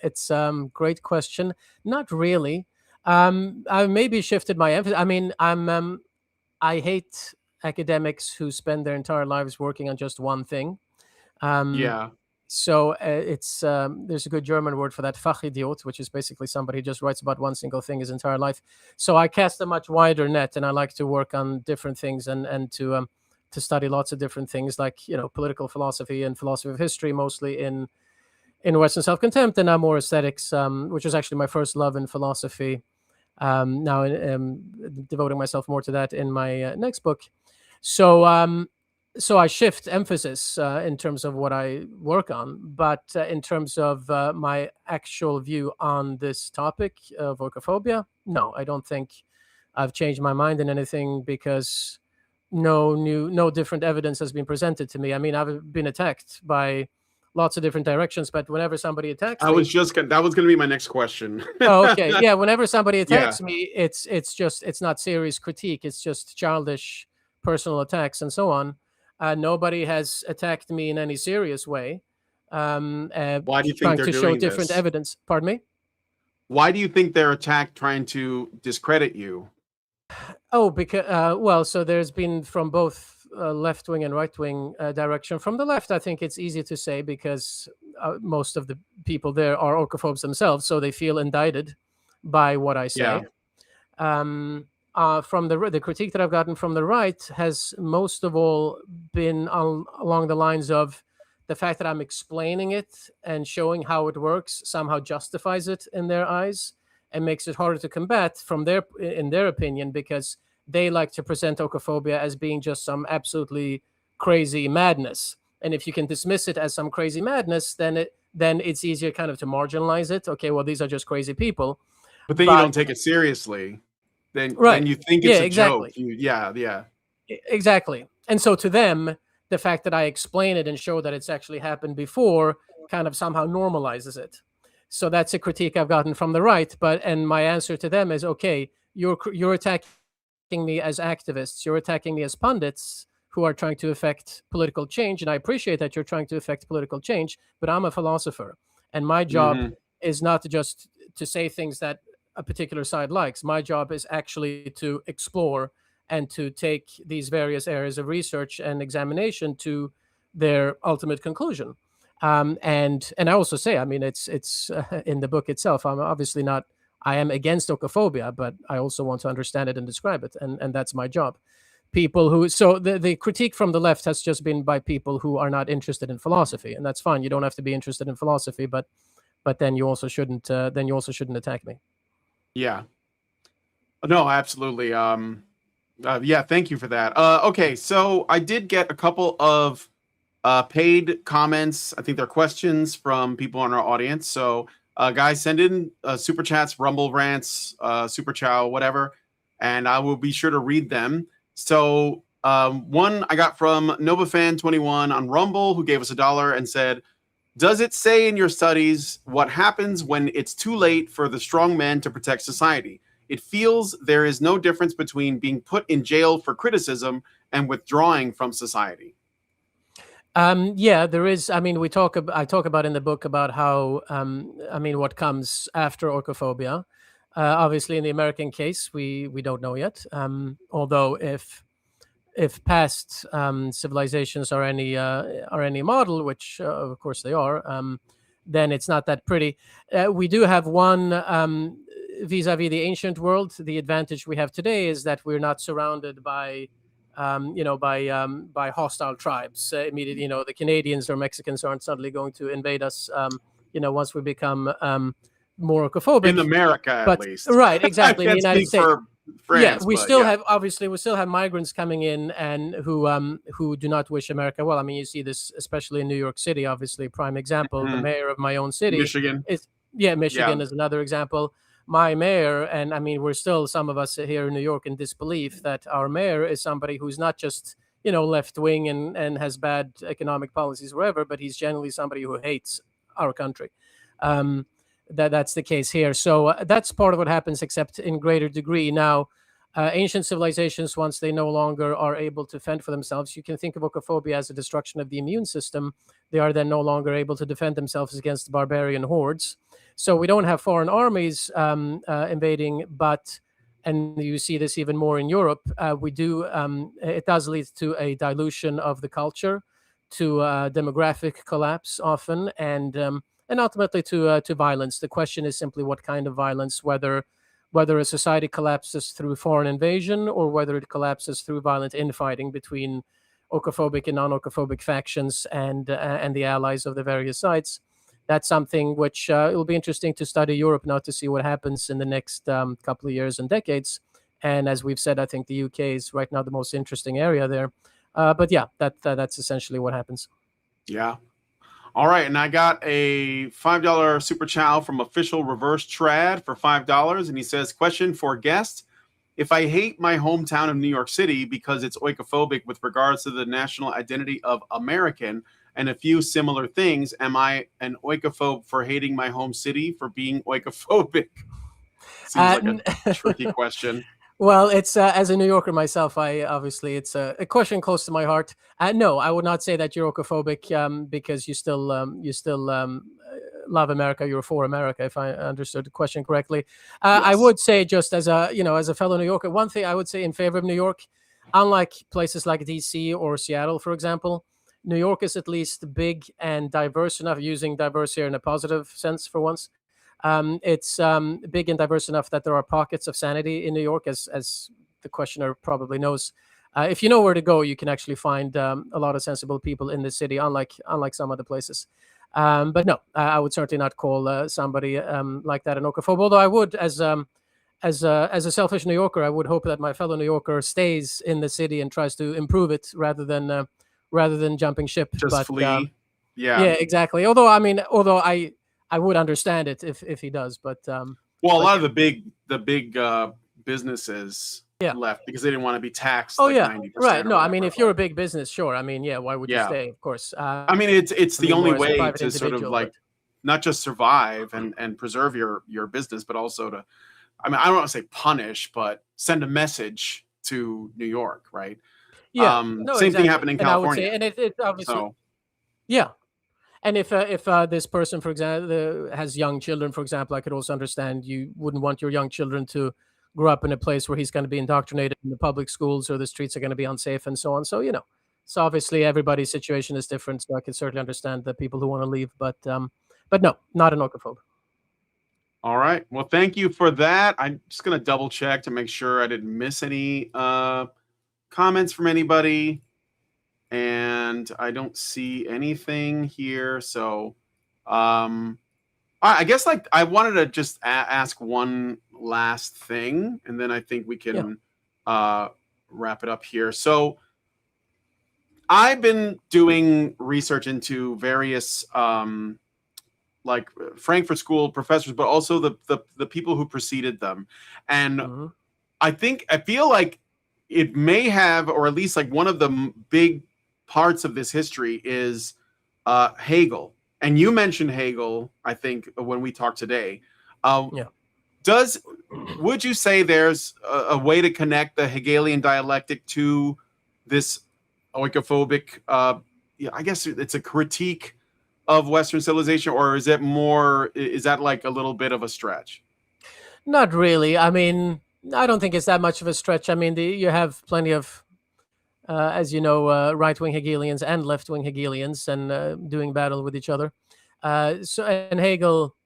It's great question. Not really. I maybe shifted my emphasis. I mean, I hate academics who spend their entire lives working on just one thing. So it's there's a good German word for that, Fachidiot, which is basically somebody who just writes about one single thing his entire life. So I cast a much wider net, and I like to work on different things and to study lots of different things, like political philosophy and philosophy of history, mostly in Western Self-Contempt, and now more aesthetics, which was actually my first love in philosophy. Now devoting myself more to that in my next book. So I shift emphasis in terms of what I work on, but in terms of my actual view on this topic of oikophobia, no, I don't think I've changed my mind in anything, because no different evidence has been presented to me. I mean, I've been attacked by lots of different directions, but whenever somebody attacks me, that was going to be my next question. Oh, okay, yeah. Whenever somebody attacks me, it's not serious critique. It's just childish personal attacks and so on. Nobody has attacked me in any serious way. Why do you think trying they're to doing show this? different evidence? Pardon me? Why do you think they're attacked, trying to discredit you? Oh, because so there's been from both left wing and right wing direction. From the left, I think it's easy to say, because most of the people there are oikophobes themselves, so they feel indicted by what I say. From the critique that I've gotten from the right has most of all been along the lines of the fact that I'm explaining it and showing how it works somehow justifies it in their eyes and makes it harder to combat in their opinion, because they like to present oikophobia as being just some absolutely crazy madness. And if you can dismiss it as some crazy madness, then it's easier kind of to marginalize it. Okay, well, these are just crazy people. But then you don't take it seriously. Then you think it's a exactly. joke. Exactly. And so to them, the fact that I explain it and show that it's actually happened before kind of somehow normalizes it. So that's a critique I've gotten from the right. And my answer to them is, okay, you're attacking me as activists. You're attacking me as pundits who are trying to affect political change. And I appreciate that you're trying to affect political change, but I'm a philosopher. And my job is not just to say things that a particular side likes. My job is actually to explore and to take these various areas of research and examination to their ultimate conclusion. And I also say, I mean, it's in the book itself. I'm obviously not. I am against oikophobia, but I also want to understand it and describe it, and that's my job. The critique from the left has just been by people who are not interested in philosophy, and that's fine. You don't have to be interested in philosophy, but then you also shouldn't attack me. Yeah. No, absolutely. Yeah, thank you for that. Okay, so I did get a couple of paid comments. I think they're questions from people in our audience. So guys, send in super chats, rumble rants, super chow, whatever, and I will be sure to read them. So one I got from NovaFan21 on Rumble, who gave us $1 and said, does it say in your studies what happens when it's too late for the strong men to protect society? It feels there is no difference between being put in jail for criticism and withdrawing from society. Yeah, there is. I mean, I talk about in the book about how, what comes after oikophobia. Obviously, in the American case, we don't know yet. Although if past civilizations are any model, which of course they are, then it's not that pretty. We do have one vis-a-vis the ancient world. The advantage we have today is that we're not surrounded by hostile tribes immediately. The Canadians or Mexicans aren't suddenly going to invade us. Once we become more oikophobic in America, at least. Right, exactly. In the United States. For France, we still have migrants coming in and who do not wish America well. I mean, you see this especially in New York City. Obviously, prime example. The mayor of my own city, Michigan. Michigan is another example. My mayor, and I mean, we're still, some of us here in New York, in disbelief that our mayor is somebody who's not just left wing and has bad economic policies wherever, but he's generally somebody who hates our country. That's the case here. So that's part of what happens, except in greater degree. Now, ancient civilizations, once they no longer are able to fend for themselves, you can think of oikophobia as a destruction of the immune system. They are then no longer able to defend themselves against barbarian hordes. So we don't have foreign armies invading, and you see this even more in Europe, it does lead to a dilution of the culture, to demographic collapse often, and ultimately to violence. The question is simply what kind of violence, whether a society collapses through foreign invasion or whether it collapses through violent infighting between oikophobic and non-oikophobic factions and the allies of the various sides. That's something which it will be interesting to study Europe now to see what happens in the next couple of years and decades. And as we've said, I think the UK is right now the most interesting area there. But yeah, that's essentially what happens. Yeah. All right, and I got a $5 super chow from Official Reverse Trad for $5, and he says, question for guest. If I hate my hometown of New York City because it's oikophobic with regards to the national identity of American and a few similar things, am I an oikophobe for hating my home city for being oikophobic? Seems like a tricky question. Well, it's as a New Yorker myself, it's a question close to my heart. No, I would not say that you're oikophobic because you still love America. You're for America, if I understood the question correctly. Yes. I would say, just as a fellow New Yorker, one thing I would say in favor of New York, unlike places like DC or Seattle, for example, New York is at least big and diverse enough, using diverse here in a positive sense for once. It's big and diverse enough that there are pockets of sanity in New York, as the questioner probably knows. If you know where to go, you can actually find a lot of sensible people in the city, unlike some other places. But no, I would certainly not call somebody like that an oikophobe. Although I would, as a selfish New Yorker, I would hope that my fellow New Yorker stays in the city and tries to improve it rather than jumping ship. Just flee. Yeah, exactly. Although I would understand it if he does. But well, a lot of the big businesses left because they didn't want to be taxed. Oh, like yeah, 90% right. No, or I mean, whatever. if you're a big business, sure. I mean, yeah, why would you stay? Of course. I mean, it's the only more as a way private to sort of individual, like not just survive and preserve your business, but also to, I mean, I don't want to say punish, but send a message to New York, right? Yeah. Same thing happened in And I would California. say, and it obviously, So yeah. And if this person, for example, has young children, for example, I could also understand you wouldn't want your young children to grow up in a place where he's going to be indoctrinated in the public schools or the streets are going to be unsafe and so on. So, so obviously everybody's situation is different. So I can certainly understand the people who want to leave, but no, not an oikophobe. all right. Well, thank you for that. I'm just going to double check to make sure I didn't miss any comments from anybody. And I don't see anything here. So I guess like I wanted to just ask one last thing, and then I think we can wrap it up here. So I've been doing research into various like Frankfurt School professors, but also the people who preceded them. And I feel like it may have, or at least like one of the big parts of this history is Hegel. And you mentioned Hegel, I think, when we talked today. Would you say there's a way to connect the Hegelian dialectic to this oikophobic, I guess it's a critique of Western civilization, or is that like a little bit of a stretch? Not really. I mean, I don't think it's that much of a stretch. I mean, you have plenty of, as you know, right-wing Hegelians and left-wing Hegelians and doing battle with each other. And Hegel,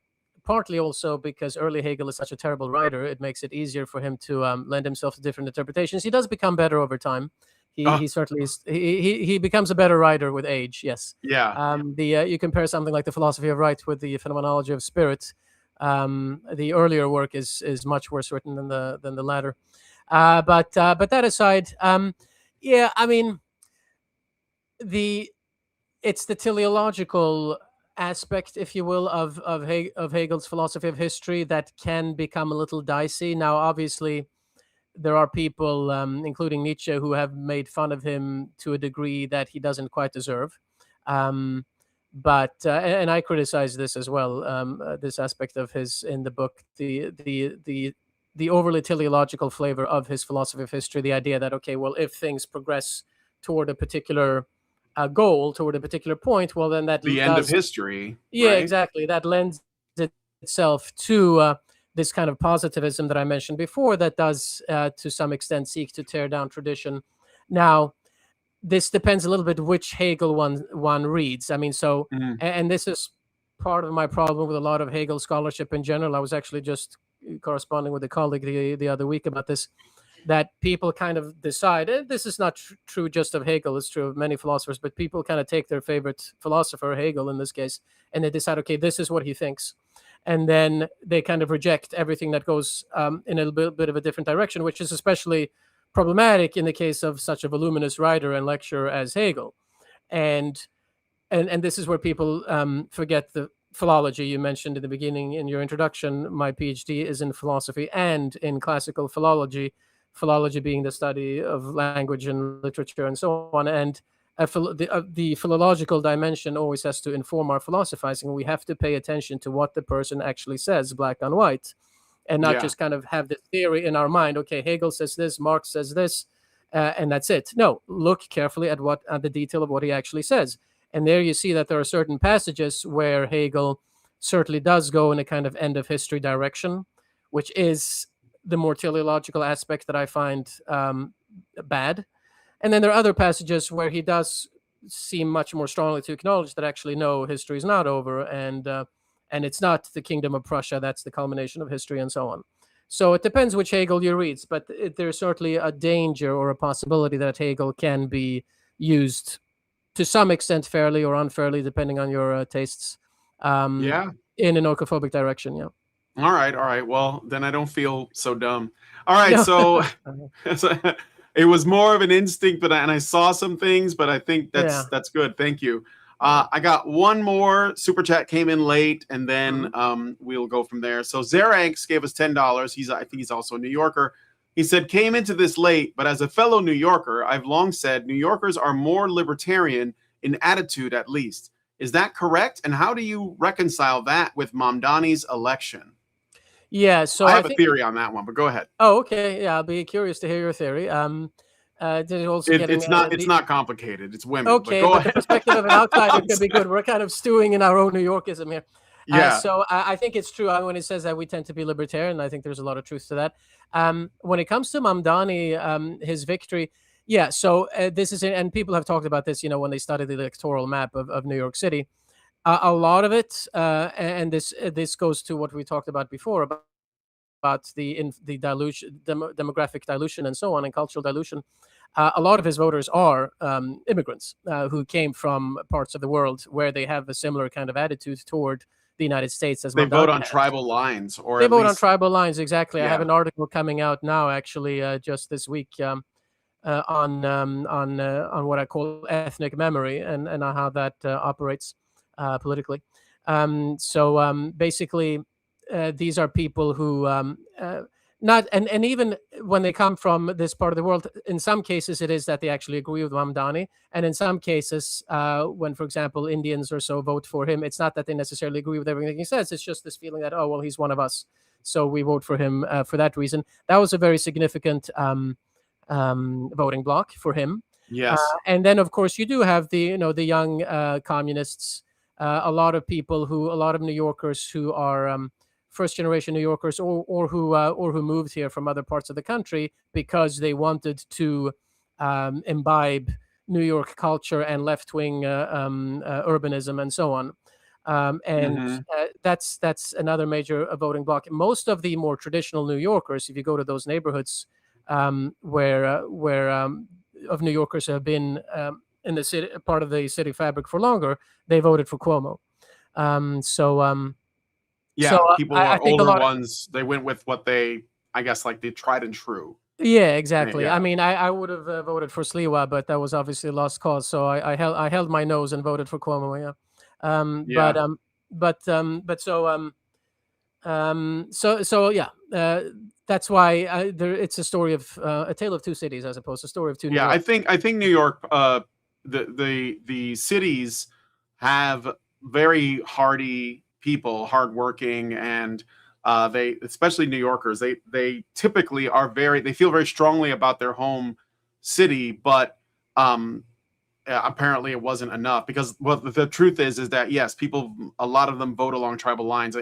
partly also because early Hegel is such a terrible writer, it makes it easier for him to lend himself to different interpretations. He does become better over time. He certainly is. He becomes a better writer with age. Yes. Yeah. You compare something like the philosophy of right with the phenomenology of spirit. The earlier work is much worse written than the latter. But that aside, yeah, I mean, it's the teleological aspect, if you will, of Hegel's philosophy of history that can become a little dicey. Now, obviously, there are people, including Nietzsche, who have made fun of him to a degree that he doesn't quite deserve. But and I criticize this as well. This aspect of his in the book, the overly teleological flavor of his philosophy of history, the idea that, okay, well, if things progress toward a particular goal, toward a particular point, well, then the end of history. Yeah, right? Exactly. That lends itself to this kind of positivism that I mentioned before that does, to some extent, seek to tear down tradition. Now, this depends a little bit which Hegel one reads. I mean, so, and this is part of my problem with a lot of Hegel scholarship in general. I was actually just corresponding with a colleague the other week about this, that people kind of decide, this is not true just of Hegel, it's true of many philosophers, but people kind of take their favorite philosopher, Hegel in this case, and they decide, okay, this is what he thinks. And then they kind of reject everything that goes in a bit of a different direction, which is especially problematic in the case of such a voluminous writer and lecturer as Hegel. And this is where people forget the philology you mentioned in the beginning in your introduction. My PhD is in philosophy and in classical philology, philology being the study of language and literature and so on. And the philological dimension always has to inform our philosophizing. We have to pay attention to what the person actually says, black on white, and not just kind of have the theory in our mind. Okay, Hegel says this, Marx says this, and that's it. No, look carefully at the detail of what he actually says. And there you see that there are certain passages where Hegel certainly does go in a kind of end of history direction, which is the more teleological aspect that I find bad. And then there are other passages where he does seem much more strongly to acknowledge that actually, no, history is not over, and it's not the kingdom of Prussia that's the culmination of history, and so on. So it depends which Hegel you read, but there's certainly a danger or a possibility that Hegel can be used to some extent fairly or unfairly, depending on your tastes, Yeah. in an oikophobic direction. Yeah. All right. All right. Well, then I don't feel so dumb. All right. No. So it was more of an instinct, and I saw some things, but I think that's good. Thank you. I got one more super chat came in late, and then we'll go from there. So Zeranx gave us $10. I think he's also a New Yorker. He said, came into this late, but as a fellow New Yorker, I've long said New Yorkers are more libertarian in attitude, at least. Is that correct? And how do you reconcile that with Mamdani's election? Yeah, so I have a theory on that one, but go ahead. Oh, okay. Yeah, I'll be curious to hear your theory. It's not complicated. It's women. Okay, but the perspective of an outsider could be good. We're kind of stewing in our own New Yorkism here. Yeah. So I think it's true when it says that we tend to be libertarian. I think there's a lot of truth to that. When it comes to Mamdani, his victory, yeah. So this is, and people have talked about this, when they studied the electoral map of New York City. A lot of it, and this goes to what we talked about before about the dilution, demographic dilution, and so on, and cultural dilution. A lot of his voters are immigrants who came from parts of the world where they have a similar kind of attitude toward the United States as they Mamdani vote on has. tribal lines, or they at vote least... on tribal lines. Exactly. Yeah. I have an article coming out now, actually, just this week, on what I call ethnic memory and how that operates politically. So basically, these are people who not and even when they come from this part of the world, in some cases it is that they actually agree with Mamdani, and in some cases, when, for example, Indians or so vote for him, it's not that they necessarily agree with everything he says. It's just this feeling that, oh well, he's one of us, so we vote for him for that reason. That was a very significant voting bloc for him. Yes. And then, of course, you do have the young communists, a lot of New Yorkers who are first generation New Yorkers, or who moved here from other parts of the country because they wanted to imbibe New York culture and left-wing urbanism and so on. That's another major voting bloc. Most of the more traditional New Yorkers, if you go to those neighborhoods where of New Yorkers who have been in the city, part of the city fabric for longer, they voted for Cuomo. People who are older ones, they went with what they, I guess, like the tried and true. Yeah, exactly. Yeah. I mean, I would have voted for Sliwa, but that was obviously a lost cause. So I held my nose and voted for Cuomo. Yeah. That's why it's a story of a tale of two cities, as opposed to a story of two. Yeah, I think New York, the cities have very hardy people, hardworking, and they, especially New Yorkers, they typically are they feel very strongly about their home city, but apparently it wasn't enough, because the truth is that yes, a lot of them vote along tribal lines.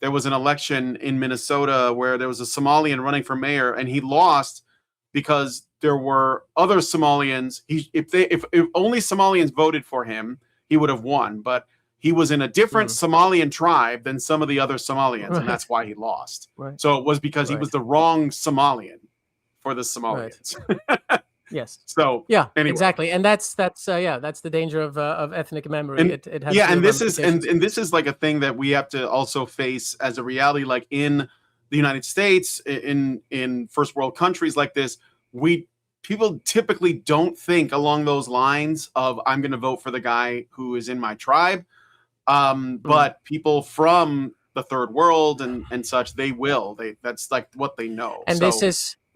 There was an election in Minnesota where there was a Somalian running for mayor, and he lost because there were other Somalians. If only Somalians voted for him, he would have won. But he was in a different Somalian tribe than some of the other Somalians, and that's why he lost. Right. So it was because he was the wrong Somalian for the Somalians. Right. Yes. So yeah, anyway. Exactly, and that's the danger of ethnic memory. And, it has and this is like a thing that we have to also face as a reality. Like in the United States, in first world countries like this, people typically don't think along those lines of, I'm going to vote for the guy who is in my tribe. But people from the third world and such, they will. That's like what they know. And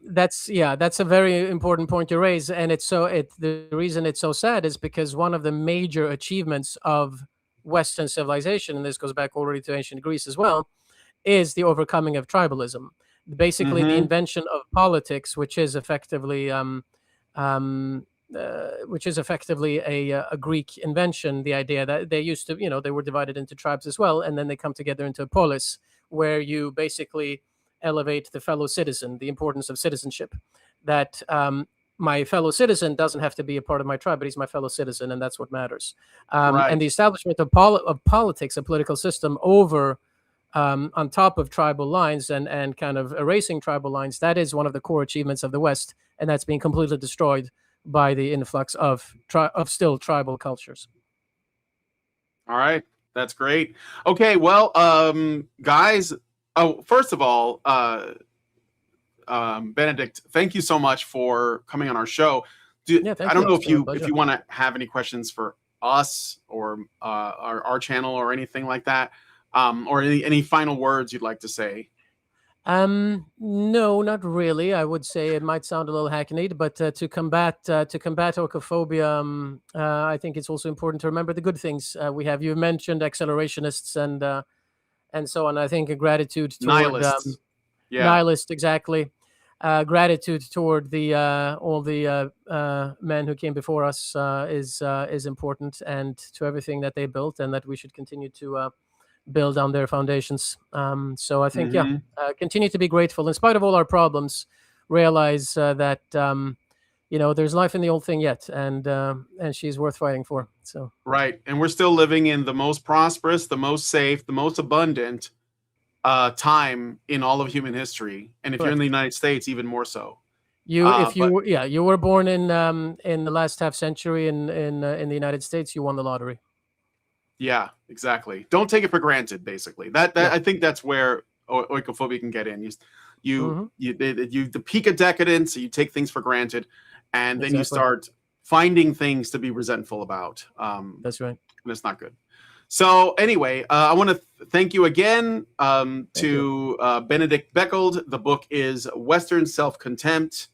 that's a very important point you raise. And the reason it's so sad is because one of the major achievements of Western civilization, and this goes back already to ancient Greece as well, is the overcoming of tribalism. Basically, the invention of politics, which is effectively a Greek invention. The idea that they used to, they were divided into tribes as well, and then they come together into a polis, where you basically elevate the fellow citizen, the importance of citizenship. That my fellow citizen doesn't have to be a part of my tribe, but he's my fellow citizen, and that's what matters. And the establishment of politics, a political system over on top of tribal lines and kind of erasing tribal lines, that is one of the core achievements of the West, and that's being completely destroyed by the influx of still tribal cultures. All right, that's great. Okay, well, guys. Oh, first of all, Benedict, thank you so much for coming on our show. I don't know if you want to have any questions for us or our channel or anything like that, or any final words you'd like to say. No, not really. I would say it might sound a little hackneyed, but to combat oikophobia, I think it's also important to remember the good things we have. You mentioned accelerationists and so on. I think a gratitude toward nihilists. Nihilist, exactly. Gratitude toward the all the men who came before us is important, and to everything that they built, and that we should continue to build on their foundations. So I think, continue to be grateful in spite of all our problems. Realize that there's life in the old thing yet, and she's worth fighting for. So right, and we're still living in the most prosperous, the most safe, the most abundant time in all of human history, and if you're in the United States, even more so. You were born in the last half century in the United States, you won the lottery. Yeah, exactly. Don't take it for granted. Basically, I think that's where oikophobia can get in. You the peak of decadence. You take things for granted, and then you start finding things to be resentful about. That's right, and it's not good. So anyway, I want to thank you again to Benedict Beckeld. The book is Western Self-Contempt,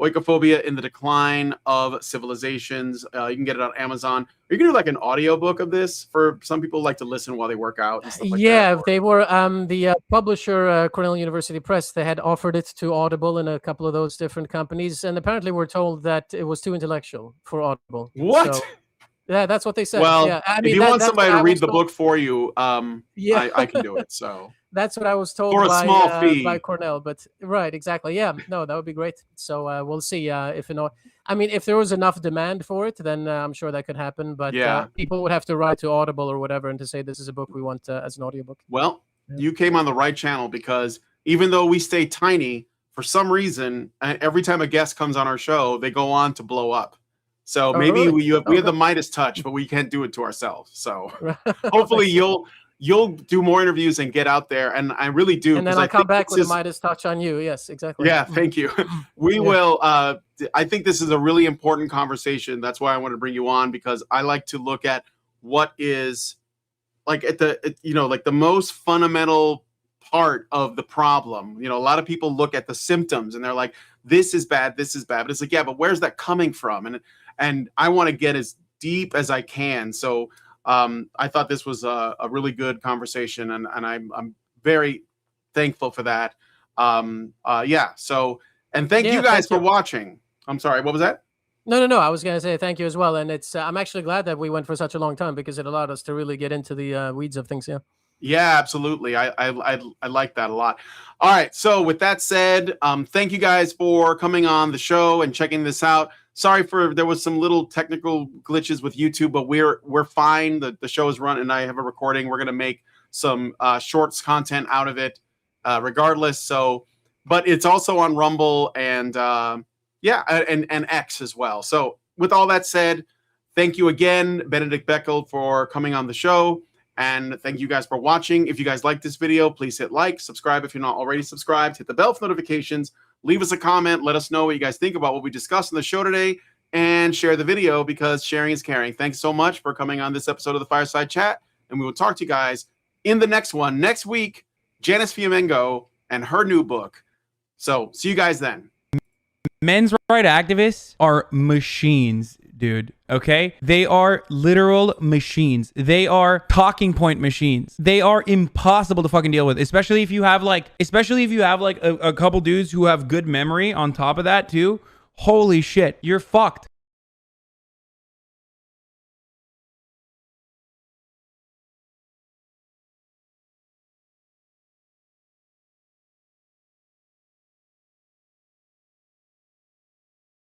Oikophobia in the Decline of Civilizations. You can get it on Amazon. Are you going to do like an audiobook of this for some people who like to listen while they work out and stuff like that? They were the publisher, Cornell University Press, they had offered it to Audible and a couple of those different companies, and apparently we're told that it was too intellectual for Audible. What? So, yeah, that's what they said. Well, yeah. I mean, if you want somebody to read the book for you, I can do it. So that's what I was told for a small fee by Cornell. But right, exactly. Yeah, no, that would be great. So we'll see if if there was enough demand for it, then I'm sure that could happen. But people would have to write to Audible or whatever and to say this is a book we want as an audiobook. Well, you came on the right channel, because even though we stay tiny, for some reason, every time a guest comes on our show, they go on to blow up. So maybe we have the Midas touch, but we can't do it to ourselves. So hopefully you'll do more interviews and get out there. And I really do. And then I'll come back with a Midas touch on you. Yes, exactly. Yeah, thank you. We will. I think this is a really important conversation. That's why I want to bring you on, because I like to look at what is like the most fundamental part of the problem. A lot of people look at the symptoms and they're like, this is bad, this is bad. But it's like, yeah, but where's that coming from? And I want to get as deep as I can. So I thought this was a really good conversation, and I'm very thankful for that. So, and thank you guys for watching. I'm sorry, what was that? No. I was going to say thank you as well. And it's I'm actually glad that we went for such a long time, because it allowed us to really get into the weeds of things. Yeah, absolutely. I like that a lot. All right. So with that said, thank you guys for coming on the show and checking this out. Sorry there was some little technical glitches with YouTube, but we're fine. The show is run and I have a recording. We're going to make some shorts content out of it regardless. So, but it's also on Rumble and X as well. So with all that said, thank you again, Benedict Beckeld, for coming on the show. And thank you guys for watching. If you guys like this video, please hit like, subscribe if you're not already subscribed, hit the bell for notifications, leave us a comment, let us know what you guys think about what we discussed in the show today, and share the video, because sharing is caring. Thanks so much for coming on this episode of the Fireside Chat, and we will talk to you guys in the next one. Next week, Janice Fiamengo and her new book. So see you guys then. Men's rights activists are machines, dude. Okay? They are literal machines. They are talking point machines. They are impossible to fucking deal with, especially if you have like a couple dudes who have good memory on top of that too. Holy shit, you're fucked.